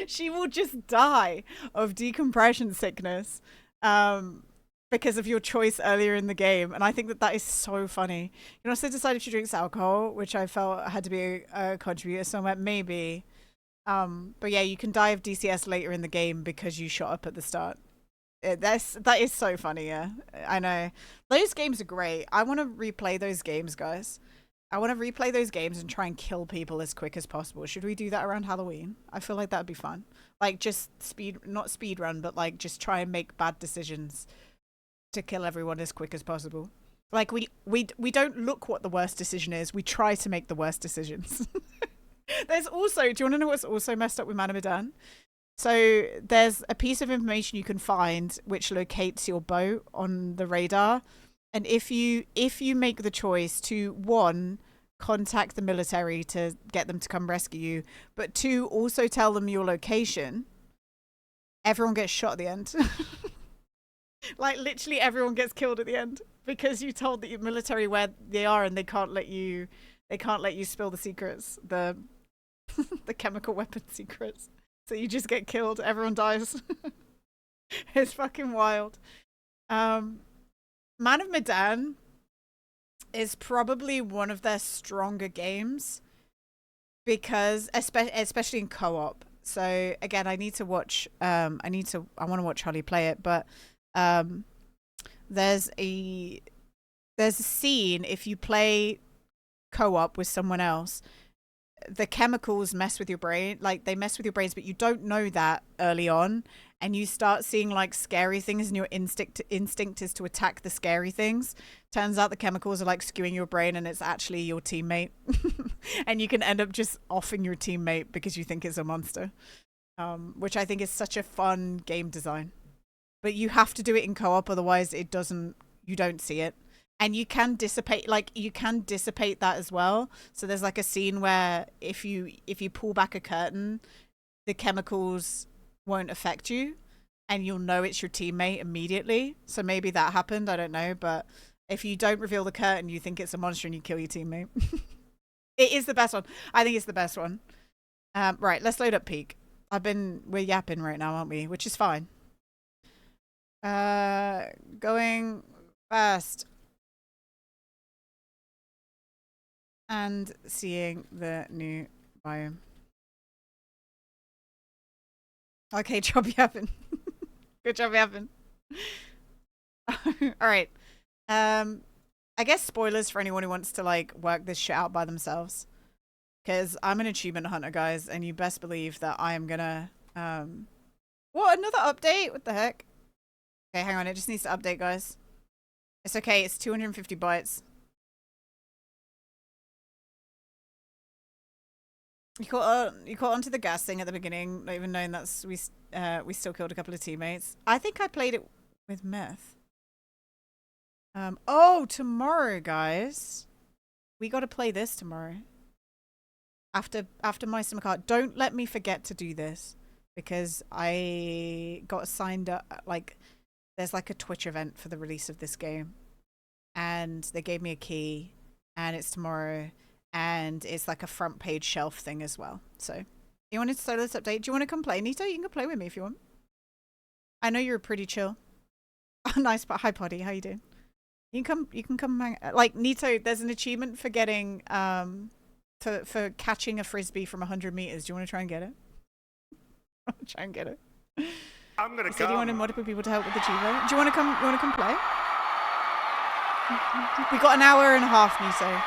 A: She will just die of decompression sickness because of your choice earlier in the game. And I think that is so funny. You can also decide if she drinks alcohol, which I felt had to be a contributor. So maybe. But yeah, you can die of DCS later in the game because you shot up at the start. That is so funny. Yeah, I know. Those games are great. I want to replay those games, guys. I want to replay those games and try and kill people as quick as possible. Should we do that around Halloween? I feel like that would be fun. Like, just not speed run, but like just try and make bad decisions to kill everyone as quick as possible. Like, we don't look what the worst decision is. We try to make the worst decisions. There's also, do you want to know what's also messed up with Madame Medan? So there's a piece of information you can find which locates your boat on the radar. And if you make the choice to, one, contact the military to get them to come rescue you, but two, also tell them your location, everyone gets shot at the end. Like, literally everyone gets killed at the end because you told the military where they are and they can't let you spill the secrets, the chemical weapon secrets. So you just get killed. Everyone dies. It's fucking wild. Man of Medan is probably one of their stronger games because, especially in co-op. So again, I need to watch. I want to watch Holly play it, but there's a scene if you play co-op with someone else. the chemicals mess with your brain. Like, they mess with your brains, but you don't know that early on. And you start seeing like scary things, and your instinct is to attack the scary things. Turns out the chemicals are like skewing your brain, and it's actually your teammate. And you can end up just offing your teammate because you think it's a monster. Which I think is such a fun game design. But you have to do it in co-op, otherwise you don't see it. And you can dissipate that as well. So there's like a scene where if you pull back a curtain, the chemicals won't affect you, and you'll know it's your teammate immediately. So maybe that happened, I don't know. But if you don't reveal the curtain, you think it's a monster and you kill your teammate. It is the best one. I think it's the best one. Right, let's load up Peak. We're yapping right now, aren't we? Which is fine. Going fast. And seeing the new biome. Okay, job yapping. Good job yapping. Alright. I guess spoilers for anyone who wants to like work this shit out by themselves. Because I'm an achievement hunter, guys, and you best believe that I am gonna what, another update? What the heck? Okay, hang on, it just needs to update, guys. It's okay, it's 250 bytes. You caught onto the gas thing at the beginning, not even knowing that's we still killed a couple of teammates. I think I played it with meth. Oh, tomorrow, guys. We got to play this tomorrow. After my card. Don't let me forget to do this, because I got signed up. Like, there's like a Twitch event for the release of this game, and they gave me a key, and it's tomorrow. And it's like a front page shelf thing as well. So, you wanted to start this update? Do you want to come play, Nito? You can come play with me if you want. I know you're pretty chill. Oh, nice. Hi, Poddy. How you doing? You can come hang. Like, Nito, there's an achievement for getting for catching a frisbee from 100 meters. Do you want to try and get it? Try and get it.
H: I'm gonna
A: Said you wanted multiple people to help with the Chivo. Do you want to come? You want to come play? We got an hour and a half, Nito.